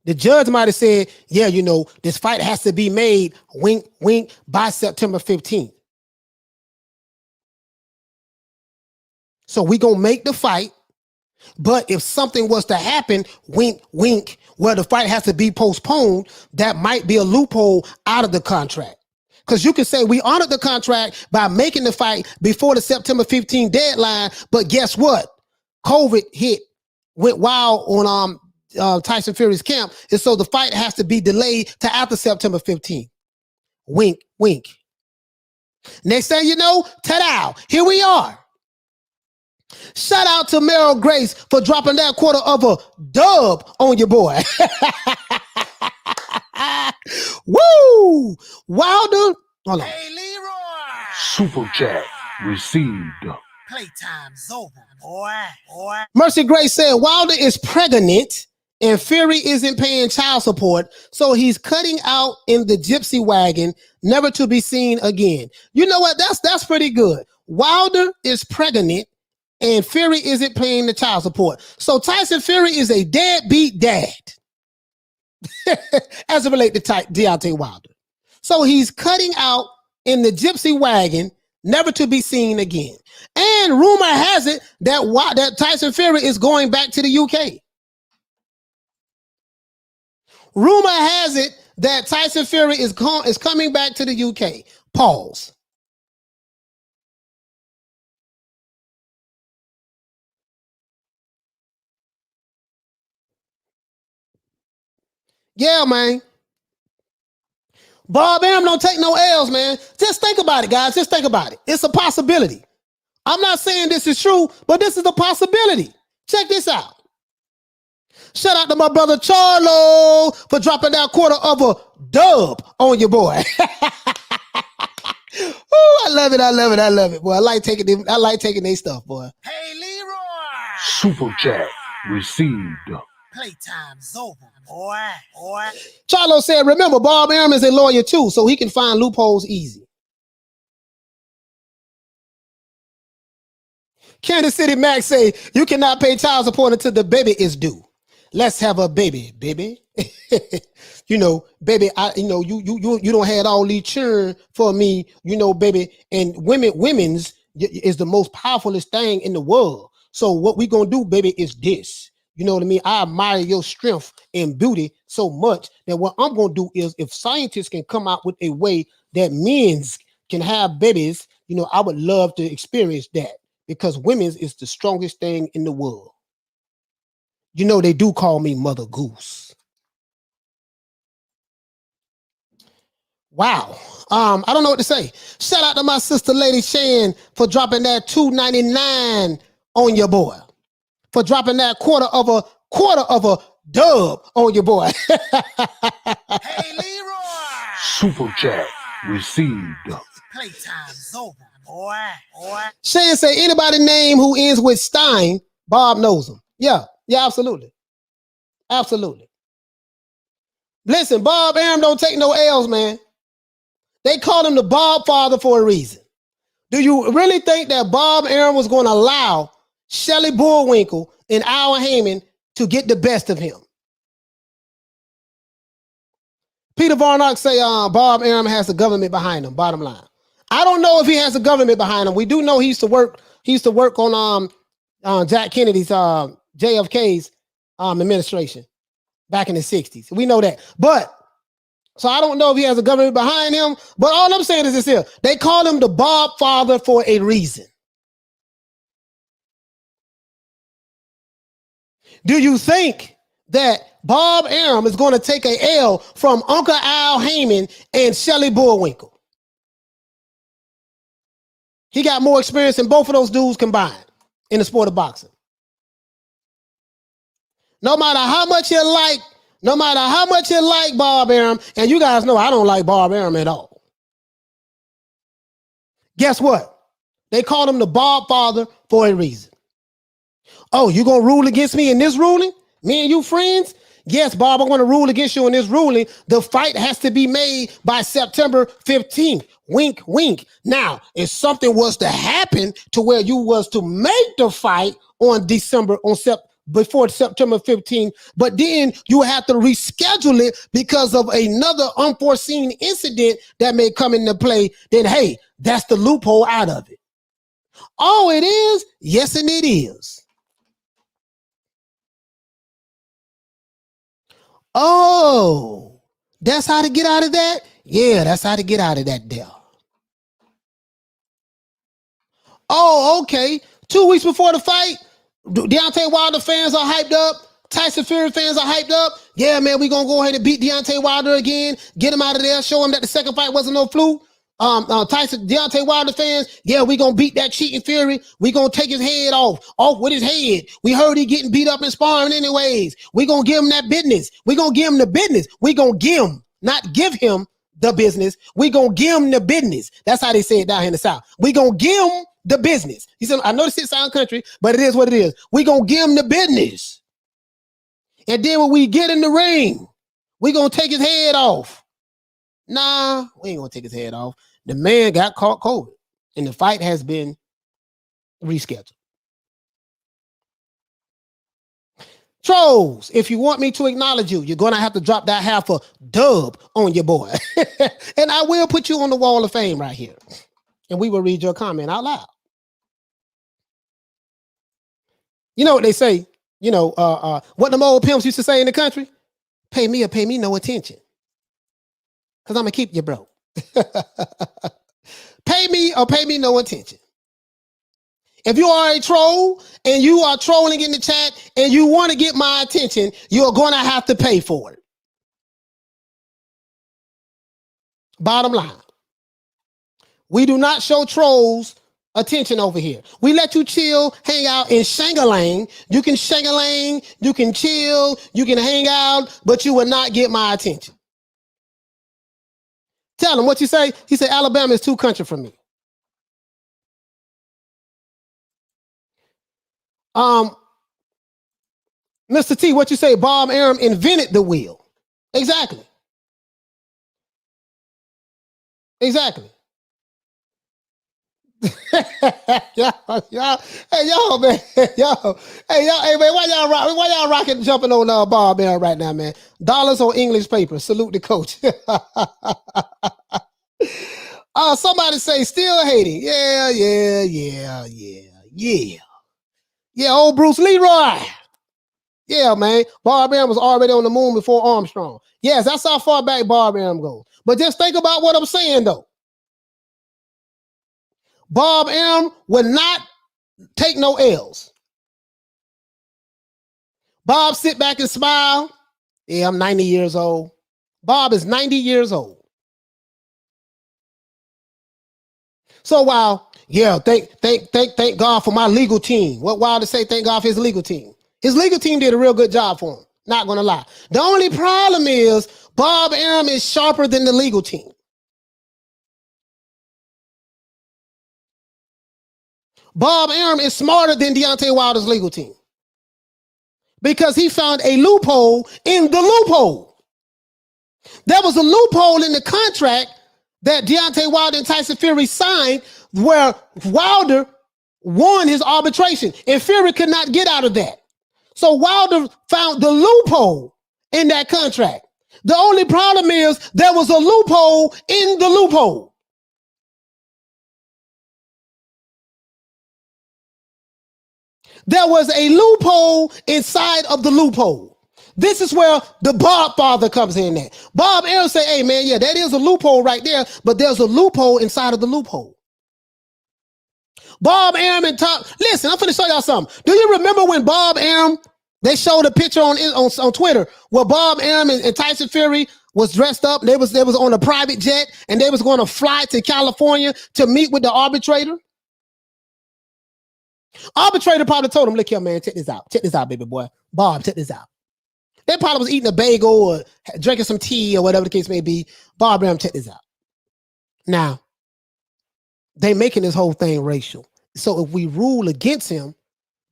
The judge might have said, yeah, you know, this fight has to be made, wink, wink, by September 15th. So we gonna make the fight, but if something was to happen, wink, wink, where the fight has to be postponed, that might be a loophole out of the contract. Because you can say we honored the contract by making the fight before the September 15th deadline, but guess what? COVID went wild on Tyson Fury's camp, and so the fight has to be delayed to after September 15th. Wink, wink. Next thing you know, ta-da, here we are. Shout out to Meryl Grace for dropping that quarter of a dub on your boy. Woo! Wilder. Hold on. Hey, Leroy. Super chat received. Playtime's over, boy. Mercy Grace said Wilder is pregnant and Fury isn't paying child support, so he's cutting out in the gypsy wagon, never to be seen again. You know what? That's pretty good. Wilder is pregnant and Fury isn't paying the child support. So Tyson Fury is a deadbeat dad as it relates to Deontay Wilder. So he's cutting out in the gypsy wagon, never to be seen again. And rumor has it that Tyson Fury is going back to the UK. Rumor has it that Tyson Fury is coming back to the UK. Pause. Yeah, man. Bob Arum don't take no L's, man. Just think about it, guys. Just think about it. It's a possibility. I'm not saying this is true, but this is a possibility. Check this out. Shout out to my brother Charlo for dropping that quarter of a dub on your boy. Oh, I love it, boy. I like taking their stuff, boy. Hey, Leroy. Super chat received. Playtime's over, boy. Charlo said, remember, Bob Arum is a lawyer too, so he can find loopholes easy. Kansas City Max say, you cannot pay child support until the baby is due. let's have a baby, baby. You know, baby, you don't had all these children for me, you know, baby. And women's is the most powerfulest thing in the world. So what we gonna do, baby, is this. You know what I mean? I admire your strength and beauty so much that what I'm gonna do is, if scientists can come out with a way that men's can have babies, you know, I would love to experience that, because women's is the strongest thing in the world. You know, they do call me Mother Goose. Wow. I don't know what to say. Shout out to my sister Lady Shan for dropping that $2.99 on your boy. For dropping that quarter of a dub on your boy. Hey, Leroy. Super chat received. Playtime's over, boy. Shan say, anybody name who ends with Stein, Bob knows him. Yeah, absolutely. Absolutely. Listen, Bob Arum don't take no L's, man. They call him the Bob Father for a reason. Do you really think that Bob Arum was going to allow Shelley Bullwinkle and Al Heyman to get the best of him? Peter Varnock say Bob Arum has the government behind him, bottom line. I don't know if he has the government behind him. We do know he used to work on Jack Kennedy's JFK's administration back in the 60s. We know that. But so I don't know if he has a government behind him, but all I'm saying is this here. They call him the Bob Father for a reason. Do you think that Bob Arum is going to take a L from Uncle Al Heyman and Shelley Bullwinkle? He got more experience than both of those dudes combined in the sport of boxing. No matter how much you like Bob Arum, and you guys know I don't like Bob Arum at all. Guess what? They called him the Bob Father for a reason. Oh, you gonna rule against me in this ruling? Me and you friends? Yes, Bob, I'm gonna rule against you in this ruling. The fight has to be made by September 15th. Wink, wink. Now, if something was to happen to where you was to make the fight before September 15th, but then you have to reschedule it because of another unforeseen incident that may come into play, then hey, that's the loophole out of it. Oh, it is? Yes, and it is. Oh, that's how to get out of that? Yeah, that's how to get out of that deal. Oh, okay. 2 weeks before the fight, Deontay Wilder fans are hyped up. Tyson Fury fans are hyped up. Yeah, man, we're going to go ahead and beat Deontay Wilder again. Get him out of there. Show him that the second fight wasn't no fluke. Deontay Wilder fans, yeah, we're going to beat that cheating Fury. We're going to take his head off with his head. We heard he getting beat up in sparring anyways. We're going to give him that business. We're going to give him the business. We're going to give him, not give him the business. We're going to give him the business. That's how they say it down here in the South. We're going to give him the business. He said, I know this is sound country, but it is what it is. We're going to give him the business. And then when we get in the ring, we're going to take his head off. Nah, we ain't going to take his head off. The man got caught COVID, and the fight has been rescheduled. Trolls, if you want me to acknowledge you, you're going to have to drop that half a dub on your boy. And I will put you on the wall of fame right here. And we will read your comment out loud. You know what they say? You know, what them old pimps used to say in the country? Pay me or pay me no attention. Because I'm going to keep you broke. Pay me or pay me no attention. If you are a troll and you are trolling in the chat and you want to get my attention, you're going to have to pay for it. Bottom line. We do not show trolls attention over here. We let you chill, hang out in Shangalang. You can Shangalang, you can chill, you can hang out, but you will not get my attention. Tell him what you say. He said, Alabama is too country for me. Mr. T, what you say? Bob Arum invented the wheel. Exactly. Exactly. Hey, y'all, man, y'all, hey, man, why y'all rocking, jumping on Bob Aaron right now, man? Dollars on English paper. Salute the coach. Somebody say still hating. Yeah, old Bruce Leroy. Yeah, man. Bob Arum was already on the moon before Armstrong. Yes, that's how far back Bob Arum goes. But just think about what I'm saying, though. Bob Arum would not take no L's. Bob sit back and smile. Yeah, I'm 90 years old. Bob is 90 years old. So while, yeah, thank God for my legal team. What Wilder say? Thank God for his legal team. His legal team did a real good job for him. Not gonna lie. The only problem is Bob Arum is sharper than the legal team. Bob Arum is smarter than Deontay Wilder's legal team because he found a loophole in the loophole. There was a loophole in the contract that Deontay Wilder and Tyson Fury signed where Wilder won his arbitration and Fury could not get out of that. So Wilder found the loophole in that contract. The only problem is there was a loophole in the loophole. There was a loophole inside of the loophole. This is where the Bob father comes in at. Bob Arum say, hey, man, yeah, that is a loophole right there, but there's a loophole inside of the loophole. Bob Arum and Tom, listen, I'm finna show y'all something. Do you remember when Bob Arum, they showed a picture on Twitter where Bob Arum and Tyson Fury was dressed up. They was on a private jet and they was going to fly to California to meet with the arbitrator. Arbitrator probably told him, look here, man, check this out. Check this out, baby boy. Bob, check this out. They probably was eating a bagel or drinking some tea or whatever the case may be. Bob Arum, check this out. Now, they making this whole thing racial. So if we rule against him,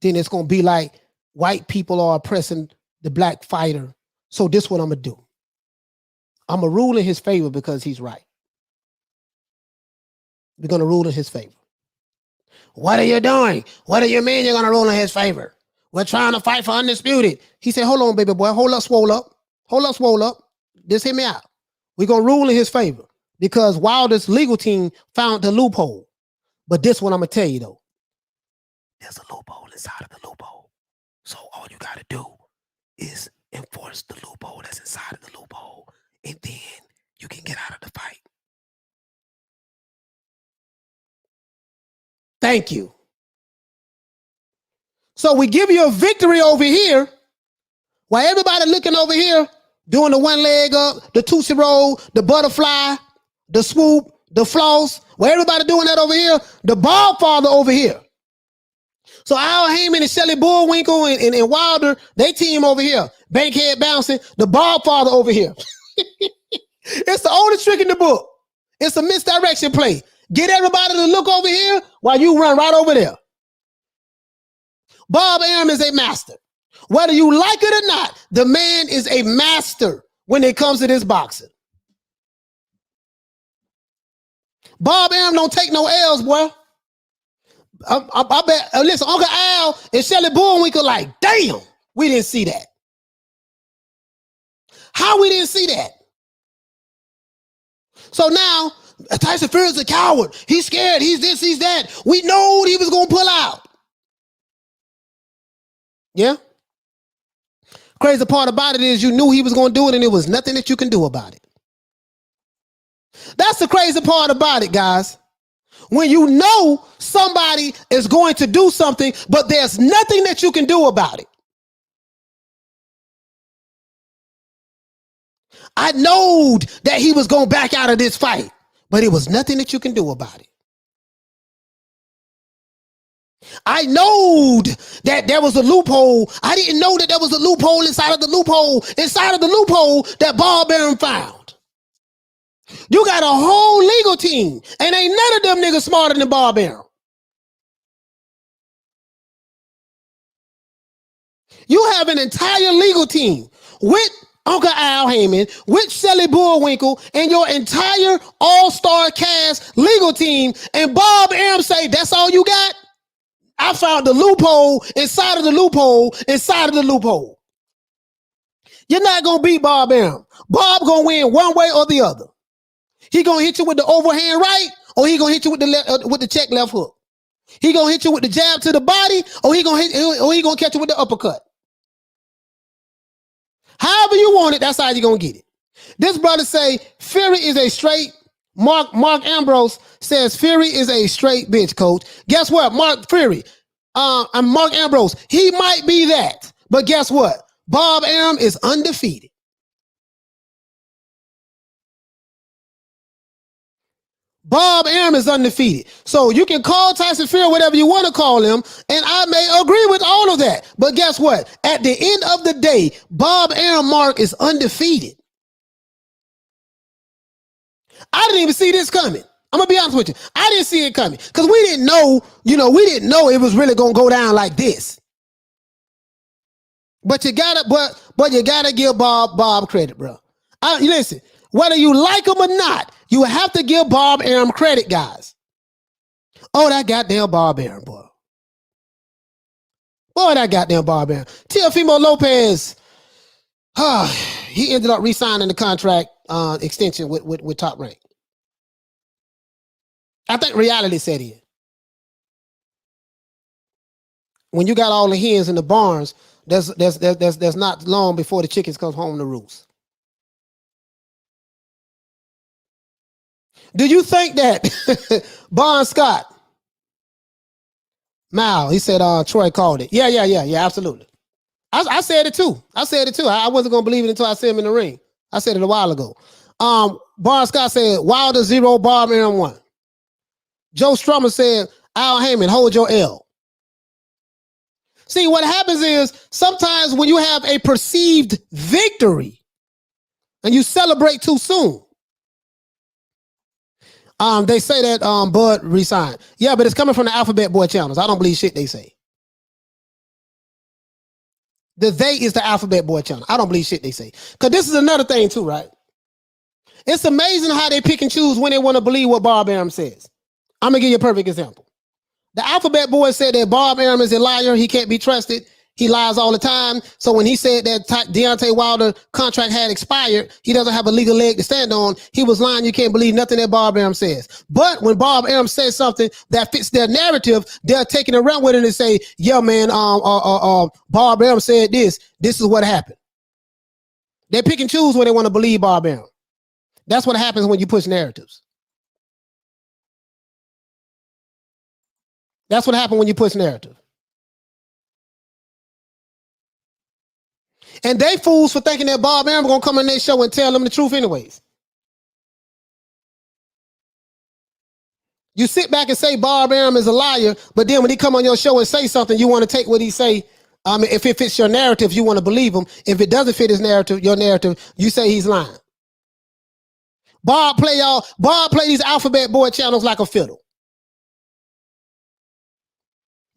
then it's going to be like white people are oppressing the black fighter. So this is what I'm going to do. I'm going to rule in his favor because he's right. We're going to rule in his favor. What are you doing? What do you mean you're going to rule in his favor? We're trying to fight for undisputed. He said, hold on, baby boy. Hold up, swole up. Hold up, swole up. Just hear me out. We're going to rule in his favor because Wilder's legal team found the loophole. But this one I'm going to tell you, though. There's a loophole inside of the loophole. So all you got to do is enforce the loophole that's inside of the loophole. And then you can get out of the fight. Thank you. So we give you a victory over here while everybody looking over here doing the one leg up, the Tootsie Roll, the butterfly, the swoop, the floss. While everybody doing that over here, the Bob father over here. So Al Heyman and Shelley Bullwinkle and Wilder, they team over here. Bankhead bouncing, the Bob father over here. It's the oldest trick in the book. It's a misdirection play. Get everybody to look over here while you run right over there. Bob Arum is a master. Whether you like it or not, the man is a master when it comes to this boxing. Bob Arum don't take no L's, boy. I bet, listen, Uncle Al and Shelley Bullwinkle like, damn, we didn't see that. How we didn't see that? So now, Tyson Fury is a coward. He's scared. He's this, he's that. We know he was going to pull out. Yeah? Crazy part about it is you knew he was going to do it and there was nothing that you can do about it. That's the crazy part about it, guys. When you know somebody is going to do something, but there's nothing that you can do about it. I knowed that he was going to back out of this fight, but it was nothing that you can do about it. I knowed that there was a loophole. I didn't know that there was a loophole inside of the loophole that Bob Arum found. You got a whole legal team, and ain't none of them niggas smarter than Bob Arum. You have an entire legal team with Uncle Al Heyman, with Shelly Bullwinkle, and your entire all-star cast legal team, and Bob Arum say, that's all you got? I found the loophole inside of the loophole inside of the loophole. You're not going to beat Bob Arum. Bob going to win one way or the other. He going to hit you with the overhand right, or he going to hit you with the check left hook. He going to hit you with the jab to the body, or he going to catch you with the uppercut. However you want it, that's how you're going to get it. This brother say Fury is a straight, Mark Ambrose says Fury is a straight bitch, coach. Guess what? Mark Ambrose, he might be that. But guess what? Bob Arum is undefeated. Bob Arum is undefeated. So you can call Tyson Fury whatever you want to call him, and I may agree with all of that. But guess what? At the end of the day, Bob Arum, Mark, is undefeated. I didn't even see this coming. I'm going to be honest with you. I didn't see it coming because we didn't know, we didn't know it was really going to go down like this. But you gotta give Bob credit, bro. Listen, whether you like him or not, you have to give Bob Arum credit, guys. Oh, that goddamn Bob Arum, boy. Boy, that goddamn Bob Arum. Teofimo Lopez, he ended up re-signing the contract extension with Top Rank. I think reality set in. When you got all the hens in the barns, there's not long before the chickens come home to roost. Do you think that Bon Scott, Mal, he said Troy called it. Yeah, absolutely. I said it too. I wasn't gonna believe it until I said him in the ring. I said it a while ago. Bon Scott said Wilder 0, Bob Arum 1. Joe Strummer said Al Heyman, hold your L. See, what happens is sometimes when you have a perceived victory and you celebrate too soon, they say that Bud resigned. Yeah, but it's coming from the Alphabet Boy channels. I don't believe shit they say. The they is the Alphabet Boy channel. I don't believe shit they say. Because this is another thing too, right? It's amazing how they pick and choose when they want to believe what Bob Arum says. I'm going to give you a perfect example. The Alphabet Boy said that Bob Arum is a liar. He can't be trusted. He lies all the time. So when he said that Deontay Wilder contract had expired, he doesn't have a legal leg to stand on. He was lying. You can't believe nothing that Bob Arum says. But when Bob Arum says something that fits their narrative, they're taking it around with it and say, yeah, man, Bob Arum said this. This is what happened. They pick and choose when they want to believe Bob Arum. That's what happens when you push narratives. That's what happened when you push narrative. And they fools for thinking that Bob Arum gonna come on their show and tell them the truth anyways. You sit back and say Bob Arum is a liar, but then when he come on your show and say something, you want to take what he say. If it fits your narrative, you want to believe him. If it doesn't fit his narrative, your narrative, you say he's lying. Bob play these Alphabet Boy channels like a fiddle.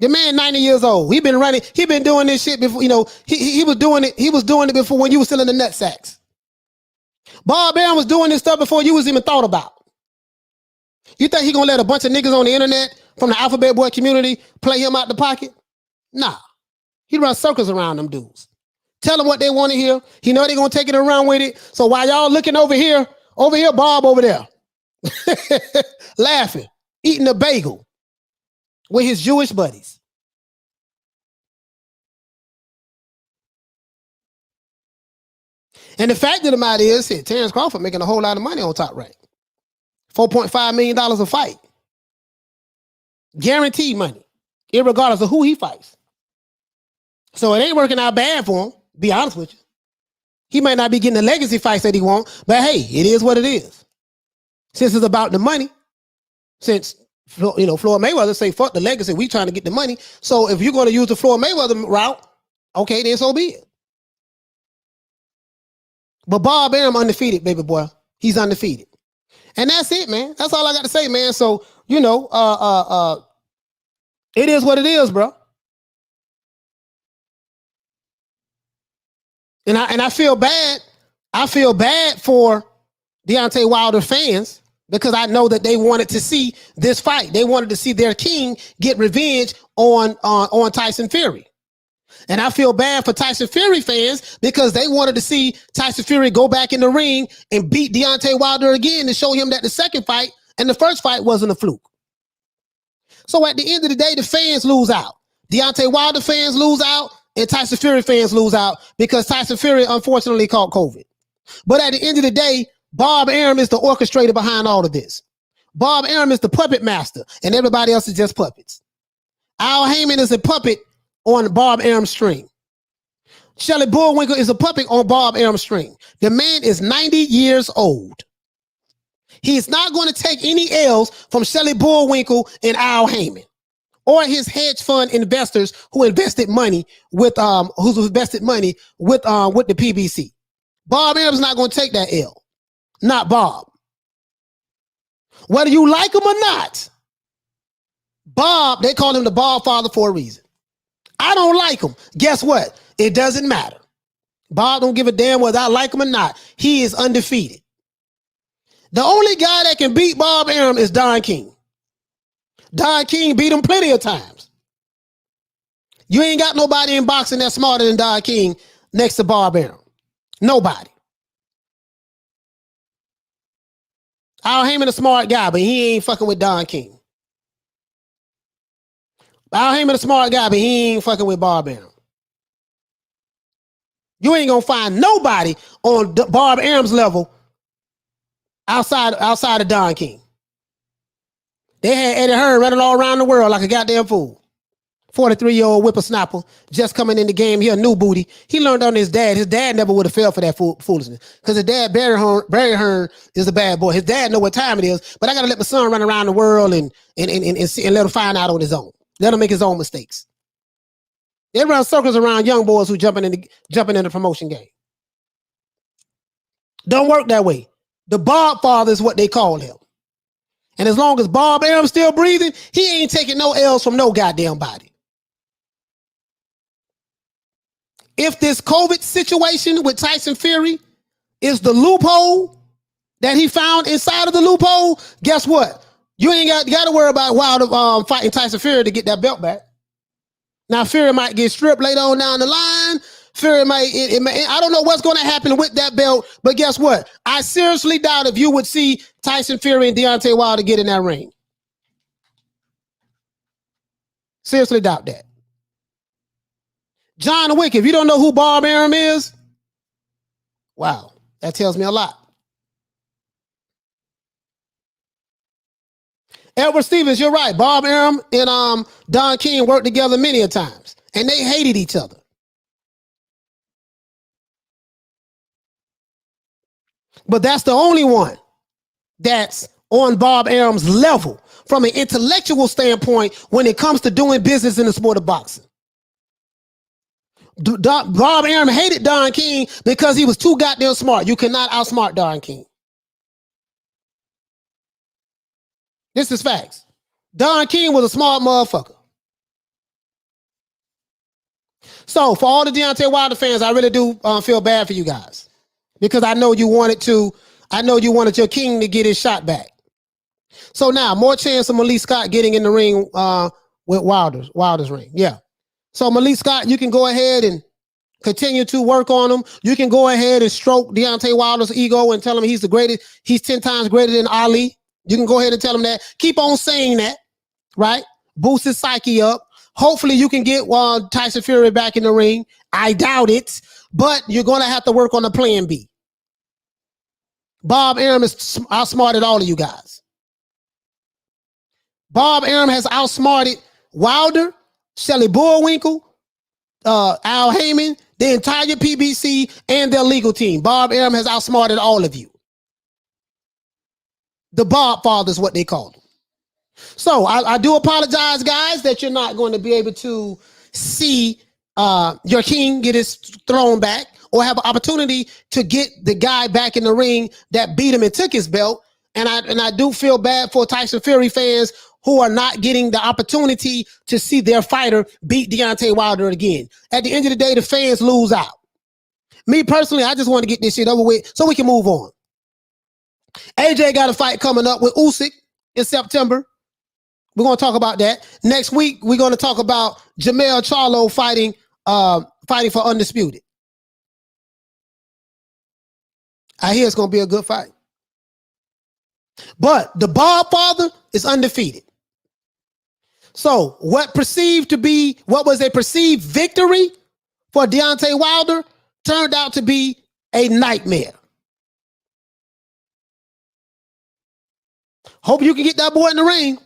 The man 90 years old. He been doing this shit before, he was doing it before when you was still in the nut sacks. Bob Arum was doing this stuff before you was even thought about. You think he gonna let a bunch of niggas on the internet from the Alphabet Boy community play him out the pocket? Nah. He run circles around them dudes. Tell them what they want to hear. He know they gonna take it around with it. So while y'all looking over here, Bob over there. Laughing, eating a bagel with his Jewish buddies. And the fact of the matter is, Terrence Crawford making a whole lot of money on Top Rank. $4.5 million a fight. Guaranteed money, irregardless of who he fights. So it ain't working out bad for him, be honest with you. He might not be getting the legacy fights that he wants, but hey, it is what it is. Since it's about the money, since Floyd Mayweather say, fuck the legacy, we trying to get the money. So if you're going to use the Floyd Mayweather route, okay, then so be it. But Bob Arum undefeated, baby boy. He's undefeated. And that's it, man. That's all I got to say, man. So, it is what it is, bro. And I feel bad I feel bad for Deontay Wilder fans because I know that they wanted to see this fight. They wanted to see their king get revenge on Tyson Fury. And I feel bad for Tyson Fury fans because they wanted to see Tyson Fury go back in the ring and beat Deontay Wilder again to show him that the second fight and the first fight wasn't a fluke. So at the end of the day, the fans lose out. Deontay Wilder fans lose out and Tyson Fury fans lose out because Tyson Fury unfortunately caught COVID. But at the end of the day, Bob Arum is the orchestrator behind all of this. Bob Arum is the puppet master and everybody else is just puppets. Al Heyman is a puppet on Bob Arum's string. Shelley Bullwinkle is a puppet on Bob Arum's string. The man is 90 years old. He's not going to take any L's from Shelley Bullwinkle and Al Heyman or his hedge fund investors who invested money with the PBC. Bob Arum's not going to take that L. Not Bob. Whether you like him or not, Bob, they call him the Bob Father for a reason. I don't like him. Guess what? It doesn't matter. Bob don't give a damn whether I like him or not. He is undefeated. The only guy that can beat Bob Arum is Don King. Don King beat him plenty of times. You ain't got nobody in boxing that's smarter than Don King next to Bob Arum. Nobody. Al Heyman a smart guy, but he ain't fucking with Don King. Al Heyman a smart guy, but he ain't fucking with Bob Arum. You ain't gonna find nobody on Bob Arum's level outside of Don King. They had Eddie Hearn running all around the world like a goddamn fool. 43-year-old whippersnapper just coming in the game. He a new booty. He learned on his dad. His dad never would have fell for that foolishness because his dad, Barry Hearn, is a bad boy. His dad know what time it is, but I got to let my son run around the world and let him find out on his own. Let him make his own mistakes. They run circles around young boys who jumping in the promotion game. Don't work that way. The Bob Father is what they call him. And as long as Bob Arum's still breathing, he ain't taking no L's from no goddamn body. If this COVID situation with Tyson Fury is the loophole that he found inside of the loophole, guess what? You ain't got to worry about Wilder fighting Tyson Fury to get that belt back. Now Fury might get stripped later on down the line. Fury might, I don't know what's going to happen with that belt, but guess what? I seriously doubt if you would see Tyson Fury and Deontay Wilder get in that ring. Seriously doubt that. John Wick, if you don't know who Bob Arum is, wow, that tells me a lot. Edward Stevens, you're right. Bob Arum and Don King worked together many a times, and they hated each other. But that's the only one that's on Bob Arum's level from an intellectual standpoint when it comes to doing business in the sport of boxing. Bob Arum hated Don King because he was too goddamn smart. You cannot outsmart Don King. This is facts. Don King was a smart motherfucker. So for all the Deontay Wilder fans, I really do feel bad for you guys because I know you wanted your king to get his shot back. So now more chance of Malik Scott getting in the ring with Wilder's ring. Yeah. So Malik Scott, you can go ahead and continue to work on him. You can go ahead and stroke Deontay Wilder's ego and tell him he's the greatest. He's 10 times greater than Ali. You can go ahead and tell him that. Keep on saying that, right? Boost his psyche up. Hopefully you can get Tyson Fury back in the ring. I doubt it, but you're going to have to work on the plan B. Bob Arum has outsmarted all of you guys. Bob Arum has outsmarted Wilder, Shelley Bullwinkle, Al Heyman, the entire PBC, and their legal team. Bob Arum has outsmarted all of you. The Bob Father is what they call them. So I do apologize, guys, that you're not going to be able to see your king get his throne back or have an opportunity to get the guy back in the ring that beat him and took his belt. And I do feel bad for Tyson Fury fans who are not getting the opportunity to see their fighter beat Deontay Wilder again. At the end of the day, the fans lose out. Me personally, I just want to get this shit over with so we can move on. AJ got a fight coming up with Usyk in September. We're going to talk about that. Next week, we're going to talk about Jermell Charlo fighting for undisputed. I hear it's going to be a good fight. But the Godfather is undefeated. So what was a perceived victory for Deontay Wilder turned out to be a nightmare. Hope you can get that boy in the ring.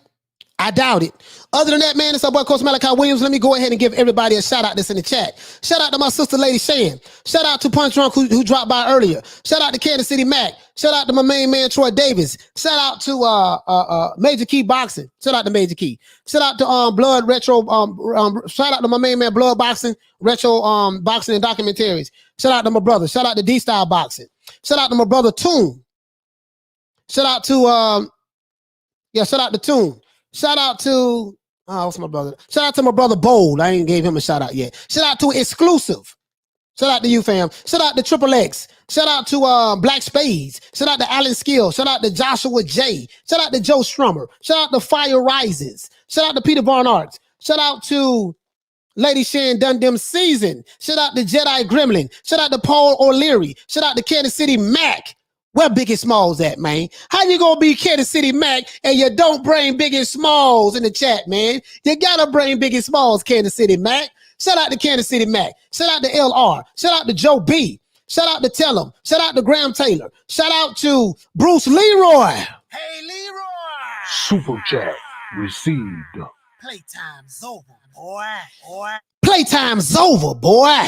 I doubt it. Other than that, man, it's our boy Coach Malachi Williams. Let me go ahead and give everybody a shout out that's in the chat. Shout out to my sister, Lady Shan. Shout out to Punch Drunk who dropped by earlier. Shout out to Kansas City Mac. Shout out to my main man, Troy Davis. Shout out to Major Key Boxing. Shout out to Major Key. Shout out to Blood Retro. Shout out to my main man, Blood Boxing, Retro Boxing and Documentaries. Shout out to my brother. Shout out to D-Style Boxing. Shout out to my brother, Toon. Shout out to shout out to Toon. Shout out to what's my brother? Shout out to my brother Bold. I ain't gave him a shout out yet. Shout out to Exclusive. Shout out to you, fam. Shout out to Triple X. Shout out to Black Spades. Shout out to Alan Skill. Shout out to Joshua J. Shout out to Joe Strummer. Shout out to Fire Rises. Shout out to Peter Von Arts. Shout out to Lady Shan Dundem Season. Shout out to Jedi Gremlin. Shout out to Paul O'Leary. Shout out to Kansas City Mac. Where Biggie Smalls at, man? How you gonna be Kansas City Mac and you don't bring Biggie Smalls in the chat, man? You gotta bring Biggie Smalls, Kansas City Mac. Shout out to Kansas City Mac. Shout out to LR. Shout out to Joe B. Shout out to Tellum. Shout out to Graham Taylor. Shout out to Bruce Leroy. Hey, Leroy. Super chat received. Playtime's over, boy. Playtime's over, boy.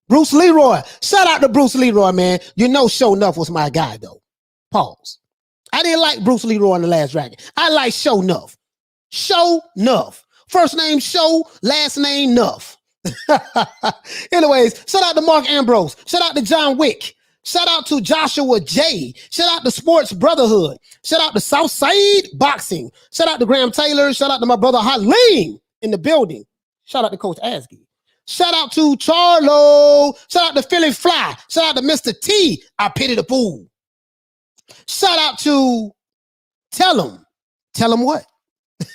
Bruce Leroy. Shout out to Bruce Leroy, man. You know Show Nuff was my guy, though. Pause. I didn't like Bruce Leroy in The Last Dragon. I like Show Nuff. Show Nuff. First name Show, last name Nuff. Anyways, shout out to Mark Ambrose. Shout out to John Wick. Shout out to Joshua J. Shout out to Sports Brotherhood. Shout out to Southside Boxing. Shout out to Graham Taylor. Shout out to my brother Halim in the building. Shout out to Coach Asgee. Shout out to Charlo. Shout out to Philly Fly. Shout out to Mr. T. I pity the fool. Shout out to Tell him what?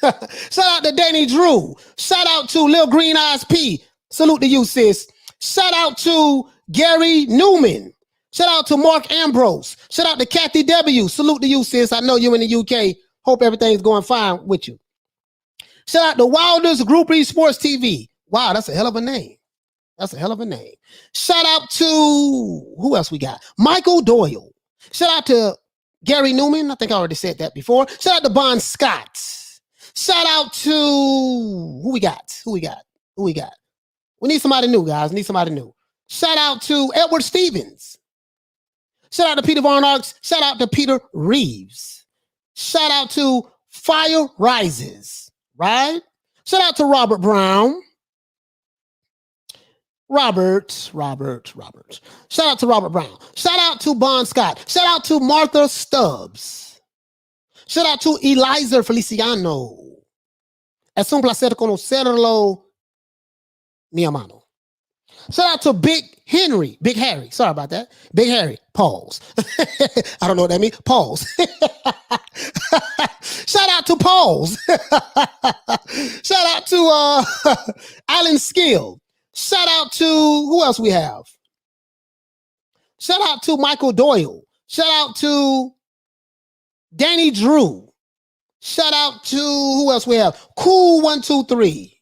Shout out to Danny Drew. Shout out to Lil Green Eyes P. Salute to you, sis. Shout out to Gary Newman. Shout out to Mark Ambrose. Shout out to Kathy W. Salute to you, sis. I know you in the UK. Hope everything's going fine with you. Shout out to Wilders Groupie Sports TV. Wow, that's a hell of a name. That's a hell of a name. Shout out to, who else we got? Michael Doyle. Shout out to Gary Newman. I think I already said that before. Shout out to Bon Scott. Shout out to, who we got? We need somebody new, guys. Need somebody new. Shout out to Edward Stevens. Shout out to Peter Von Arts. Shout out to Peter Reeves. Shout out to Fire Rises. Right? Shout out to Robert Brown. Robert. Shout out to Robert Brown. Shout out to Bon Scott. Shout out to Martha Stubbs. Shout out to Eliza Feliciano. Es un placer conocerlo, mi hermano. Shout out to Big Harry. Sorry about that. Big Harry. Pause. I don't know what that means. Pause. Shout out to Pause. Shout out to Alan Skill. Shout out to, who else we have? Shout out to Michael Doyle. Shout out to Danny Drew. Shout out to, who else we have? Cool123.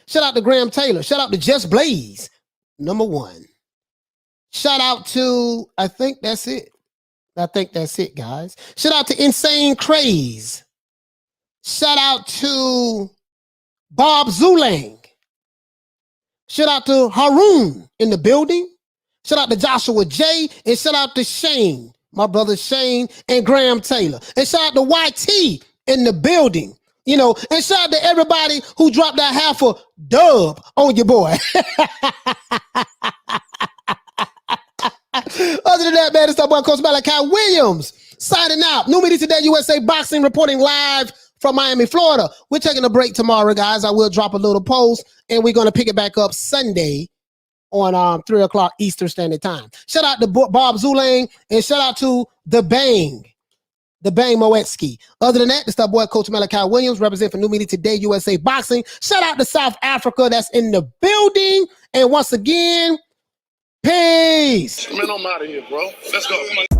Shout out to Graham Taylor. Shout out to Just Blaze, #1. Shout out to, I think that's it, guys. Shout out to Insane Craze. Shout out to Bob Zulang. Shout out to Haroon in the building. Shout out to Joshua J. And shout out to Shane, my brother Shane, and Graham Taylor. And shout out to YT in the building. You know, and shout out to everybody who dropped that half a dub on your boy. Other than that, man, it's our boy Coach Malachi Williams signing out. New Media Today USA Boxing reporting live from Miami, Florida. We're taking a break tomorrow, guys. I will drop a little post, and we're going to pick it back up Sunday on 3 o'clock Eastern Standard Time. Shout out to Bob Zulang and shout out to The Bang Moetsky. Other than that, this is boy Coach Malachi Williams, representing for New Media Today USA Boxing. Shout out to South Africa that's in the building. And once again, peace. Man, I'm out of here, bro. Let's go. Come on.